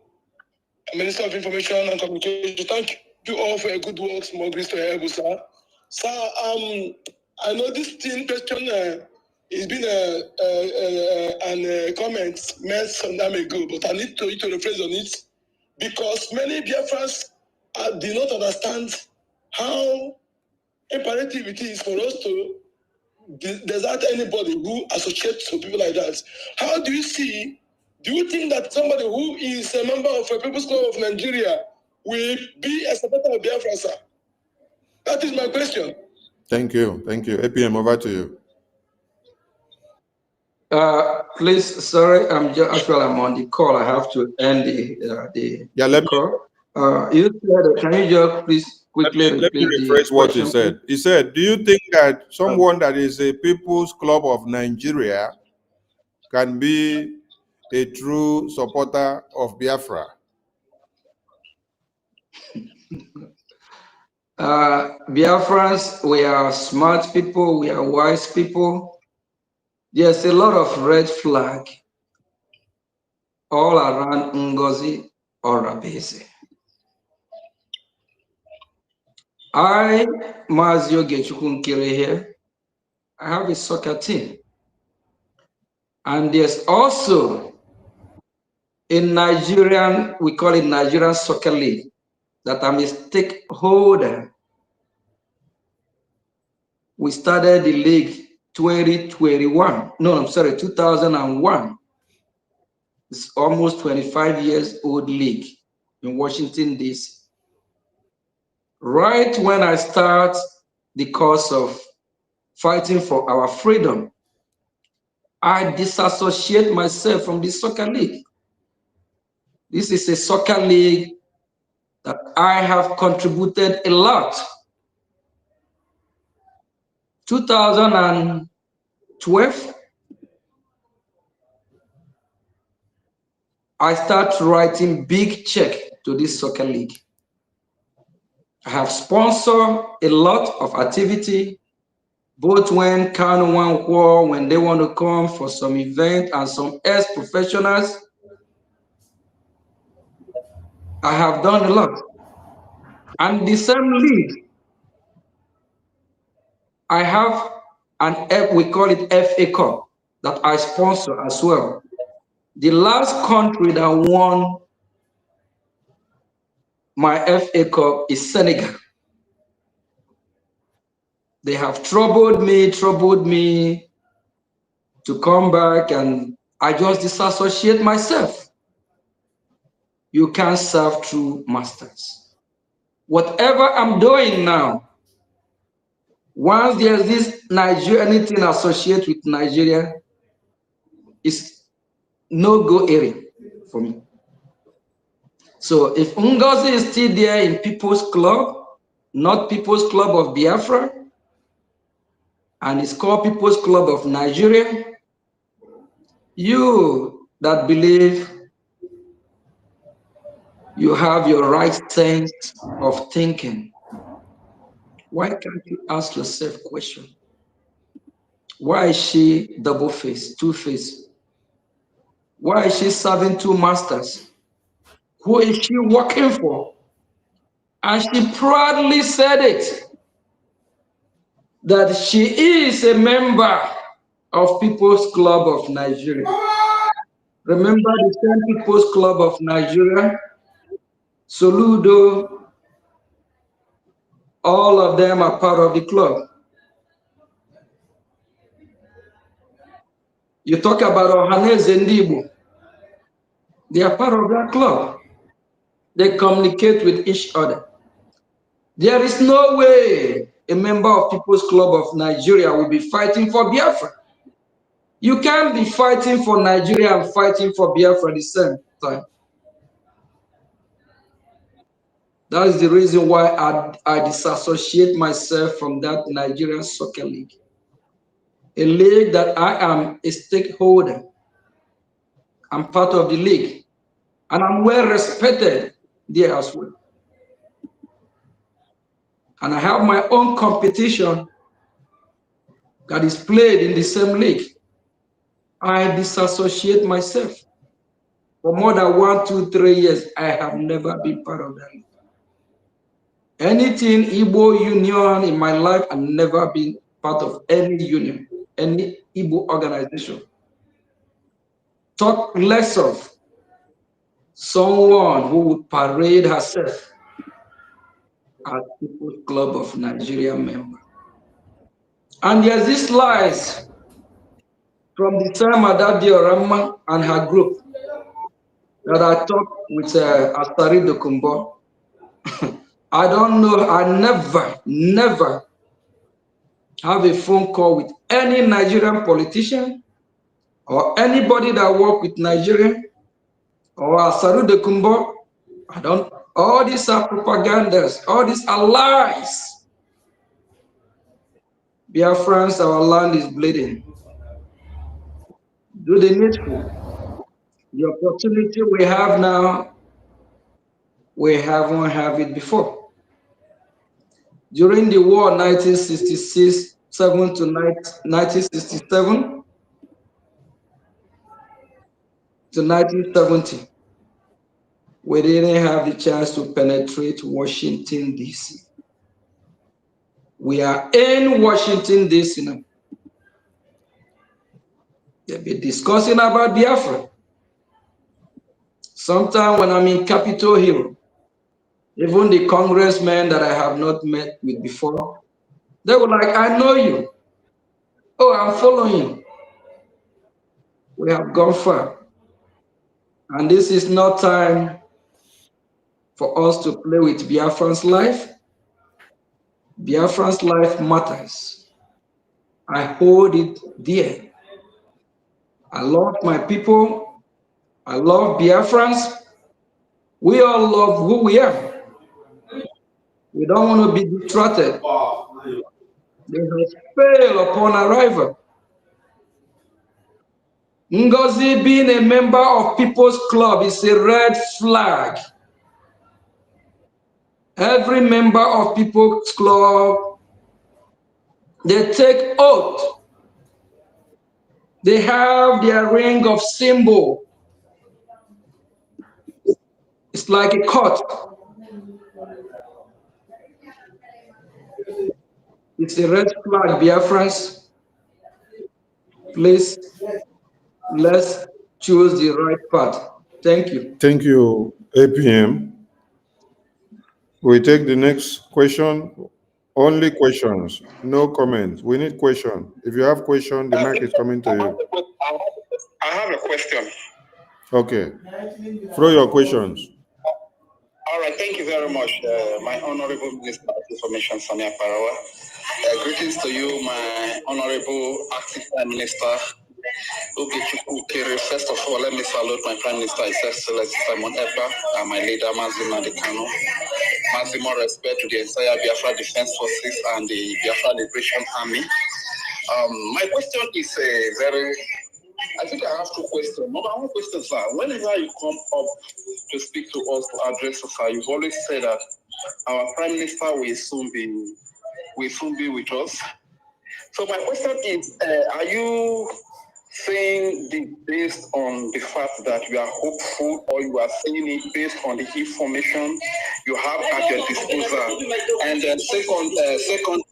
Minister of Information and Communication. Thank you all for your good works. More grace to help, sir. Sir, I know this thing question It's been a comment made some time ago, but I need to rephrase on it because many Biafrans do not understand how imperative it is for us to desert anybody who associates with people like that. How do you see? Do you think that somebody who is a member of a People's Club of Nigeria will be a supporter of Biafra, sir? That is my question. Thank you. Thank you. APM, over to you. Please, sorry, actually I'm on the call. I have to end the call. You said, can you just please quickly Let me repeat rephrase the what question? he said. He said, do you think that someone that is a People's Club of Nigeria can be a true supporter of Biafra? Biafrans, we are smart people, we are wise people. There's a lot of red flag all around Ngozi or Rabese. I, Mazio Gechukun here, I have a soccer team. And there's also a Nigerian, we call it Nigerian Soccer League, that I'm a stakeholder. We started the league 2021. No, I'm sorry, 2001. It's almost 25 years old league in Washington, D.C. Right when I start the course of fighting for our freedom, I disassociate myself from the soccer league. This is a soccer league that I have contributed a lot. 2012, I start writing big check to this soccer league. I have sponsored a lot of activity, both when Kano One War, when they want to come for some event, and some ex-professionals. I have done a lot. And the same league, I have we call it FA Cup, that I sponsor as well. The last country that won my FA Cup is Senegal. They have troubled me to come back, and I just disassociate myself. You can't serve true masters. Whatever I'm doing now, once there's this Nigeria, anything associated with Nigeria, is no-go area for me. So if Ngozi is still there in People's Club, not People's Club of Biafra, and it's called People's Club of Nigeria, you that believe you have your right sense of thinking, why can't you ask yourself a question? Why is she double-faced, two-faced? Why is she serving two masters? Who is she working for? And she proudly said it, that she is a member of People's Club of Nigeria. Remember the same People's Club of Nigeria? Soludo, all of them are part of the club. You talk about Ohaneze Ndibo, they are part of that club. They communicate with each other. There is no way a member of People's Club of Nigeria will be fighting for Biafra. You can't be fighting for Nigeria and fighting for Biafra at the same time. That is the reason why I disassociate myself from that Nigerian Soccer League. A league that I am a stakeholder. I'm part of the league. And I'm well respected there as well. And I have my own competition that is played in the same league. I disassociate myself. For more than 1, 2, 3 years, I have never been part of that league. Anything Igbo union in my life, I've never been part of any union. any Igbo organization. Talk less of someone who would parade herself as People's Club of Nigeria member. And there's this lies from the time Adadi Orama and her group that I talked with Astari Dokumbo. I don't know, I never have a phone call with any Nigerian politician or anybody that work with Nigerian or Astari Dokumbo. I don't, all these are propagandas, all these are lies. Biafrans, our land is bleeding. Do the needful. The opportunity we have now, we haven't had it before. During the war 1966, 7 to 1967 to 1970, we didn't have the chance to penetrate Washington, D.C. We are in Washington, D.C. now. They'll be discussing about Biafra. Sometime when I'm in Capitol Hill, even the congressmen that I have not met with before, they were like, I know you. Oh, I'm following you. We have gone far. And this is not time for us to play with Biafran's life. Biafran's life matters. I hold it dear. I love my people. I love Biafrans. We all love who we are. We don't want to be distracted. They have failed upon arrival. Ngozi being a member of People's Club is a red flag. Every member of People's Club, they take oath. They have their ring of symbol. It's like a court. It's a red flag, Biafrans. Please, let's choose the right path. Thank you. Thank you, APM. We take the next question. Only questions, no comments. We need questions. If you have question, the mic is coming to you. I have a question. Okay. Throw your questions. All right, thank you very much, my Honorable Minister of Information, Samia Parawa. Greetings to you, my Honorable Acting Prime Minister, First of all, let me salute my Prime Minister, His Excellency Simon Ekpa, and my leader, Mazima Dekano. Maximum respect to the entire Biafra Defense Forces and the Biafra Liberation Army. My question is I think I have two questions. Number one question, sir, whenever you come up to speak to us, to address us, sir, you've always said that our Prime Minister will soon be with us. So my question is, are you saying this based on the fact that you are hopeful, or you are saying it based on the information you have at your disposal? And then second.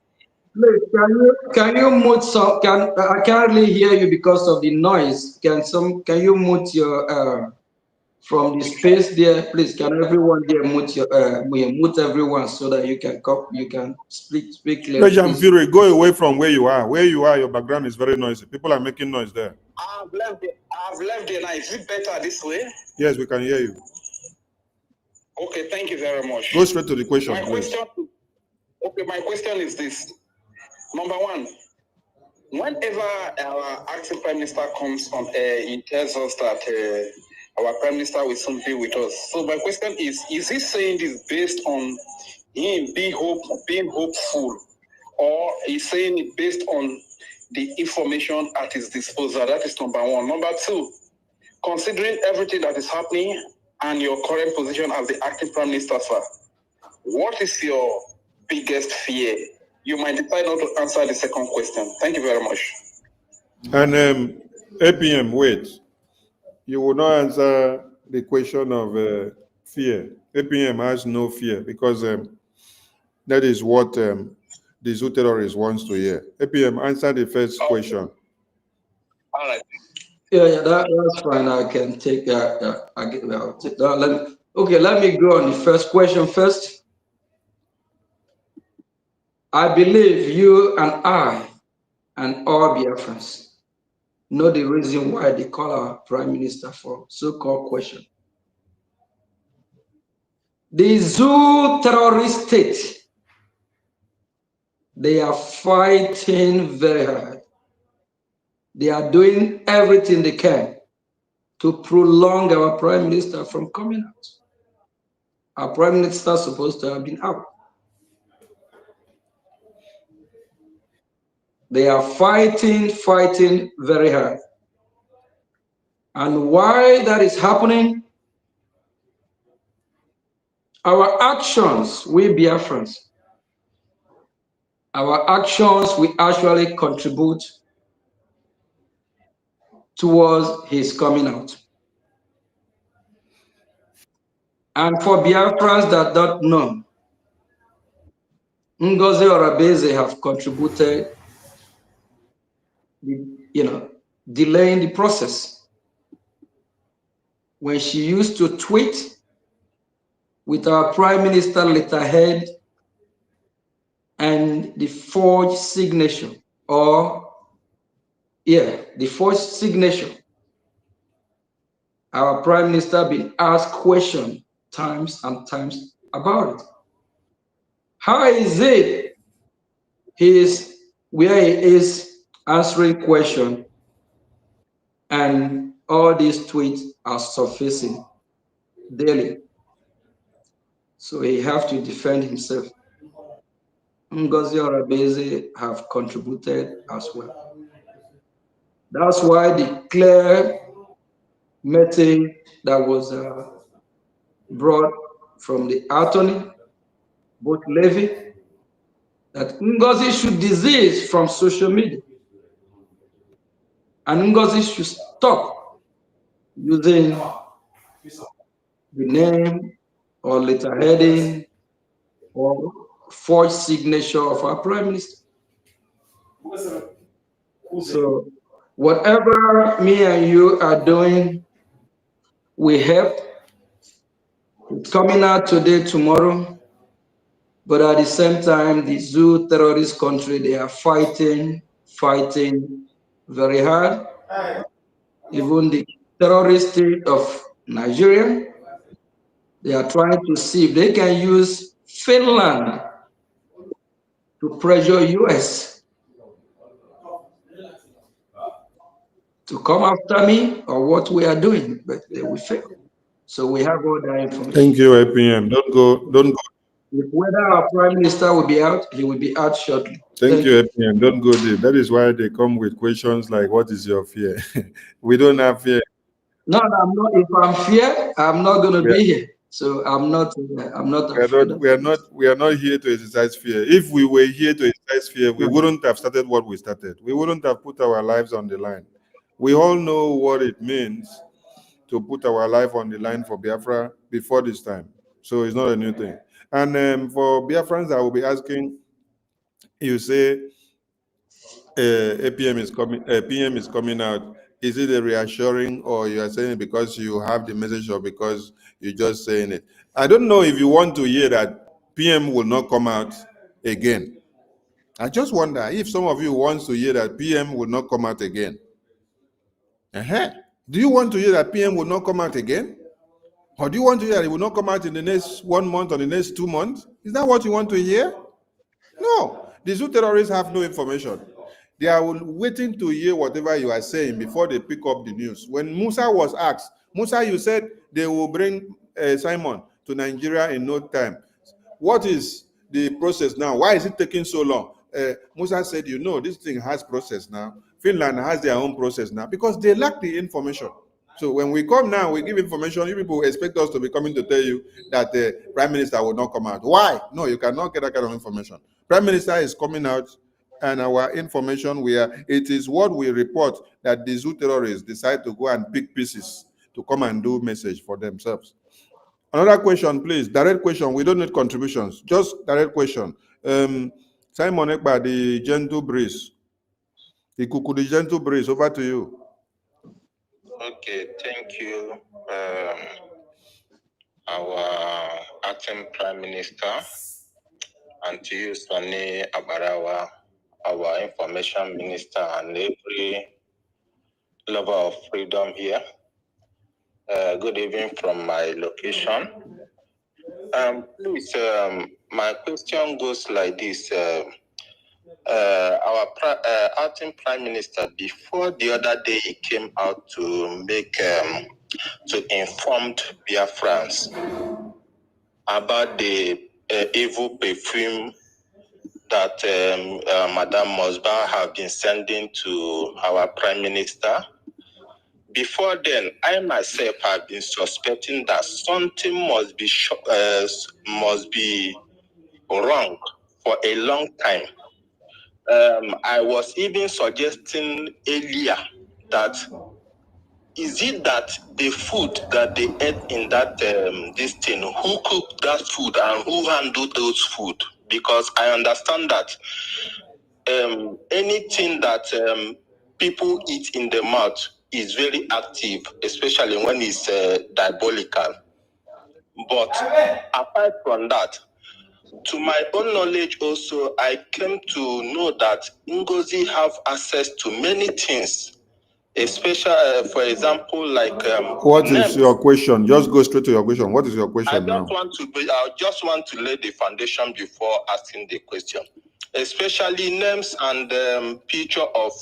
Please, can you mute some? I can't really hear you because of the noise. Can you mute your from the space there, please? Can everyone there mute mute everyone so that you can speak clearly? Brgie Fury, go away from where you are. Where you are, your background is very noisy. People are making noise there. I've left there now. Is it better this way? Yes, we can hear you. Okay, thank you very much. Go straight to the question, my please. My question is this. Number one, whenever our acting Prime Minister comes on air, he tells us that our Prime Minister will soon be with us. So my question is he saying this based on him being hopeful, or is saying it based on the information at his disposal? That is number one. Number two, considering everything that is happening and your current position as the acting Prime Minister, sir, what is your biggest fear? You might decide not to answer the second question. Thank you very much. And APM, wait. You will not answer the question of fear. APM has no fear because that is what the zoo terrorist wants to hear. APM, answer the first question. All right. Yeah, that's fine. I can take that. I'll take that. Let me go on the first question first. I believe you and I and all Biafrans know the reason why they call our prime minister for so-called question. The zoo terrorist state, they are fighting very hard. They are doing everything they can to prolong our prime minister from coming out. Our prime minister is supposed to have been out. They are fighting very hard. And why that is happening? Our actions, we Biafrans, our actions will actually contribute towards his coming out. And for Biafrans that don't know, Ngozi Orabeze have contributed, delaying the process. When she used to tweet with our prime minister letterhead and the forged signature, the forged signature, our prime minister been asked questions times and times about it. How is it where he is answering questions and all these tweets are surfacing daily? So he have to defend himself. Ngozi Orabeze have contributed as well. That's why the clear message that was brought from the attorney, both Levy, that Ngozi should desist from social media. And Ngozi should stop using the name or letterheading or forged signature of our prime minister. So whatever me and you are doing, we help. It's coming out today, tomorrow. But at the same time, the zoo terrorist country, they are fighting very hard. Even the terrorist state of Nigeria, they are trying to see if they can use Finland to pressure US to come after me or what we are doing, but they will fail. So we have all that information. Thank you, APM. Don't go. If whether our prime minister will be out, he will be out shortly. Thank you, APM. Don't go deep. That is why they come with questions like, what is your fear? We don't have fear. No, I'm not. If I'm fear, I'm not going to be here. So I'm not afraid. We are not here to exercise fear. If we were here to exercise fear, we wouldn't have started what we started. We wouldn't have put our lives on the line. We all know what it means to put our life on the line for Biafra before this time. So it's not a new thing. And for Biafrans, I will be asking, you say PM is coming out. Is it a reassuring, or you are saying it because you have the message, or because you're just saying it? I don't know if you want to hear that PM will not come out again. I just wonder if some of you want to hear that PM will not come out again. Do you want to hear that PM will not come out again? Or do you want to hear that it will not come out in the next 1 month or the next 2 months? Is that what you want to hear? No. The zoo terrorists have no information. They are waiting to hear whatever you are saying before they pick up the news. When Musa was asked, Musa, you said they will bring Simon to Nigeria in no time. What is the process now? Why is it taking so long? Musa said, this thing has process now. Finland has their own process now because they lack the information. So when we come now, we give information. You people expect us to be coming to tell you that the prime minister will not come out. Why? No, you cannot get that kind of information. Prime minister is coming out, and our information, it is what we report that the zoo terrorists decide to go and pick pieces to come and do message for themselves. Another question, please. Direct question. We don't need contributions. Just direct question. Simon Ekpa, the gentle breeze. The Kuku, the gentle breeze, over to you. Okay, thank you, our acting Prime Minister, and to you, Sani Abarawa, our Information Minister, and every lover of freedom here. Good evening from my location. Please, my question goes like this. Our acting Prime Minister, before the other day, he came out to make to inform Biafrans about the evil perfume that Madame Mosba have been sending to our Prime Minister. Before then, I myself have been suspecting that something must be wrong for a long time. I was even suggesting earlier that is it that the food that they ate in that this thing, who cooked that food and who handled those food? Because I understand that anything that people eat in the mouth is very active, especially when it's diabolical. But apart from that, to my own knowledge also, I came to know that Ngozi have access to many things, especially, for example, like... what is your question? Just go straight to your question. What is your question now? I just want to lay the foundation before asking the question, especially names and picture of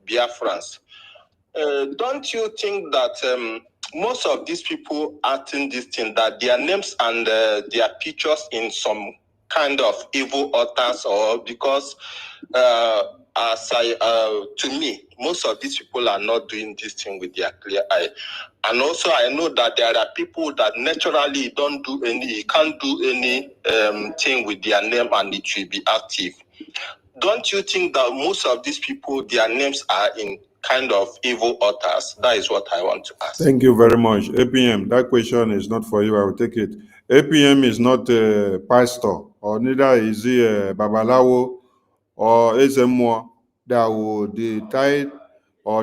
Biafrans. Don't you think that most of these people acting this thing, that their names and their pictures in some kind of evil altars, or because to me, most of these people are not doing this thing with their clear eye. And also I know that there are people that naturally can't do any thing with their name and it will be active. Don't you think that most of these people, their names are in kind of evil altars? That is what I want to ask. Thank you very much. APM, that question is not for you. I will take it. APM is not a pastor, or neither is he a Babalawo or Ezemo that will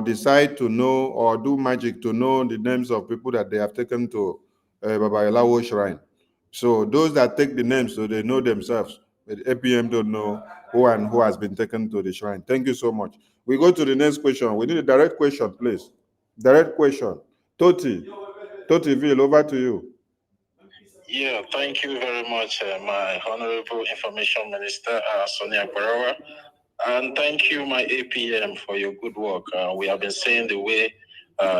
decide to know or do magic to know the names of people that they have taken to Babalawo shrine. So those that take the names, so they know themselves. But APM don't know who and who has been taken to the shrine. Thank you so much. We go to the next question. We need a direct question, please. Direct question. Totiville, over to you. Yeah, thank you very much, my Honorable Information Minister, Sonia Barawa. And thank you, my APM, for your good work. We have been seeing the way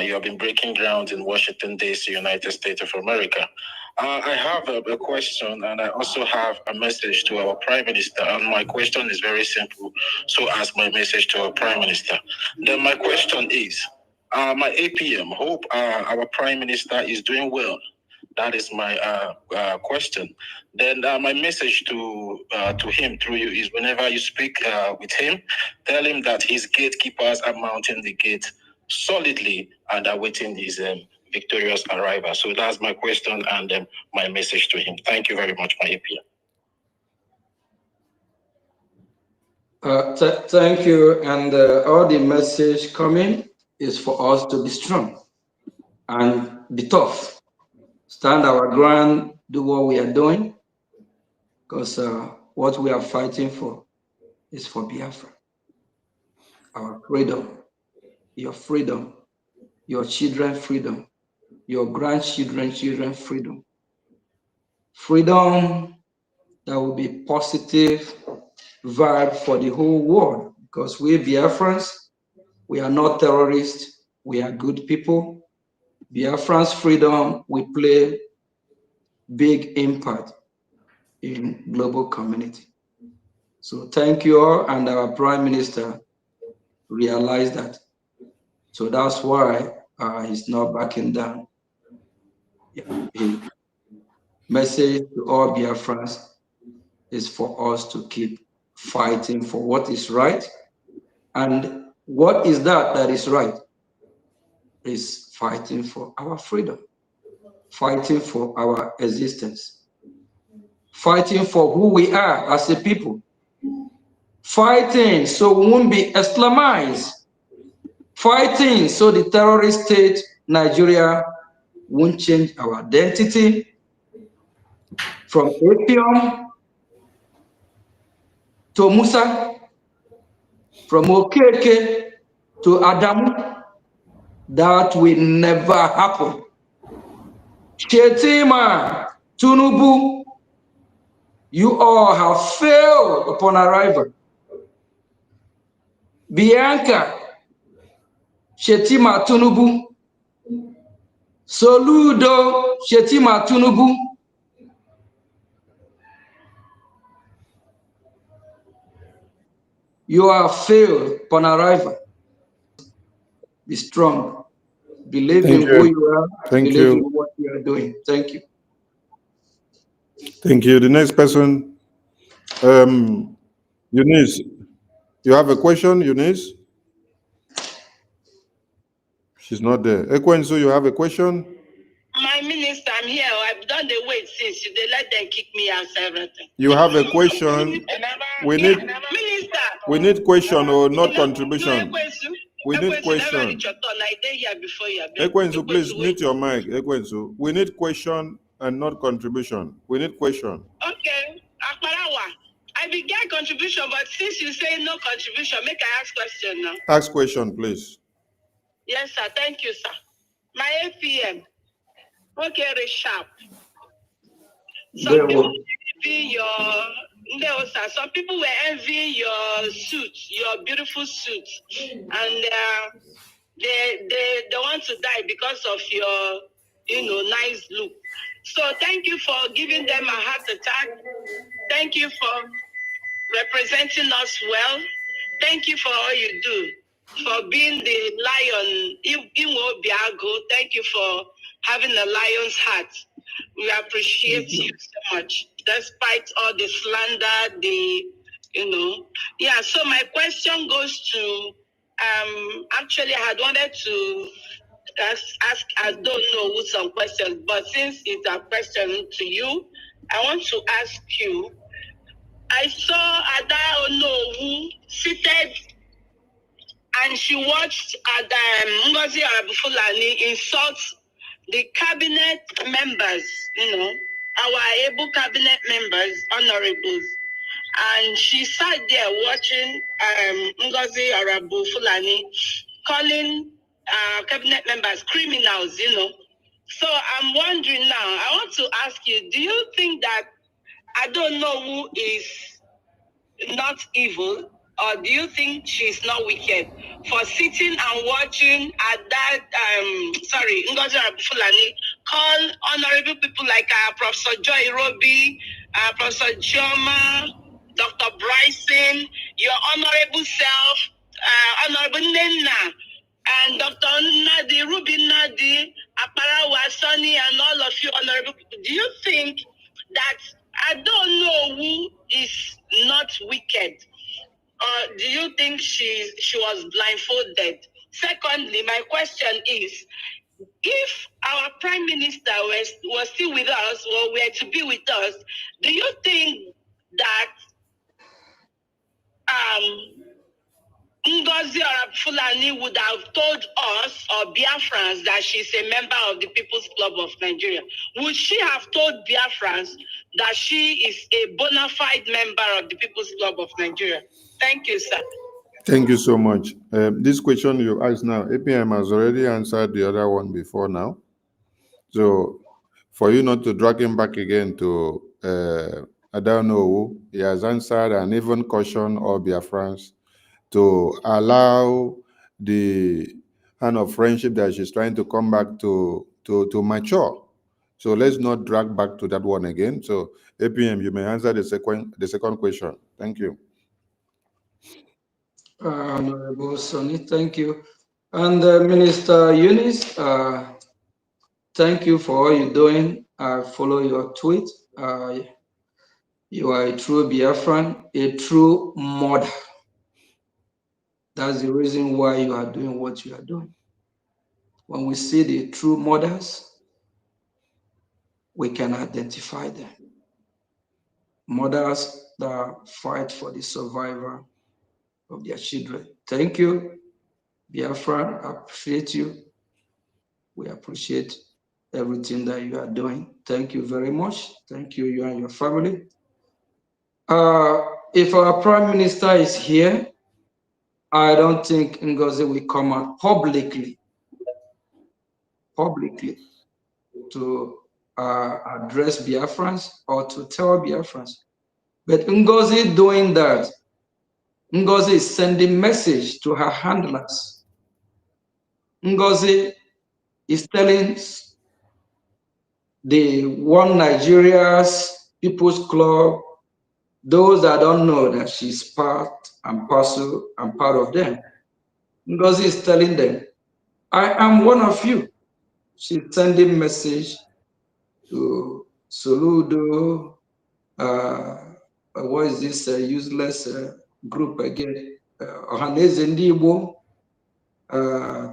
you have been breaking ground in Washington, D.C., United States of America. I have a question, and I also have a message to our Prime Minister. And my question is very simple, so as my message to our Prime Minister. Then my question is, my APM, hope our Prime Minister is doing well. That is my question. Then my message to him through you is, whenever you speak with him, tell him that his gatekeepers are mounting the gate solidly and are waiting his victorious arrival. So that's my question and my message to him. Thank you very much, my APM. Thank you. And all the message coming is for us to be strong and be tough. Stand our ground, do what we are doing, because what we are fighting for is for Biafra. Our freedom, your children's freedom, your grandchildren's children's freedom. Freedom that will be positive vibe for the whole world, because we Biafrans, we are not terrorists, we are good people. Biafrans' freedom will play big impact in global community. So thank you all, and our Prime Minister realized that. So that's why he's not backing down. His message to all Biafrans is for us to keep fighting for what is right. And what is that is right? Is fighting for our freedom, fighting for our existence, fighting for who we are as a people. fighting so we won't be Islamized, fighting so the terrorist state Nigeria won't change our identity from Apm to Musa, from Okeke to Adamu. That will never happen. Shetima, Tunubu, you all have failed upon arrival. Bianca, Shetima, Tunubu, Soludo, Shetima, Tunubu, you have failed upon arrival. Be strong. Believe in who you are. Believe in what you are doing. Thank you. Thank you. The next person, Eunice. You have a question, Eunice? She's not there. Ekwensu, you have a question? My minister, I'm here. I've done the wait since they let them kick me out everything. You have a question? We need question or not contribution. We need question. Ekwensu, please mute your mic. Ekwensu, we need question and not contribution. We need question. Okay, Akparawa, I began contribution, but since you say no contribution, make I ask question now. Ask question, please. Yes, sir. Thank you, sir. My APM. Okay, sharp. Some people were envying your suit, your beautiful suit, and they want to die because of your nice look. So thank you for giving them a heart attack. Thank you for representing us well. Thank you for all you do, for being the lion, Ebubeagu. Thank you for having a lion's heart. We appreciate you so much, despite all the slander, Yeah, so my question goes to, actually I had wanted to ask, I don't know who some questions, but since it's a question to you, I want to ask you, I saw Ada Onowu seated and she watched Ngozi Arabufulani insult the cabinet members, our able cabinet members, honorables. And she sat there watching Ngozi Arabufulani calling cabinet members criminals, So I'm wondering now, I want to ask you, do you think that I don't know who is not evil, or do you think she's not wicked for sitting and watching at that Ngozi Fulani call honorable people like Professor Joy Roby, Professor Chioma, Dr. Bryson, your honorable self, Honorable Nena, and Dr. Nadi, Ruby Nadi, Aparawa, Sonny, and all of you honorable people. Do you think that I don't know who is not wicked? Or do you think she was blindfolded? Secondly, my question is, if our prime minister was still with us or were to be with us, do you think that Ngozi Fulani would have told us or Biafrans that she's a member of the People's Club of Nigeria? Would she have told Biafrans that she is a bona fide member of the People's Club of Nigeria? Thank you, sir. Thank you so much. This question you asked now, APM has already answered the other one before now. So for you not to drag him back again to, I don't know who, he has answered and even cautioned all Biafrans to allow the kind of friendship that she's trying to come back to mature. So let's not drag back to that one again. So APM, you may answer the second question. Thank you. Honorable Sonny, thank you. And Minister Eunice, thank you for all you're doing. I follow your tweet. You are a true Biafran, a true mother. That's the reason why you are doing what you are doing. When we see the true mothers, we can identify them. Mothers that fight for the survival of their children. Thank you, Biafra. I appreciate you. We appreciate everything that you are doing. Thank you very much. Thank you, you and your family. If our Prime Minister is here, I don't think Ngozi will come out publicly to address Biafrans or to tell Biafrans. But Ngozi doing that, Ngozi is sending message to her handlers. Ngozi is telling the One Nigeria's People's Club, those that don't know that she's part and parcel and part of them. Ngozi is telling them, I am one of you. She's sending message to Soludo, what is this useless group again? Ohaneze Ndibo,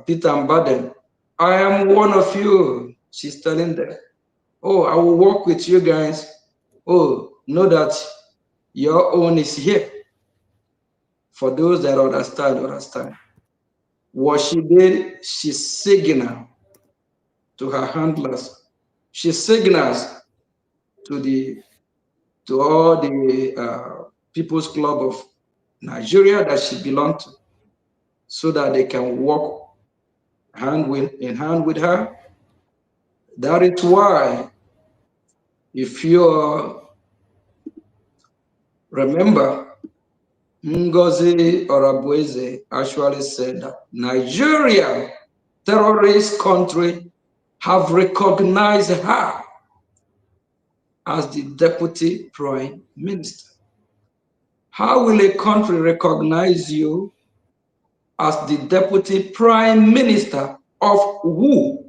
Peter Mbaden. I am one of you. She's telling them, oh, I will work with you guys. Oh, know that your own is here. For those that understand. What she did, she signaled to her handlers. She signals to all the People's Club of Nigeria that she belonged to, so that they can work in hand with her. That is why, if you remember, Ngozi Orabueze actually said that Nigeria, terrorist country, have recognized her as the Deputy Prime Minister. How will a country recognize you as the Deputy Prime Minister of who?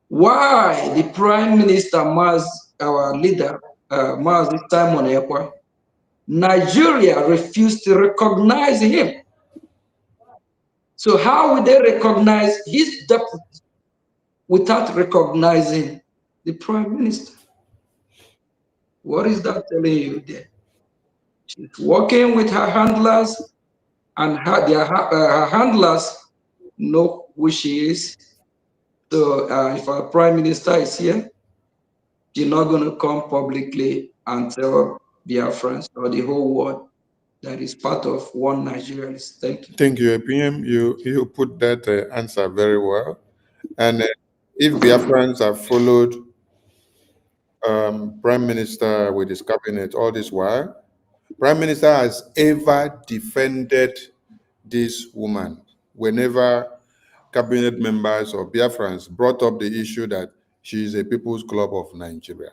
Why the Prime Minister, our leader, Mazi Simon Ekpa, Nigeria refused to recognize him. So how will they recognize his deputy without recognizing the Prime Minister? What is that telling you there? She's working with her handlers, and her handlers know who she is. So if our Prime Minister is here, she's not going to come publicly and tell Biafrans or the whole world that is part of One Nigeria. Thank you. Thank you, Apm. You put that answer very well. And if Biafrans have followed Prime Minister with his cabinet all this while, Prime Minister has ever defended this woman whenever cabinet members or Biafrans brought up the issue that she is a People's Club of Nigeria.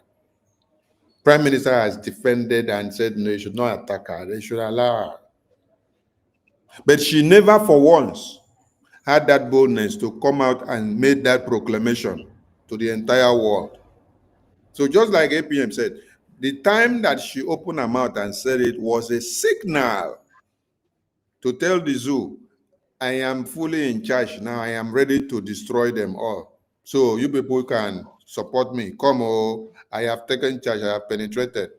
Prime Minister has defended and said, no, you should not attack her. They should allow her. But she never for once had that boldness to come out and make that proclamation to the entire world. So just like APM said, the time that she opened her mouth and said it was a signal to tell the zoo, I am fully in charge now. I am ready to destroy them all. So you people can support me. Come, oh, I have taken charge. I have penetrated.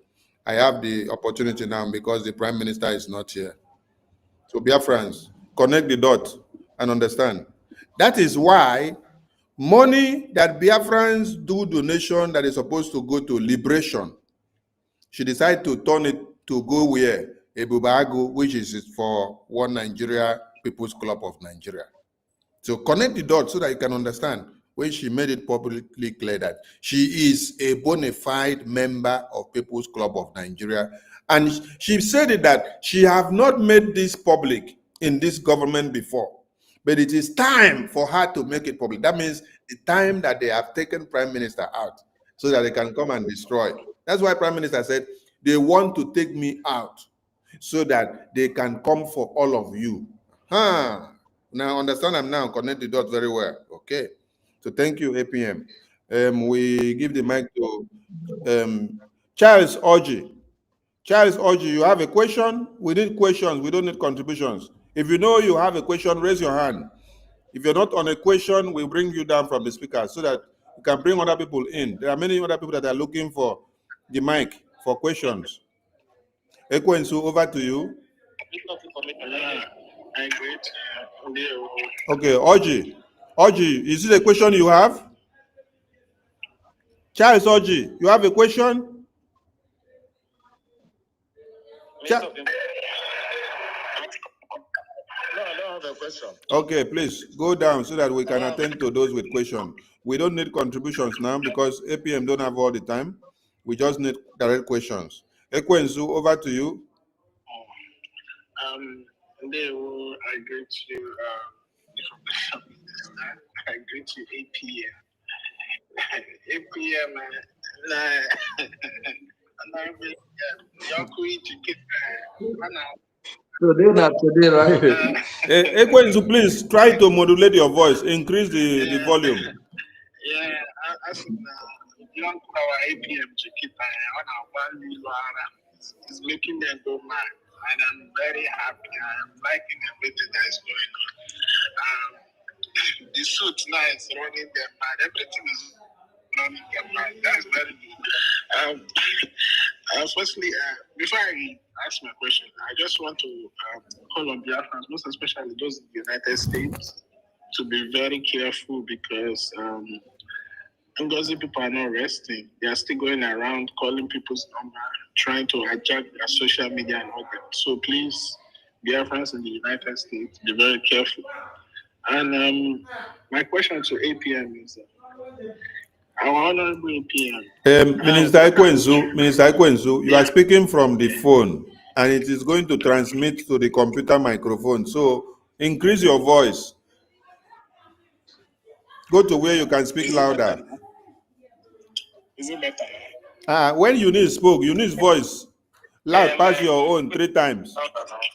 I have the opportunity now because the Prime Minister is not here. So Biafrans, connect the dots and understand. That is why money that Biafrans do donation that is supposed to go to liberation, she decided to turn it to go where? Ebubeagu, which is for One Nigeria, People's Club of Nigeria. So connect the dots so that you can understand when she made it publicly clear that she is a bona fide member of People's Club of Nigeria. And she said it that she have not made this public in this government before, but it is time for her to make it public. That means the time that they have taken Prime Minister out so that they can come and destroy. That's why Prime Minister said, they want to take me out so that they can come for all of you. Now understand, I'm now connect the dots very well. Okay. So thank you, APM. We give the mic to Charles Orji. Charles Orji, you have a question? We need questions. We don't need contributions. If you know you have a question, raise your hand. If you're not on a question, we'll bring you down from the speaker so that you can bring other people in. There are many other people that are looking for the mic for questions. Ekwensu, over to you. Okay, Oji. Oji, is it a question you have? Charles Oji, you have a question? No, I don't have a question. Okay, please go down so that we can attend to those with questions. We don't need contributions now because APM don't have all the time. We just need direct questions. Ekwensu, over to you. I greet you. I greet you, APM. APM, Today, right? Ekwensu, please try to modulate your voice, increase the volume. Yeah, as young our APM Chiquita, is making them go mad, and I'm very happy. I'm liking everything that is going on. The suit now is running them mad. Everything is running them mad. That's very good. Firstly, before I ask my question, I just want to call on Biafrans, most especially those in the United States, to be very careful because Ngozi people are not resting. They are still going around calling people's number, trying to hijack their social media and all that. So please, Biafrans in the United States, be very careful. And my question to APM is, our honorable APM. Minister Ekwensu, you are speaking from the phone and it is going to transmit to the computer microphone. So increase your voice. Go to where you can speak louder. Is it better? When Eunice spoke, Eunice voice loud pass your own 3 times.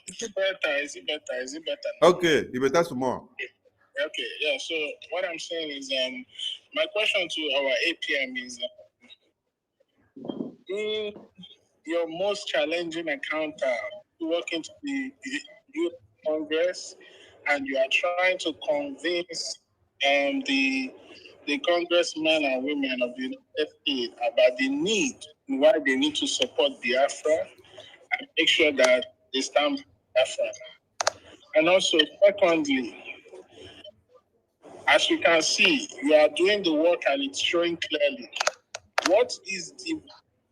Is it better? Is it better? Is it better? Okay, you better some more. Okay, yeah. So what I'm saying is, my question to our APM is, in your most challenging encounter, you walk into the U.S. Congress, and you are trying to convince the congressmen and women of the United States about the need and why they need to support Biafra and make sure that they stand for Biafra. And also, secondly, as you can see, you are doing the work and it's showing clearly. What is the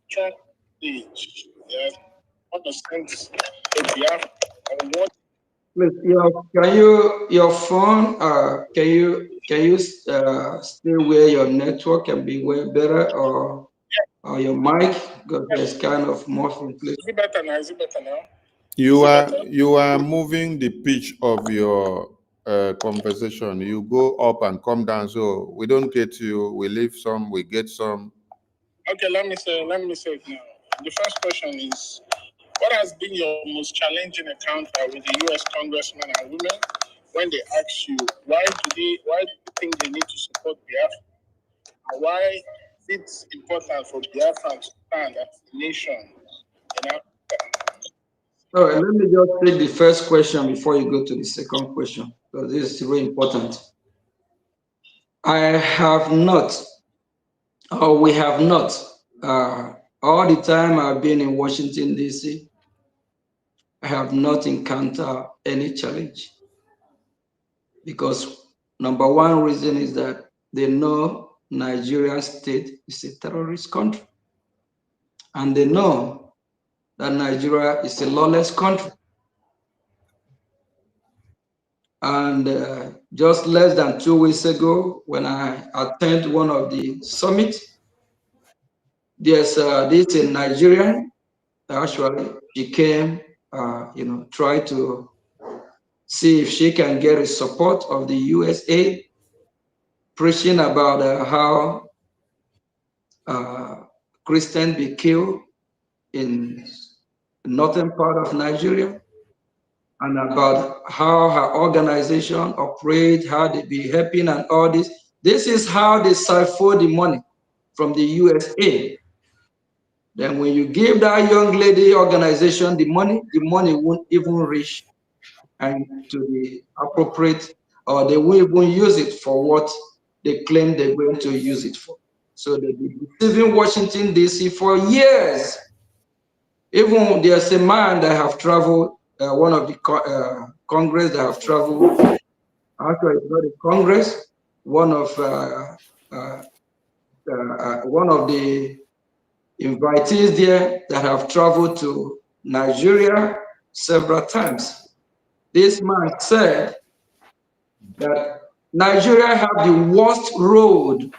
strong stage on the sense of Biafra and what? Please, your phone, can you stay where your network can be way better, or your mic, because there's kind of muffling, please. Is it better now? Is it better now? You are moving the pitch of your conversation. You go up and come down, so we don't get you. We leave some, we get some. Okay, let me say it now. The first question is, what has been your most challenging encounter with the U.S. congressmen and women when they ask you why do you think they need to support Biafra? And why is it important for Biafra to stand as a nation in Africa? All right, let me just take the first question before you go to the second question, because this is really important. I have not, or we have not, all the time I've been in Washington, D.C., I have not encountered any challenge. Because number one reason is that they know Nigeria state is a terrorist country. And they know that Nigeria is a lawless country. And just less than 2 weeks ago, when I attended one of the summits, there's this Nigerian, actually, she came, try to see if she can get the support of the USA, preaching about how Christians be killed in northern part of Nigeria, and about how her organization operates, how they be helping and all this. This is how they siphon the money from the USA. Then when you give that young lady organization the money won't even reach and to the appropriate, or they won't even use it for what they claim they're going to use it for. So they've been deceiving Washington, D.C. for years. Even there's a man that have traveled one of the Congress that have traveled. Actually, it's not a Congress. One of the invitees there that have traveled to Nigeria several times. This man said that Nigeria have the worst road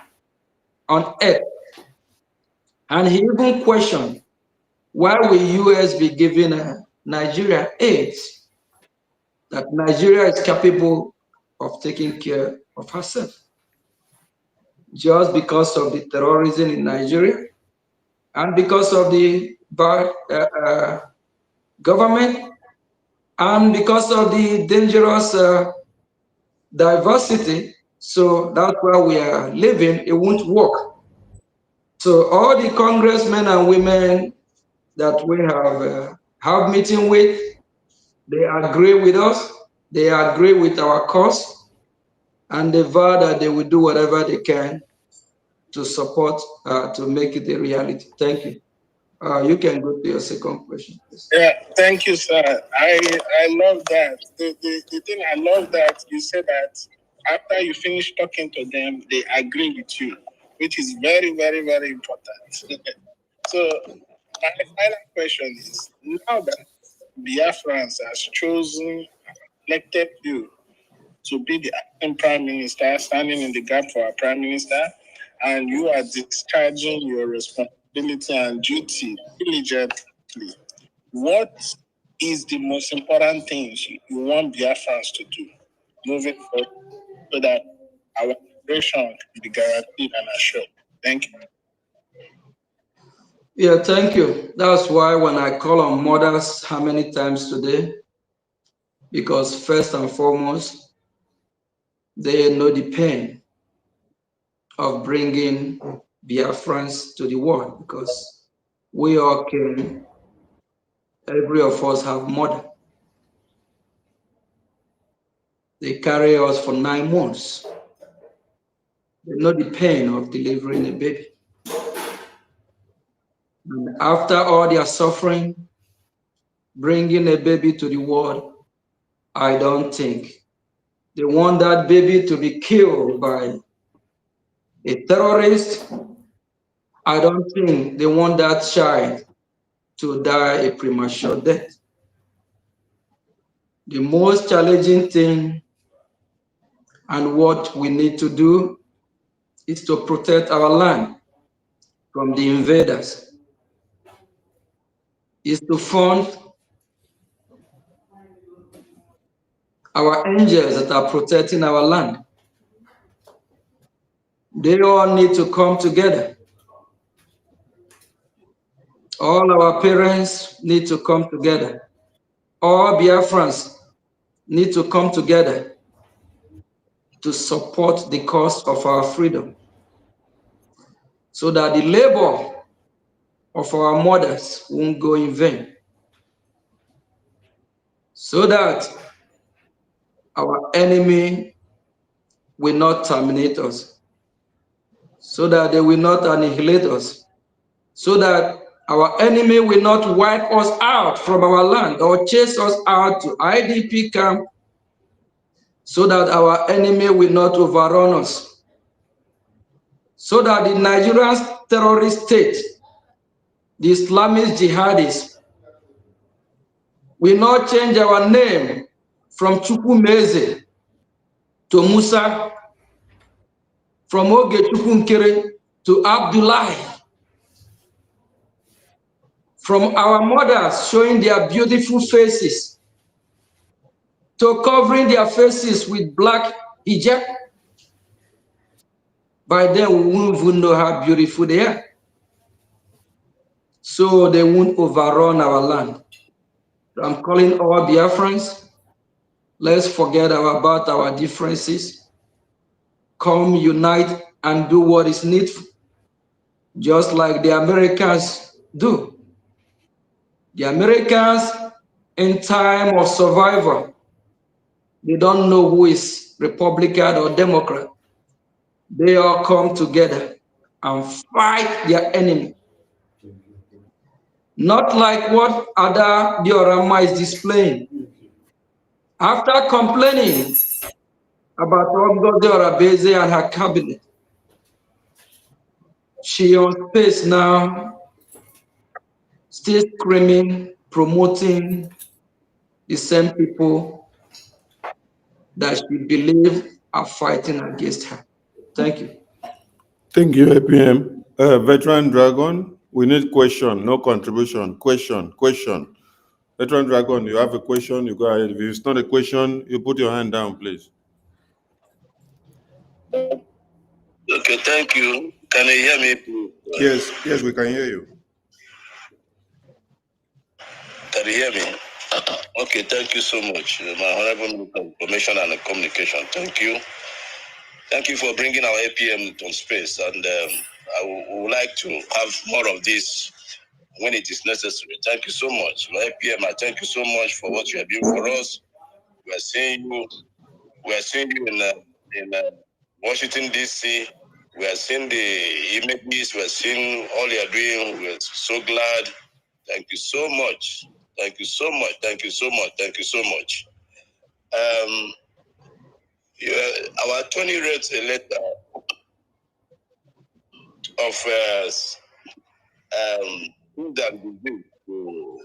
on earth. And he even questioned, why will US be giving Nigeria aid? That Nigeria is capable of taking care of herself. Just because of the terrorism in Nigeria and because of the bad government and because of the dangerous diversity. So that's why we are living, it won't work. So all the congressmen and women that we have meeting with, they agree with us, they agree with our cause, and they vow that they will do whatever they can to support, to make it a reality. Thank you. You can go to your second question, please. Yeah, thank you, sir. I love that. The thing I love that you said that after you finish talking to them, they agree with you, which is very, very, very important. So my final question is, now that Biafrans has chosen, elected you to be the acting prime minister, standing in the gap for our prime minister, and you are discharging your responsibility and duty diligently, what is the most important things you want Biafrans to do moving forward so that our liberation can be guaranteed and assured? Thank you. Yeah, thank you. That's why when I call on mothers, how many times today? Because first and foremost, they know the pain of bringing Biafrans to the world, because we all came, every of us have mother. They carry us for 9 months. They know the pain of delivering a baby. And after all their suffering, bringing a baby to the world, I don't think they want that baby to be killed by a terrorist. I don't think they want that child to die a premature death. The most challenging thing and what we need to do is to protect our land from the invaders, is to fund our angels that are protecting our land. They all need to come together. All our parents need to come together. All Biafrans need to come together to support the cause of our freedom, so that the labor of our mothers won't go in vain, so that our enemy will not terminate us, so that they will not annihilate us, so that our enemy will not wipe us out from our land or chase us out to IDP camp, so that our enemy will not overrun us, so that the Nigerian terrorist state, the Islamist jihadists, will not change our name from Chukwumeze to Musa, from Oge Chukwunkere to Abdullahi, from our mothers showing their beautiful faces to covering their faces with black hijab. By then, we won't even know how beautiful they are. So they won't overrun our land. So I'm calling all Biafrans, let's forget about our differences. Come unite and do what is needful, just like the Americans do. The Americans, in time of survival, they don't know who is Republican or Democrat. They all come together and fight their enemy. not like what Ada Diorama is displaying. After complaining about Ngozi Orabeze and her cabinet, she on space now, still screaming, promoting the same people that she believes are fighting against her. Thank you. Thank you, APM. Veteran Dragon, we need question, no contribution. Question. Veteran Dragon, you have a question, you go ahead. If it's not a question, you put your hand down, please. Okay, thank you. Can you hear me, please? Yes, we can hear you. Can you hear me? Okay, thank you so much, my Honorable Minister of Information and Communication. Thank you. Thank you for bringing our APM on space, and I would like to have more of this when it is necessary. Thank you so much. My APM, I thank you so much for what you are doing for us. We are seeing you. We are seeing you in Washington, D.C. We are seeing the images. We are seeing all you are doing. We are so glad. Thank you so much. Thank you so much. Thank you so much. Thank you so much. Our attorney wrote a letter of that we did to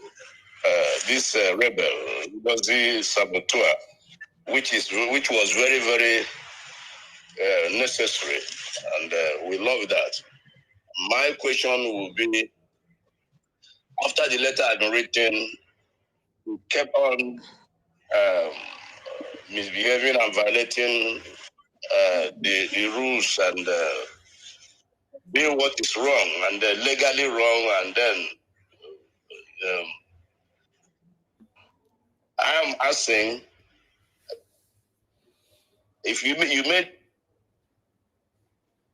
this rebel, Ngozi Saboteur, which was very, very necessary, and we love that. My question will be: after the letter had been written, we kept on misbehaving and violating the rules and doing what is wrong and legally wrong, and then I am asking if you may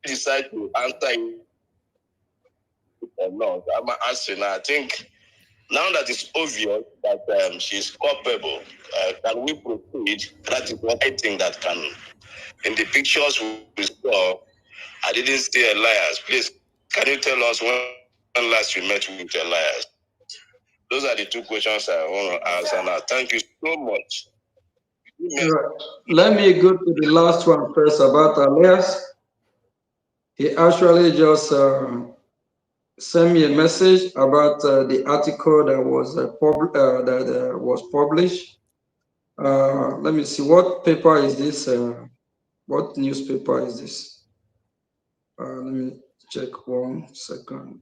decide to answer it or not. I'm asking. I think now that it's obvious that she's culpable, can we proceed? That is what I think that can. In the pictures we saw, I didn't see Elias. Please, can you tell us when last you met with Elias? Those are the two questions I want to answer now. Thank you so much. Right. Let me go to the last one first about Elias. He actually just sent me a message about the article that was published. Let me see, what paper is this? What newspaper is this? Let me check 1 second.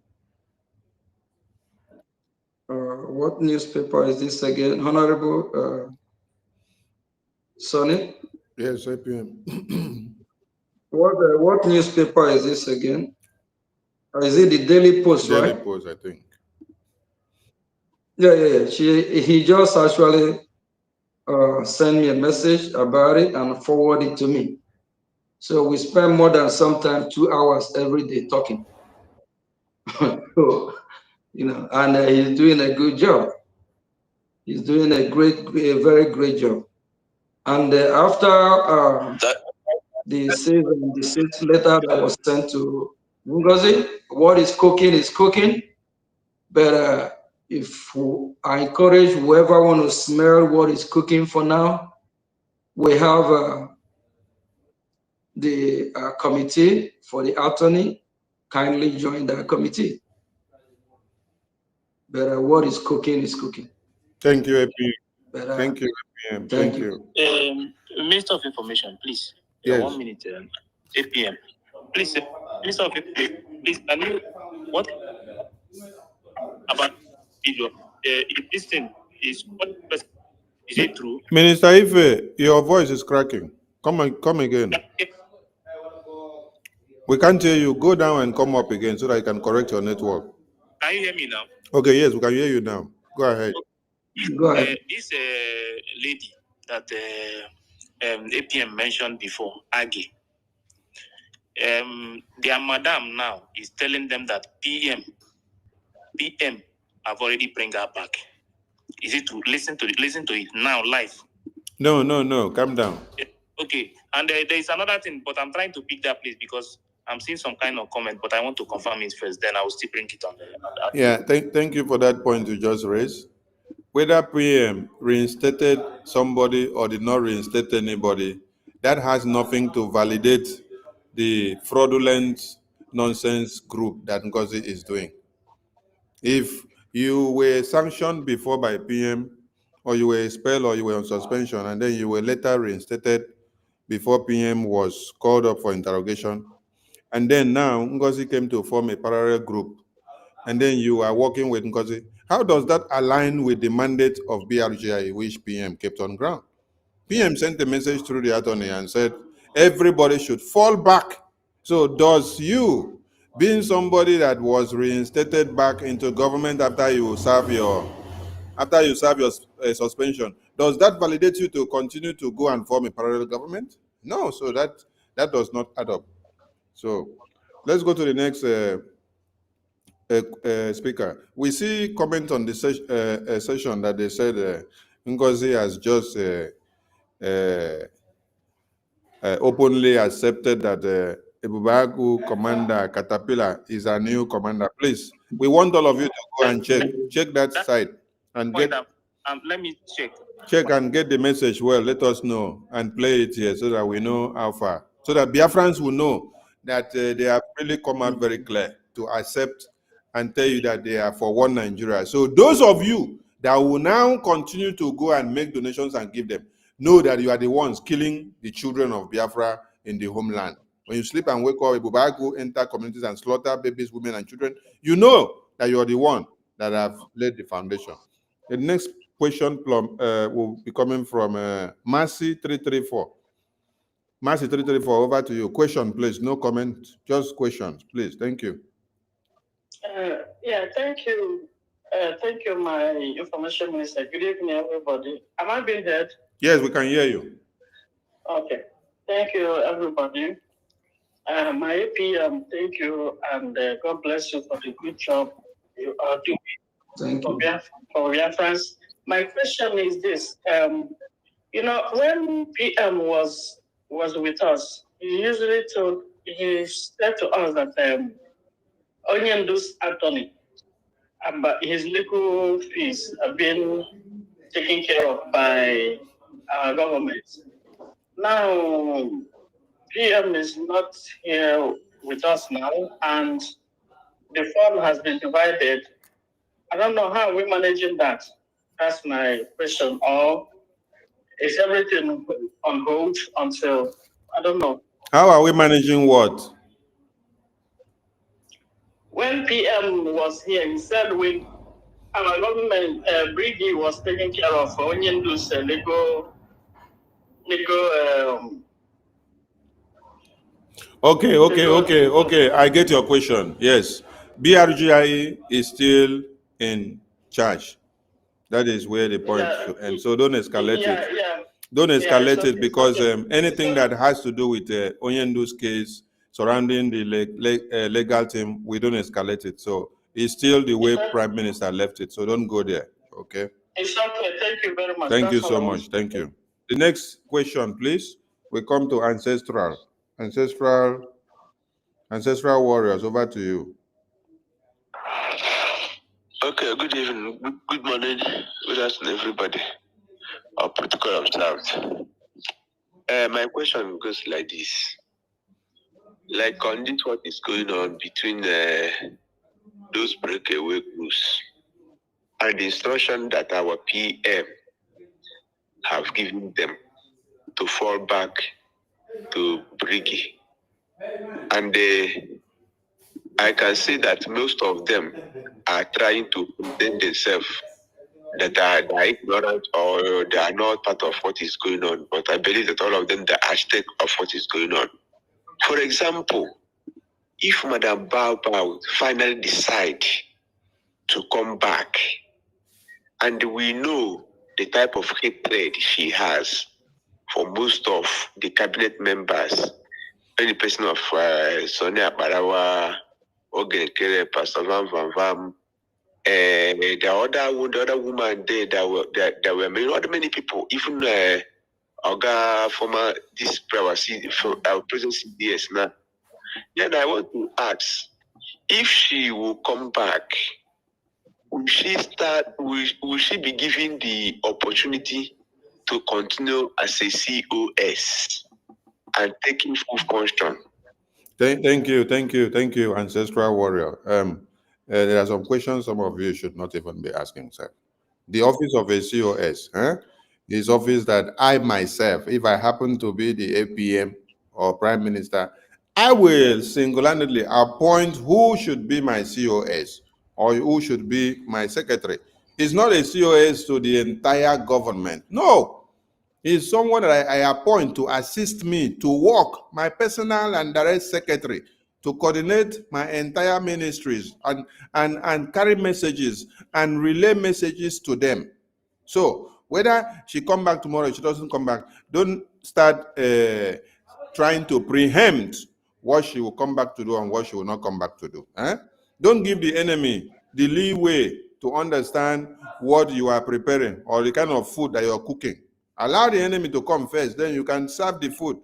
What newspaper is this again, Honorable Sonny? Yes, APM. What newspaper is this again? Or is it the Daily Post, right? Daily Post, I think. Yeah. He just actually sent me a message about it and forwarded it to me. So we spend more than sometimes 2 hours every day talking. So, and he's doing a good job. He's doing a very great job. And after the sixth letter that was sent to Ngozi, what is cooking is cooking. But I encourage whoever want to smell what is cooking for now, we have the committee for the attorney. Kindly join that committee. But what is cooking is cooking. Thank you, APM. Thank you, APM. Thank you. Minister of Information, please. Yes. 1 minute. APM. Please, Minister of Information, please, can you, what about video? If this thing is, is it true? Minister Ife, your voice is cracking. Come again. We can't hear you. Go down and come up again so that I can correct your network. Can you hear me now? Okay, yes, we can hear you now. Go ahead. Go ahead. This lady that APM mentioned before, Aggie, their madam now is telling them that PM have already bring her back. Is it to listen to it now live? No. Calm down. Okay, and there is another thing, but I'm trying to pick that place because I'm seeing some kind of comment, but I want to confirm it first. Then I will still bring it on. Yeah, thank you for that point you just raised. Whether PM reinstated somebody or did not reinstate anybody, that has nothing to validate the fraudulent nonsense group that Ngozi is doing. If you were sanctioned before by PM, or you were expelled, or you were on suspension, and then you were later reinstated before PM was called up for interrogation, and then now Ngozi came to form a parallel group, and then you are working with Ngozi, how does that align with the mandate of BRGI, which PM kept on ground? PM sent a message through the attorney and said, everybody should fall back. So does you, being somebody that was reinstated back into government after you serve your suspension, does that validate you to continue to go and form a parallel government? No, so that does not add up. So let's go to the next speaker. We see comment on the session that they said Ngozi has just openly accepted that Ebubeagu commander Catapila is a new commander. Please, we want all of you to go and check that site and get. Let me check. Check and get the message well. Let us know and play it here so that we know how far. So that Biafrans will know that they have really come out very clear to accept and tell you that they are for one Nigeria. So those of you that will now continue to go and make donations and give them, know that you are the ones killing the children of Biafra in the homeland. When you sleep and wake up, Ebubeagu enter communities and slaughter babies, women, and children, you know that you are the one that have laid the foundation. The next question will be coming from Mercy 334. Mercy 334, over to you. Question, please. No comment, just questions, please. Thank you. Yeah, thank you. Thank you, my information minister. Good evening, everybody. Am I being heard? Yes, we can hear you. Okay. Thank you, everybody. My APM, thank you, and God bless you for the good job you are doing. Thank you. For Biafrans. My question is this: you know, when PM was with us, he said to us that Onyendu's attorney, but his legal fees have been taken care of by our government. Now, PM is not here with us now, and the fund has been divided. I don't know how we're managing that. That's my question. Or is everything on hold until, I don't know. How are we managing what? When PM was here, he said when our government, Brgie was taking care of Onyendu's legal. Okay. I get your question. Yes. BRGI is still in charge. That is where the point should end. So don't escalate it. Yeah. Don't escalate it because anything that has to do with Onyendu's case surrounding the legal team, we don't escalate it. So it's still the way Prime Minister left it. So don't go there. Okay. It's okay. Thank you very much. Thank you so much. Thank you. The next question, please. We come to ancestral warriors. Over to you. Okay, good evening, good morning, good afternoon, everybody. Our protocol observed. My question goes like this. Like on this, what is going on between those breakaway groups and the instruction that our PM have given them to fall back to Brgie. And I can see that most of them are trying to contain themselves, that are ignorant or they are not part of what is going on. But I believe that all of them are architect of what is going on. For example, if Madam Bao finally decide to come back, and we know the type of hatred she has for most of the cabinet members, any person of Sonia Barawa, Ogenkere, Pastor Van Vam, the other woman there that were many people, even Oga former this our present CDS now, Then I want to ask, if she will come back, will she be given the opportunity to continue as a COS and taking full function? Thank you, Ancestral Warrior. There are some questions some of you should not even be asking, sir. The office of a COS, is office that I myself, if I happen to be the APM or Prime Minister, I will single-handedly appoint who should be my COS or who should be my secretary. It's not a COS to the entire government. No. He's someone that I appoint to assist me to work, my personal and direct secretary, to coordinate my entire ministries and carry messages and relay messages to them. So whether she come back tomorrow, she doesn't come back, don't start trying to preempt what she will come back to do and what she will not come back to do. Don't give the enemy the leeway to understand what you are preparing or the kind of food that you're cooking. Allow the enemy to come first, then you can serve the food.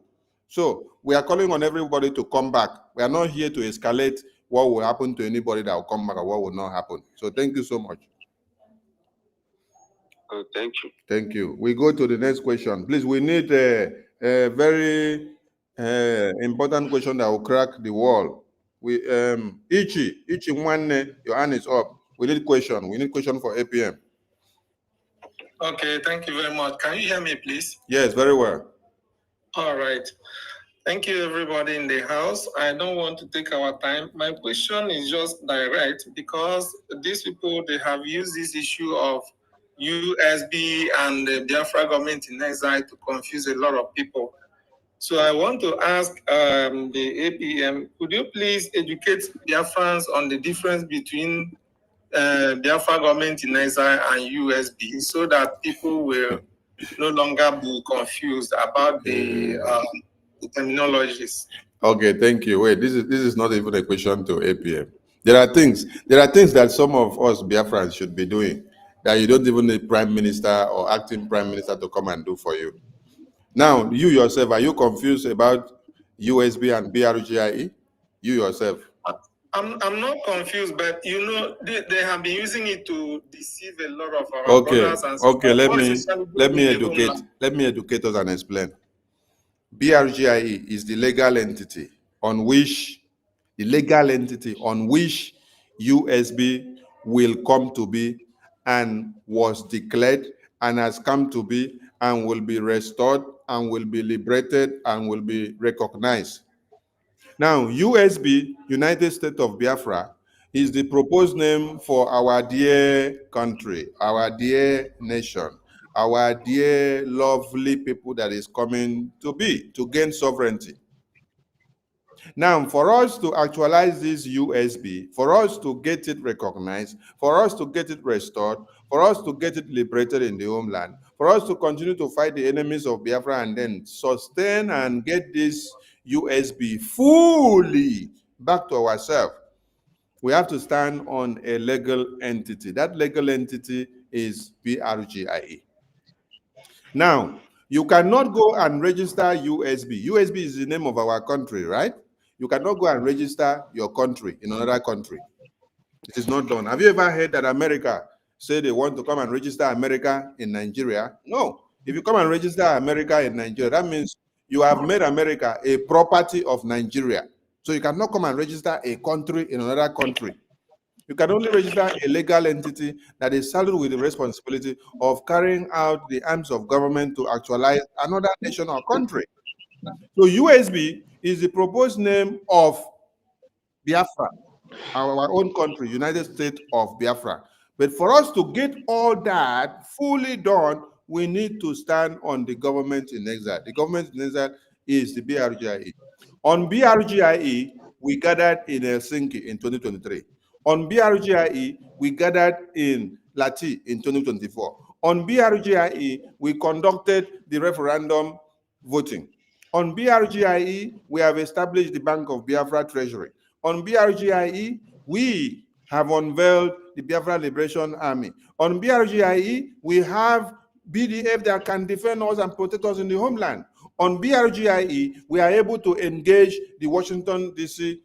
So we are calling on everybody to come back. We are not here to escalate what will happen to anybody that will come back or what will not happen. So thank you so much. Oh, thank you. Thank you. We go to the next question. Please, we need a very important question that will crack the wall. Ichi Nwanne, your hand is up. We need question. We need question for APM. Okay, thank you very much. Can you hear me, please? Yes, very well. All right. Thank you, everybody in the house. I don't want to take our time. My question is just direct because these people, they have used this issue of USB and the Biafra government in exile to confuse a lot of people. So I want to ask the APM, could you please educate Biafrans on the difference between Biafra government in exile and USB so that people will no longer be confused about the terminologies? Okay, thank you. Wait, this is not even a question to APM. There are things that some of us Biafrans should be doing that you don't even need Prime Minister or acting Prime Minister to come and do for you. Now, you yourself, are you confused about USB and BRGIE? You yourself. I'm not confused, but you know they have been using it to deceive a lot of our brothers and sisters. Okay, let me educate us and explain. BRGIE is the legal entity on which USB will come to be and was declared and has come to be and will be restored and will be liberated and will be recognized. Now, USB, United States of Biafra, is the proposed name for our dear country, our dear nation, our dear lovely people that is coming to be, to gain sovereignty. Now, for us to actualize this USB, for us to get it recognized, for us to get it restored, for us to get it liberated in the homeland, for us to continue to fight the enemies of Biafra and then sustain and get this USB fully back to ourselves, we have to stand on a legal entity. That legal entity is BRGIE. Now, you cannot go and register USB. USB is the name of our country, right? You cannot go and register your country in another country. It is not done. Have you ever heard that America say they want to come and register America in Nigeria? No. If you come and register America in Nigeria, that means you have made America a property of Nigeria. So you cannot come and register a country in another country. You can only register a legal entity that is saddled with the responsibility of carrying out the arms of government to actualize another nation or country. So USB is the proposed name of Biafra, our own country, United States of Biafra. But for us to get all that fully done, we need to stand on the government in exile. The government in exile is the BRGIE. On BRGIE, we gathered in Helsinki in 2023. On BRGIE, we gathered in Lati in 2024. On BRGIE, we conducted the referendum voting. On BRGIE, we have established the Bank of Biafra Treasury. On BRGIE, we have unveiled the Biafra Liberation Army. On BRGIE, we have BDF that can defend us and protect us in the homeland. On BRGIE, we are able to engage the Washington, D.C.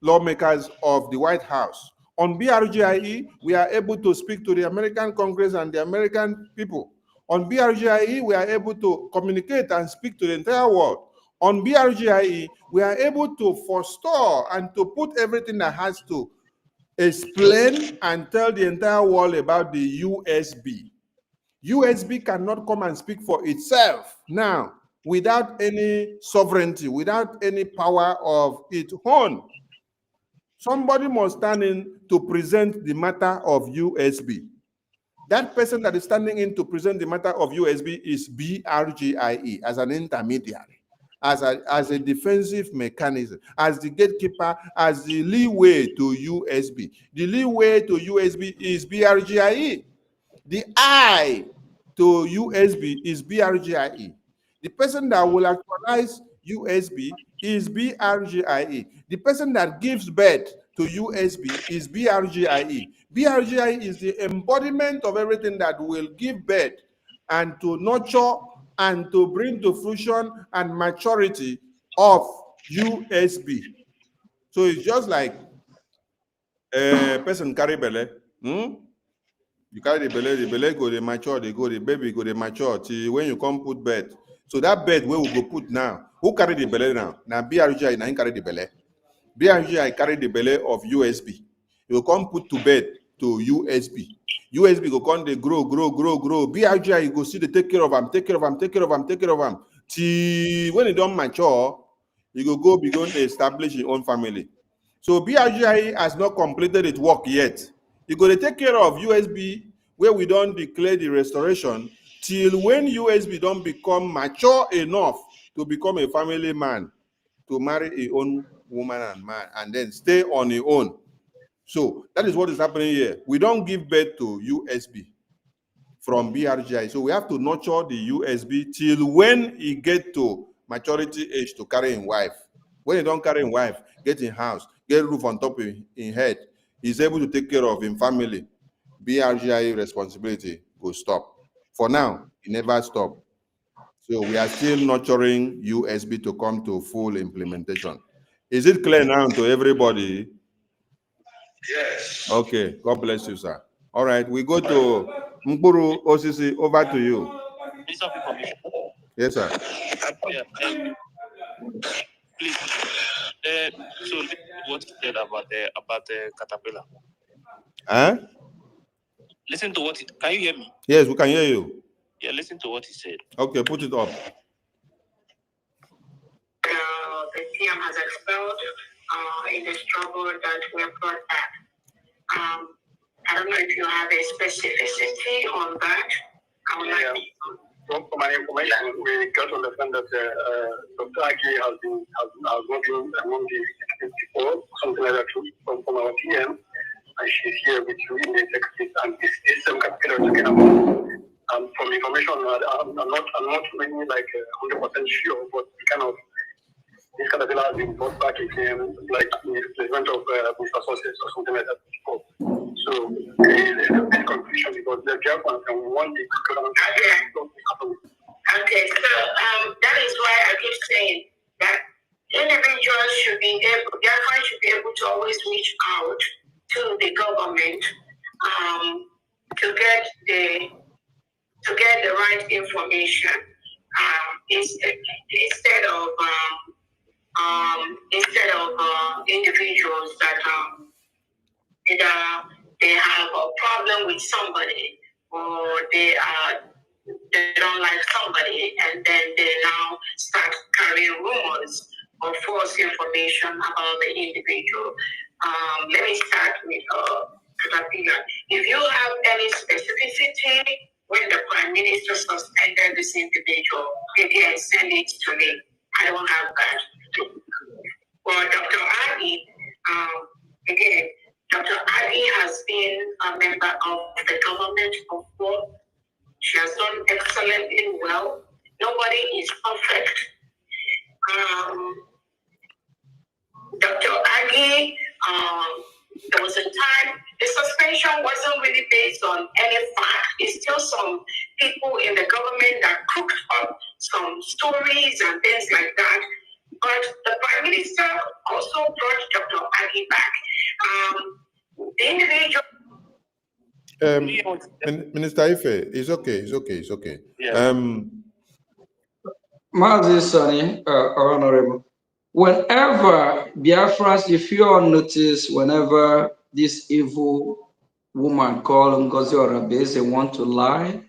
lawmakers of the White House. On BRGIE, we are able to speak to the American Congress and the American people. On BRGIE, we are able to communicate and speak to the entire world. On BRGIE, we are able to forestall and to put everything that has to explain and tell the entire world about the USB. USB cannot come and speak for itself now without any sovereignty, without any power of its own. Somebody must stand in to present the matter of USB. That person that is standing in to present the matter of USB is BRGIE as an intermediary, as a defensive mechanism, as the gatekeeper, as the leeway to USB. The leeway to USB is BRGIE. The I to USB is BRGIE. The person that will actualize USB is BRGIE. The person that gives birth to USB is BRGIE. BRGIE is the embodiment of everything that will give birth and to nurture and to bring to fruition and maturity of USB. So it's just like a person carry belly. You carry the belly go, they mature, they go, the baby go, they mature till when you come put bed. So that bed where we go put now, who carry the belly now? Now BRGI now carry the belly. BRGI carry the belly of USB. You come put to bed to USB. USB go come they grow. BRGI go see they take care of them. Till when it don't mature, you go begin to establish your own family. So BRGI has not completed its work yet. You go to take care of USB where we don't declare the restoration till when USB don't become mature enough to become a family man, to marry a own woman and man, and then stay on your own. So that is what is happening here. We don't give birth to USB from BRGI. So we have to nurture the USB till when he get to maturity age to carry his wife. When he don't carry his wife, get in house, get roof on top of his head, he's able to take care of his family. BRGI responsibility will stop. For now, it never stop. So we are still nurturing USB to come to full implementation. Is it clear now to everybody? Yes. Okay, God bless you, sir. All right, we go to Mburu OCC, over to you. Yes, sir. Please, so what you said about the Catapila. Huh? Listen to what. Can you hear me? Yes, we can hear you. Yeah, listen to what he said. Okay, put it up. The TM has expelled in the struggle that we have brought back. I don't know if you have a specificity on that. I would like From my information, we got to understand that Dr. Agi has been among the 64, something like that, from our TM, and she's here with you in the executive, and this same Catapila is talking about. From information, I'm not really like 100% sure, but kind of this Catapila has been brought back again, like in the replacement of Mr. Sources or something like that before. So there's a big confusion because the Biafran and we want the government to happen. Okay, so that is why I keep saying that individuals should be able, Biafran should be able to always reach out to the government to get the right information instead of individuals that either they have a problem with somebody or they don't like somebody, and then they now start carrying rumors or false information about the individual. Let me start with Catapila. If you have any specificity when the Prime Minister suspended this individual, again, send it to me. I don't have that. For Dr. Agi, again, Dr. Agi has been a member of the government before. She has done excellently well. Nobody is perfect. Dr. Agi There was a time the suspension wasn't really based on any fact. It's still some people in the government that cooked up some stories and things like that. But the Prime Minister also brought Dr. Agi back. The individual. Minister Ife, it's okay. Yeah. Mazi Sonny, Honorable, whenever Biafrans, if you all notice, whenever this evil woman called Ngozi Orabese want to lie,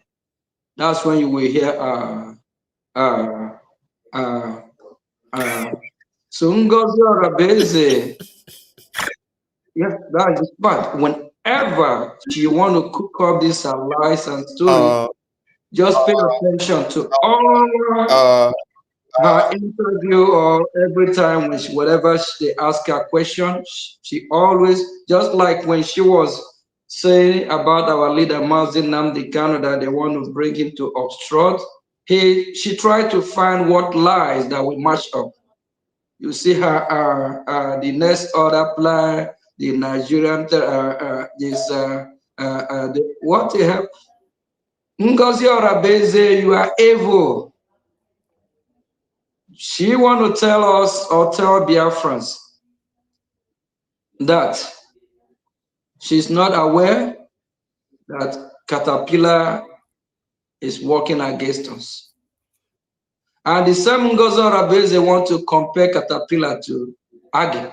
that's when you will hear, so Ngozi Orabese, yeah, that is bad. Whenever she want to cook up this lies and story, just pay attention to all her interview or every time whatever they ask her question, she always, just like when she was saying about our leader Mazi Nnamdi Kanu that they want to bring him to obstruct, she tried to find what lies that will match up. You see her the order plan, the Nigerian what they have. Ngozi Orabese, you are evil. She want to tell us or tell Biafrans that she's not aware that Catapila is working against us. And the same Ngozi Orabese want to compare Catapila to Age.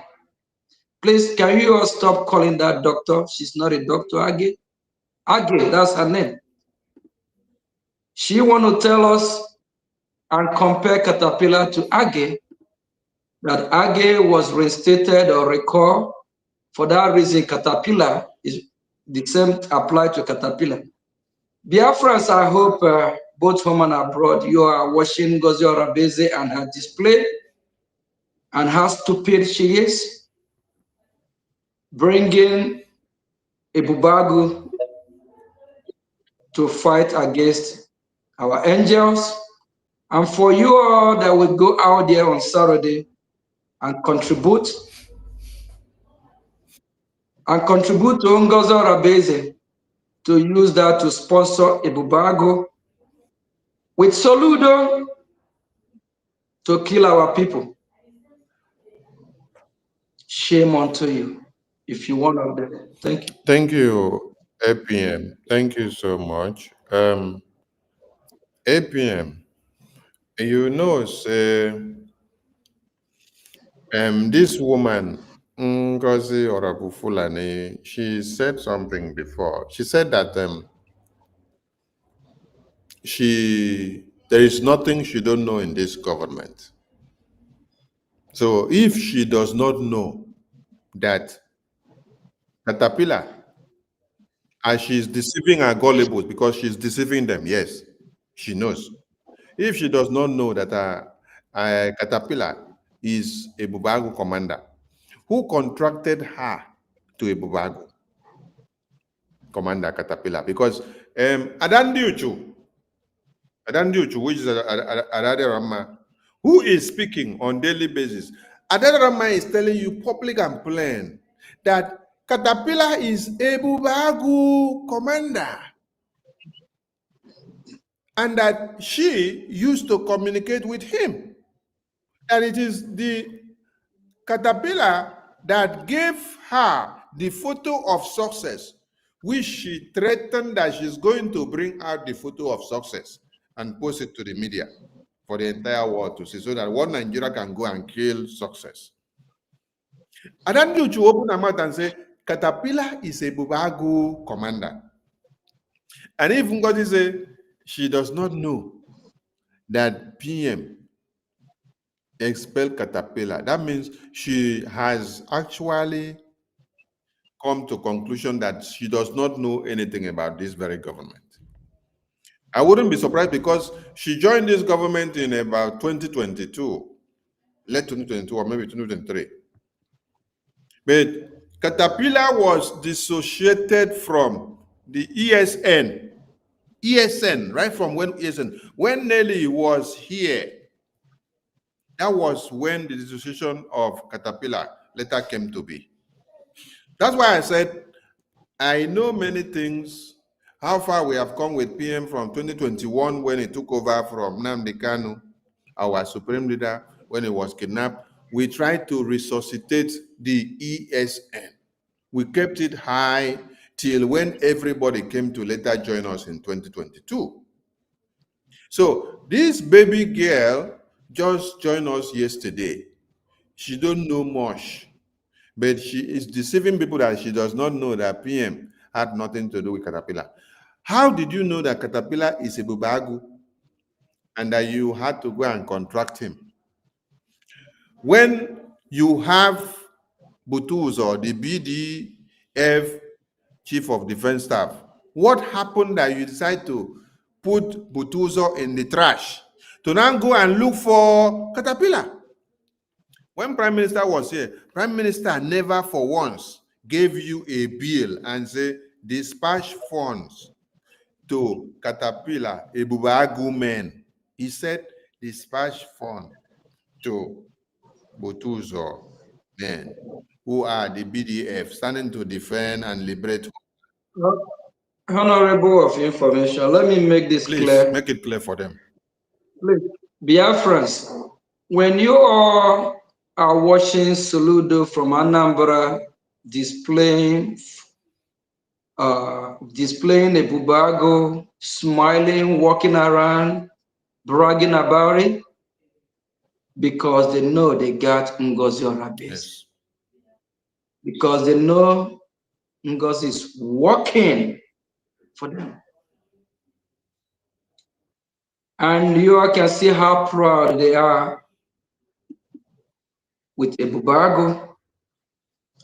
Please, can you all stop calling that doctor? She's not a doctor, Age. Age, that's her name. She want to tell us and compare Catapila to Age, that Age was reinstated or recalled. For that reason, Catapila is the same applied to Catapila. Biafrans, I hope both home and abroad, you are watching Ngozi Orabese and her display and how stupid she is, bringing Ebubeagu to fight against our angels. And for you all that will go out there on Saturday and contribute to Ngozi Orabese, to use that to sponsor Ebubeagu with Soludo to kill our people. Shame unto you if you one of them. Thank you. Thank you, APM. Thank you so much. APM, you know, say, this woman, Ngozi Orabufulani, she said something before. She said that there is nothing she don't know in this government. So if she does not know that Catapila, and she's deceiving her gullibles because she's deceiving them, yes, she knows. If she does not know that Catapila is a Ebubeagu commander, who contracted her to Ebubeagu? Commander Catapila, because Adandiuchu, which is Adaderama, who is speaking on daily basis. Adaderama is telling you public and plain that Catapila is Ebubeagu commander, and that she used to communicate with him. And it is the Catapila that gave her the photo of success, which she threatened that she's going to bring out the photo of success and post it to the media for the entire world to see, so that one Nigeria can go and kill success. And then you open her mouth and say, Catapila is a Ebubeagu commander. And if Ngozi say she does not know that PM expelled Catapila, that means she has actually come to conclusion that she does not know anything about this very government. I wouldn't be surprised, because she joined this government in about 2022, late 2022 or maybe 2023. But Catapila was dissociated from the ESN, right from when Nelly was here. That was when the dissociation of Catapila later came to be. That's why I said I know many things, how far we have come with PM from 2021 when he took over from Nnamdi Kanu, our supreme leader, when he was kidnapped. We tried to resuscitate the ESN. We kept it high till when everybody came to later join us in 2022. So this baby girl just joined us yesterday. She don't know much, but she is deceiving people that she does not know that PM had nothing to do with Catapila. How did you know that Catapila is Ebubeagu and that you had to go and contract him? When you have Butuzo, the BDF Chief of Defense Staff, what happened that you decide to put Butuzo in the trash to now go and look for Catapila? When Prime Minister was here, Prime Minister never for once gave you a bill and say, dispatch funds to Catapila Ebubeagu men. He said, dispatch fund to Butuzo men, who are the BDF, standing to defend and liberate. Honorable of information, let me make this clear. Make it clear for them. Please, Biafrans, when you all are watching Soludo from Anambra displaying Ebubeagu, smiling, walking around, bragging about it, because they know they got Ngozi Orabese. Yes. Because they know Ngozi is working for them. And you all can see how proud they are with Ebubeagu.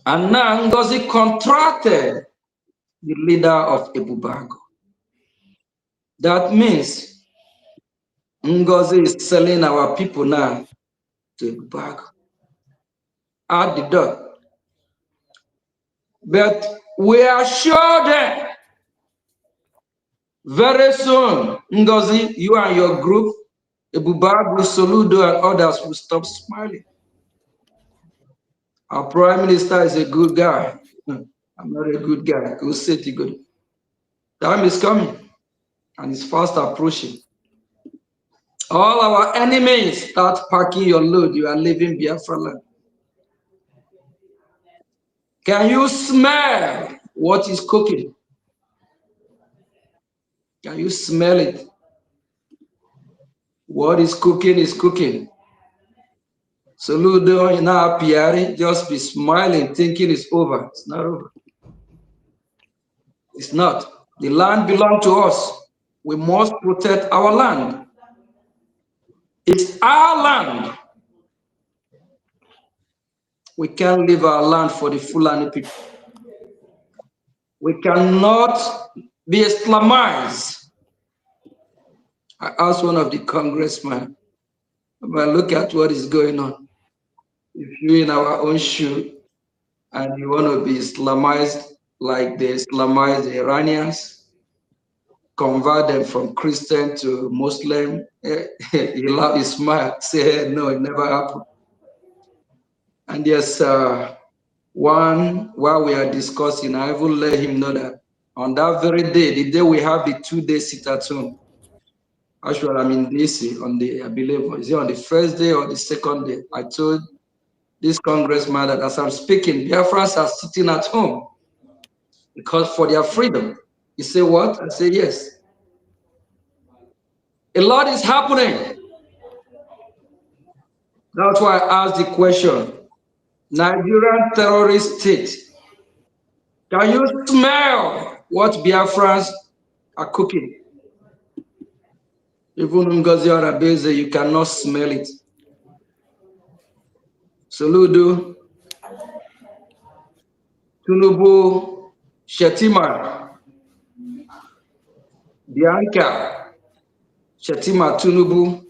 And now Ngozi contracted the leader of Ebubeagu. That means Ngozi is selling our people now to Ebubeagu at the door. But we are sure that very soon, Ngozi, you and your group, Ebubeagu, Soludo, and others will stop smiling. Our Prime Minister is a good guy. I'm not a good guy. Go sit good. Time is coming, and it's fast approaching. All our enemies start packing your load. You are leaving Biafra land. Can you smell what is cooking? Can you smell it? What is cooking is cooking. Soludo in our Piari, just be smiling, thinking it's over. It's not over. It's not. The land belongs to us. We must protect our land. It's our land. We can't leave our land for the Fulani people. We cannot be Islamized. I asked one of the congressmen, but look at what is going on. If you're in our own shoe and you want to be Islamized like they Islamized the Iranians, convert them from Christian to Muslim, he laughed, he smiled, say, no, it never happened. And yes, while we are discussing, I will let him know that on that very day, the day we have the 2-day sit-at-home, actually, I'm in DC on the, I believe, is it on the first day or the second day? I told this congressman that as I'm speaking, Biafrans are sitting at home because for their freedom. He said, what? I said, yes. A lot is happening. That's why I asked the question, Nigerian terrorist state, can you smell what Biafrans are cooking? Even Ngozi Orabese, you cannot smell it. Soludo, Tinubu, Shetima, Bianca, Shetima, Tinubu,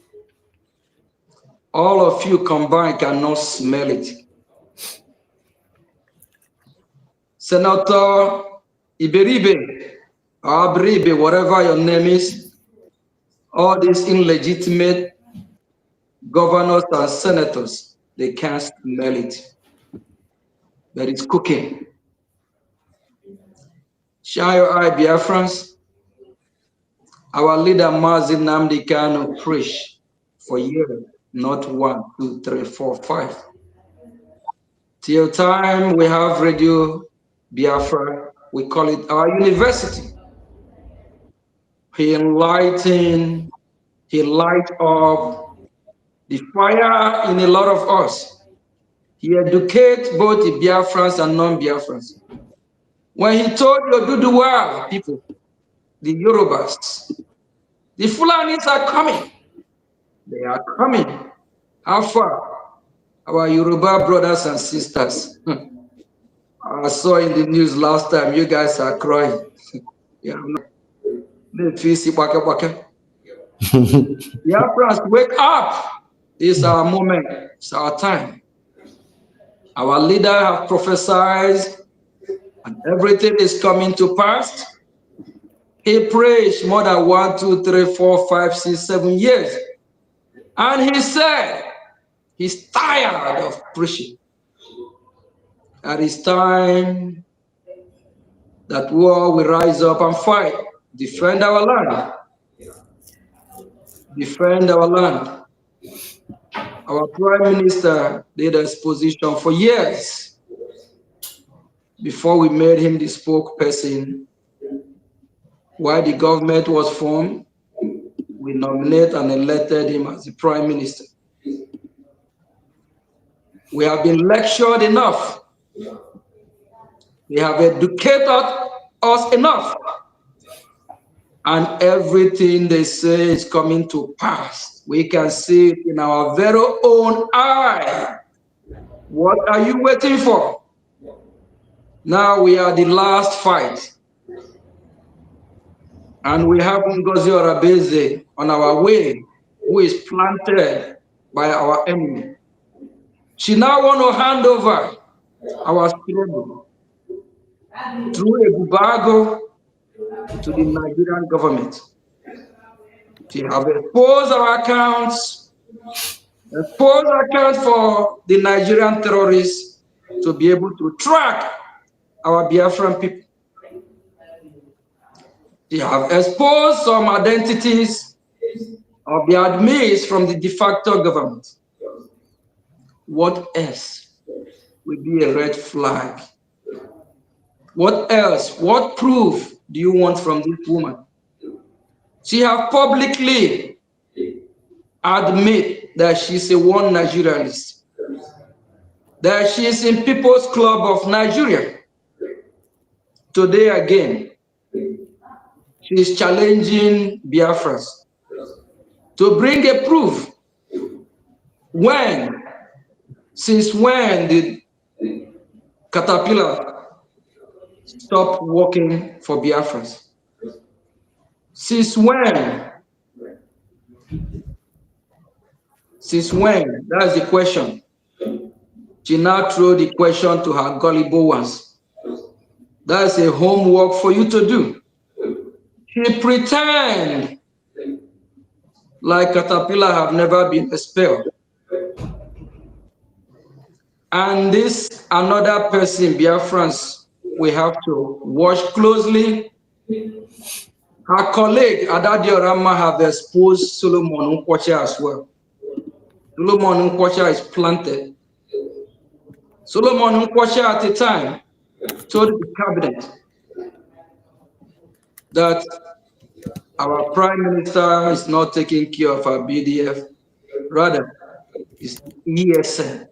all of you combined cannot smell it. Senator Iberibe, or Abribe, whatever your name is, all these illegitimate governors and senators, they can't smell it. But it's cooking. Shine your eye, Biafrans. Our leader Mazin Nnamdi Kanu preached for years, not 1, 2, 3, 4, 5. Till time we have Radio Biafra, we call it our university. He enlightened, he light up the fire in a lot of us. He educates both the Biafrans and non-Biafrans. When he told the Oduduwa people, the Yorubas, the Fulanis are coming. They are coming. How far? Our Yoruba brothers and sisters. I saw in the news last time, you guys are crying. Yeah, Biafrans, wake up. It's our moment. It's our time. Our leader have prophesied and everything is coming to pass. He preached more than 1, 2, 3, 4, 5, 6, 7 years. And he said, he's tired of preaching. That it's time that we all will rise up and fight, defend our land. Defend our land. Our Prime Minister did a exposition for years before we made him the spokesperson. While the government was formed, we nominated and elected him as the Prime Minister. We have been lectured enough. They have educated us enough. And everything they say is coming to pass. We can see it in our very own eye. What are you waiting for? Now we are the last fight. And we have Ngozi Orabeze on our way, who is planted by our enemy. She now wants to hand over our struggle through Ebubeagu to the Nigerian government. She have exposed our accounts, for the Nigerian terrorists to be able to track our Biafran people. They have exposed some identities of the admins from the de facto government. What else will be a red flag? What else? What proof do you want from this woman? She has publicly admitted that she's a one Nigerianist, that she is in People's Club of Nigeria. Today again, she is challenging Biafras to bring a proof. Since when did Catapila stop working for Biafrans? Since when? Since when? That's the question. She now threw the question to her gullible ones. That's a homework for you to do. She pretend like Catapila have never been expelled. And this another person, Biafrans, we have to watch closely. Her colleague, Adadi Orama, have exposed Solomon Nkwacha as well. Solomon Nkwacha is planted. Solomon Nkwacha at the time told the cabinet that our Prime Minister is not taking care of our BDF, rather, it's ESN.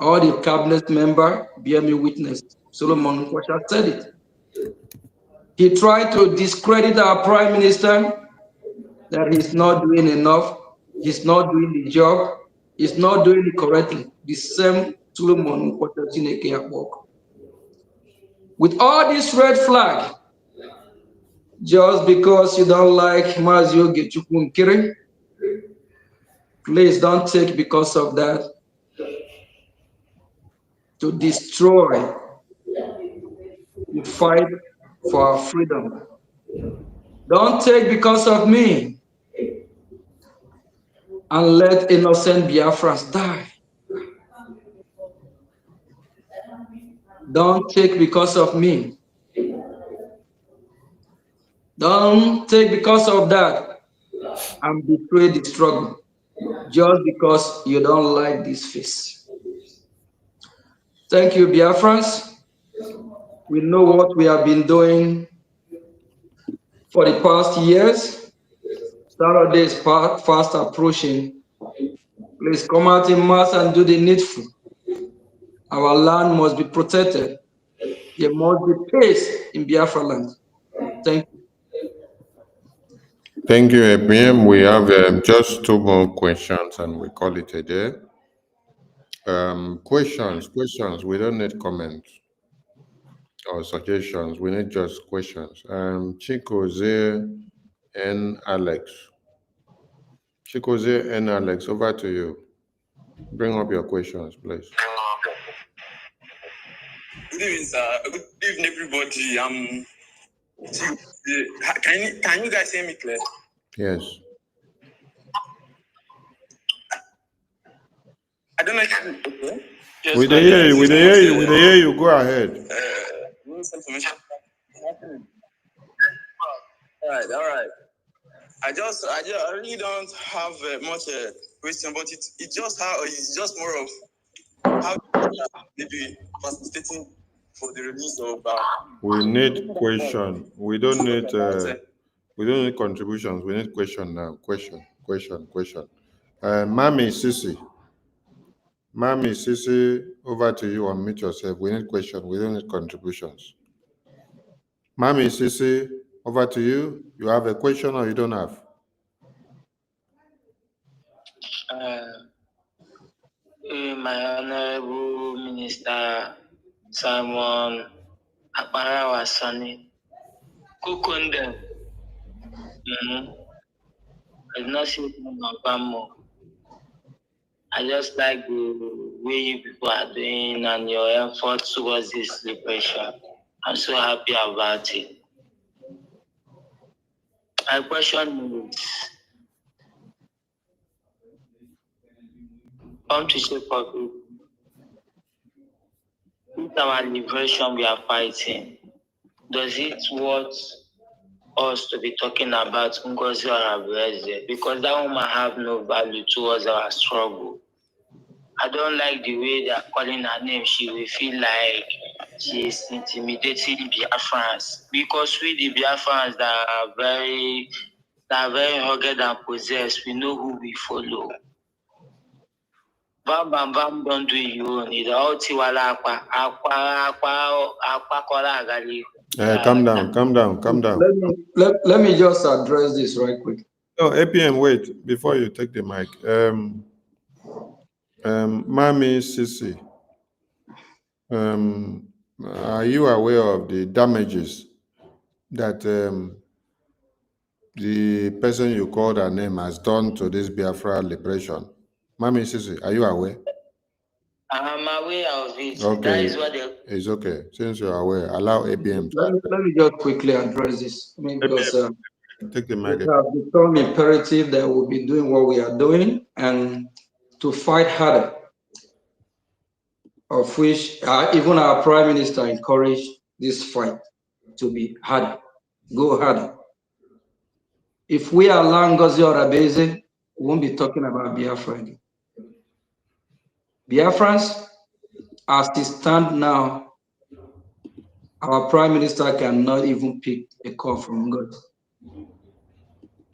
All the cabinet member bear me witness. Solomon Nkwacha said it. He tried to discredit our Prime Minister, that he's not doing enough, he's not doing the job, he's not doing it correctly. The same Solomon Nkwacha at work. With all this red flag, just because you don't like Mazio Gechukwu Nkiri, please don't take because of that to destroy the fight for our freedom. Don't take because of me and let innocent Biafrans die. Don't take because of me Don't take because of that and betray the struggle just because you don't like this face. Thank you, Biafrans. We know what we have been doing for the past years. Saturday is fast approaching. Please come out in mass and do the needful. Our land must be protected. There must be peace in Biafra land. Thank you. Thank you, Apm. We have just 2 more questions and we call it a day. Questions. We don't need comments or suggestions. We need just questions. Chikoze and Alex. Chikoze and Alex, over to you. Bring up your questions, please. Good evening, sir. Good evening, everybody. Can you guys hear me clear? Yes. I don't know if you okay. Yes, we hear you. We hear you. Go ahead. All right. I really don't have much question, but it's just more of how maybe participating for the release of. We need question. We don't need contributions. We need question now. Question. Mami Sisi, over to you. Unmute yourself. We need question. We don't need contributions. Mami Sisi, over to you. You have a question or you don't have? My Honorable Minister Simon Akparawa Sani, Kukunde, I did not see Bamo. I just like the way you people are doing and your efforts towards this liberation. I'm so happy about it. My question is, come to say public, with our liberation we are fighting, does it worth us to be talking about Ngozi Orabueze? Because that woman have no value towards our struggle. I don't like the way they are calling her name. She will feel like she is intimidating Biafrans. Because we the Biafrans that are very rugged and possessed, we know who we follow. Bam bam bam, don't do you own it. Calm down. Let me just address this right quick. No, APM, wait before you take the mic. Mami Sisi, are you aware of the damages that the person you called her name has done to this Biafra liberation? Mami Sisi, are you aware? I'm aware of it. Okay. That is what It's okay. Since you're aware, allow ABM to let me just quickly address this. Because take the mic. it has become imperative that we'll be doing what we are doing and to fight harder, of which even our Prime Minister encouraged this fight to be harder, go harder. If we allow Ngozi Orabueze, we won't be talking about Biafra again. Biafrans, as they stand now, our Prime Minister cannot even pick a call from Ngozi.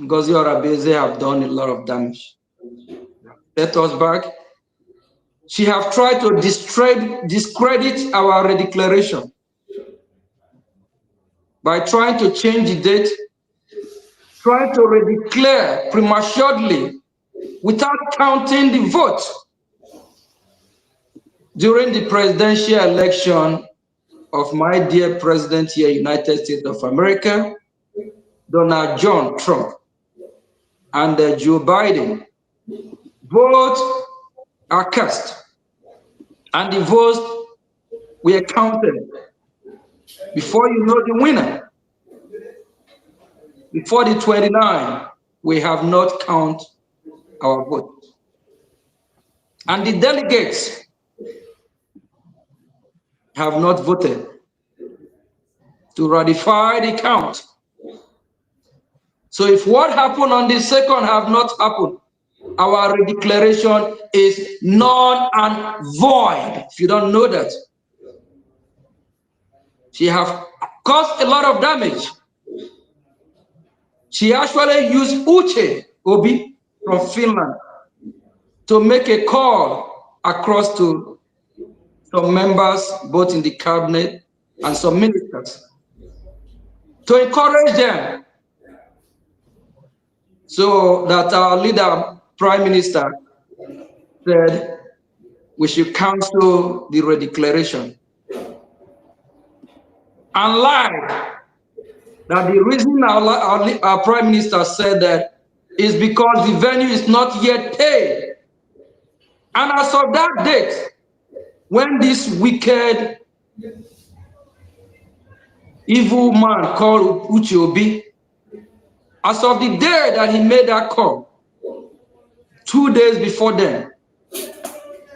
Ngozi Orabueze have done a lot of damage. Set us back. She have tried to discredit our declaration by trying to change the date, trying to redeclare prematurely without counting the vote. During the presidential election of my dear president here, United States of America, Donald John Trump and Joe Biden, both are cast and the votes were counted. Before you know the winner, before the 29, we have not counted our votes. And the delegates have not voted to ratify the count. So if what happened on the 2nd have not happened, our declaration is null and void. If you don't know that, she have caused a lot of damage. She actually used Uche Obi from Finland to make a call across to some members, both in the cabinet and some ministers, to encourage them so that our leader, Prime Minister, said we should cancel the redeclaration. And lied that the reason our Prime Minister said that is because the venue is not yet paid. And as of that date, when this wicked, evil man called Uche Obi, as of the day that he made that call, 2 days before then,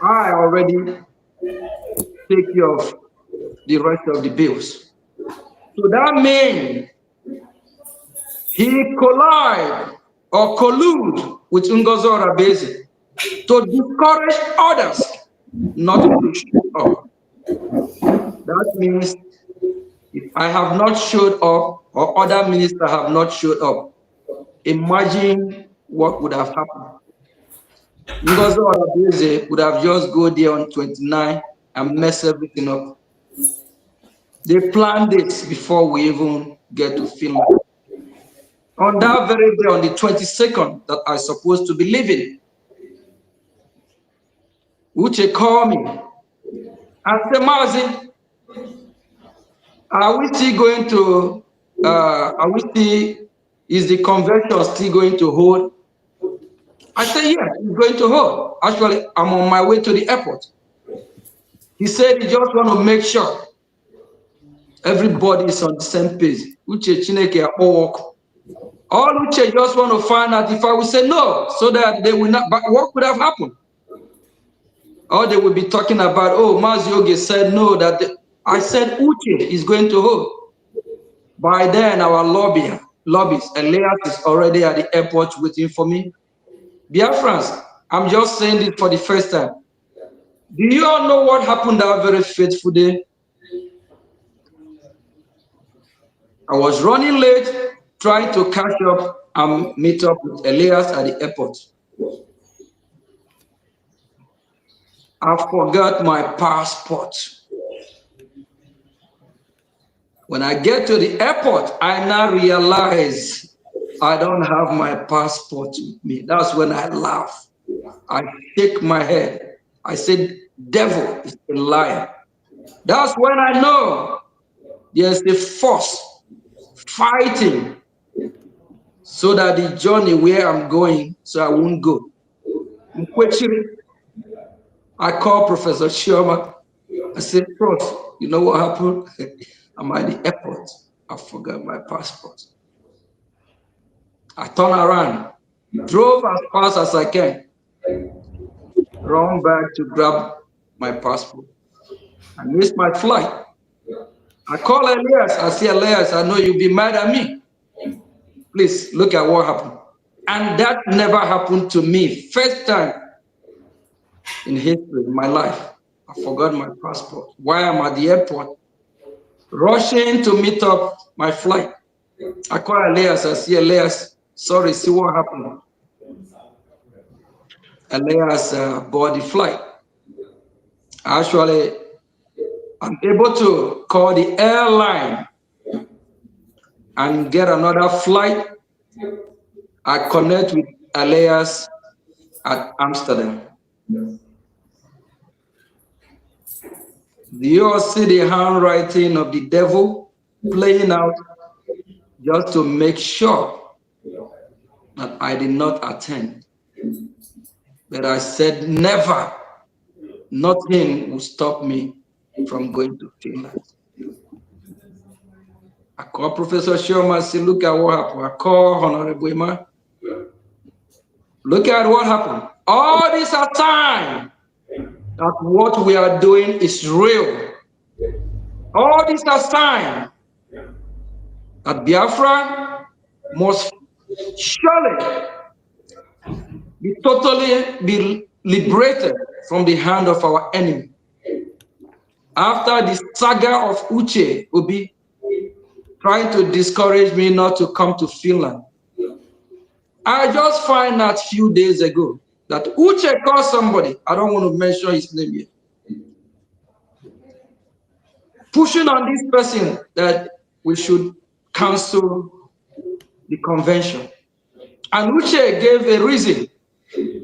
I already take care of the rest of the bills. So that means he collide or collude with Ngozi Orebeze to discourage others not to show up. That means if I have not showed up or other ministers have not showed up, imagine what would have happened. Ngozi Orebeze would have just go there on 29 and mess everything up. They planned this before we even get to Finland. On that very day, on the 22nd, that I supposed to be leaving, Uche called me and said, Mazi, are we still going to, is the convention still going to hold? I said, yeah, it's going to hold. Actually, I'm on my way to the airport. He said he just want to make sure everybody is on the same page. Uche Chineke Akpowoko. All Uche just want to find out if I will say no, so that they will not, but what could have happened? Or they will be talking about, oh, Mazi Oge said no, I said Uche is going to hold. By then, our lobbies, Elias is already at the airport waiting for me. Biafrans, I'm just saying this for the first time. Do you all know what happened that very fateful day? I was running late, trying to catch up and meet up with Elias at the airport. I forgot my passport. When I get to the airport, I now realize I don't have my passport with me. That's when I laugh. I shake my head. I said, devil is a liar. That's when I know there's a force fighting so that the journey where I'm going, so I won't go. I called Professor Sherman. I said, Prof, you know what happened? I'm at the airport. I forgot my passport. I turned around, drove as fast as I can, run back to grab my passport. I missed my flight. I call Elias. I say, Elias, I know you'll be mad at me. Please look at what happened. And that never happened to me. First time in history, in my life, I forgot my passport. While I'm at the airport, rushing to meet up my flight. I call Elias. I say, Elias, sorry, see what happened. Elias board the flight. Actually, I'm able to call the airline and get another flight. I connect with Elias at Amsterdam. Do you all see the handwriting of the devil playing out just to make sure that I did not attend? But I said never, nothing will stop me from going to Finland. I call Professor Sherman, say, look at what happened. I call Honorable Emma. Look at what happened. All these are time that what we are doing is real. All these are signs that Biafra must surely be liberated from the hand of our enemy. After the saga of Uche Obi trying to discourage me not to come to Finland, I just find out a few days ago that Uche called somebody, I don't want to mention his name yet, pushing on this person that we should cancel the convention. And Uche gave a reason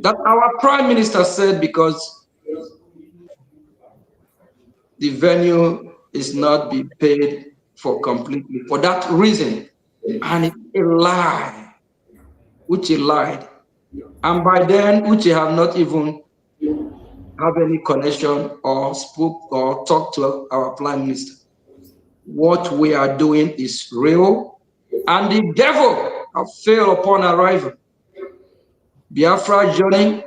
that our prime minister said because the venue is not being paid for completely for that reason. And it's a lie. Uche lied. And by then, Uche have not even have any connection or spoke or talked to our prime minister. What we are doing is real, and the devil have failed upon arrival. Biafra journey,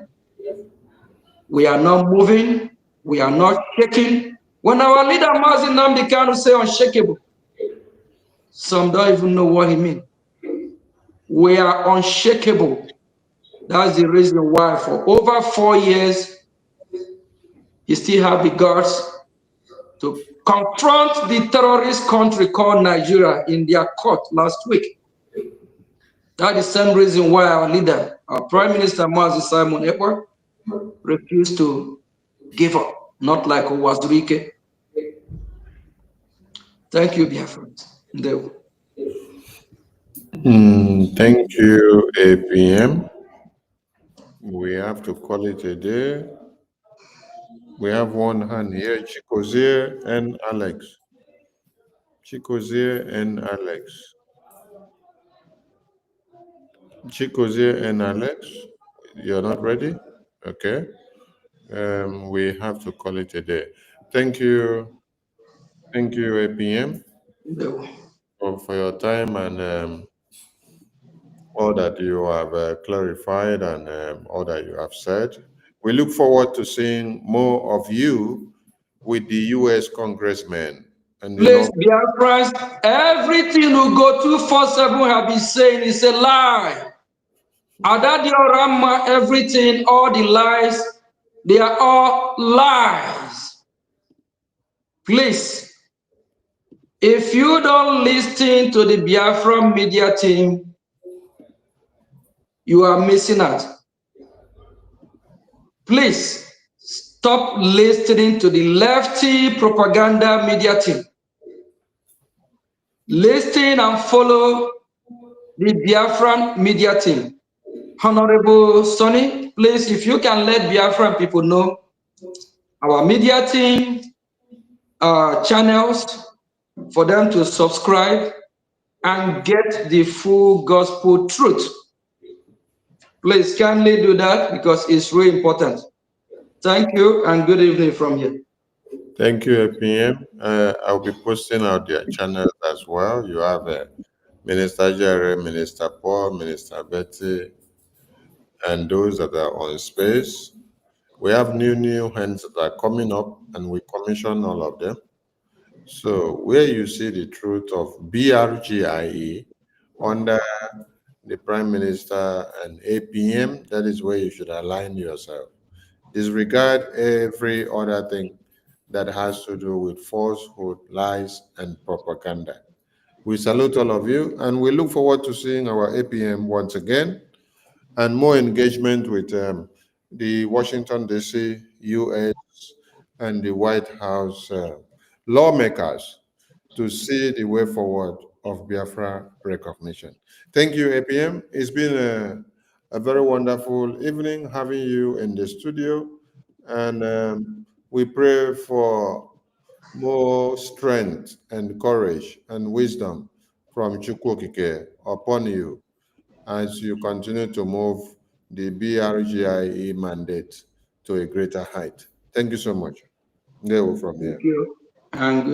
we are not moving, we are not shaking. When our leader Mazi Nnamdi Kanu say unshakable, some don't even know what he means. We are unshakable. That's the reason why for over 4 years, he still have the guts to confront the terrorist country called Nigeria in their court last week. That's the same reason why our leader, our Prime Minister Mazi Simon Ekpa, refused to give up, not like Owazurike. Thank you, Biafrans. Thank you, APM. We have to call it a day. We have one hand here, Chikozie and Alex. Chikozie and Alex. Chikozie and Alex, you're not ready? Okay. We have to call it a day. Thank you. Thank you, APM, for your time and all that you have clarified and all that you have said. We look forward to seeing more of you with the U.S. congressmen. And Please, Biafrans, everything you go 247 have been saying is a lie. Adadiorama, everything, all the lies, they are all lies. Please, if you don't listen to the Biafran media team, you are missing out. Please, stop listening to the lefty propaganda media team. Listen and follow the Biafran media team. Honorable Sonny, please, if you can let Biafran people know our media team, channels, for them to subscribe and get the full gospel truth. Please kindly do that because it's really important. Thank you and good evening from here. Thank you, APM. I'll be posting out their channels as well. You have Minister Jerry, Minister Paul, Minister Betty, and those that are on space. We have new hands that are coming up, and we commission all of them. So where you see the truth of BRGIE under the Prime Minister and APM, that is where you should align yourself. Disregard every other thing that has to do with falsehood, lies, and propaganda. We salute all of you, and we look forward to seeing our APM once again, and more engagement with the Washington, D.C., U.S., and the White House lawmakers to see the way forward of Biafra recognition. Thank you, APM. It's been a very wonderful evening having you in the studio, and we pray for more strength and courage and wisdom from Chukwokike upon you as you continue to move the BRGIE mandate to a greater height. Thank you so much. From here. Thank you. And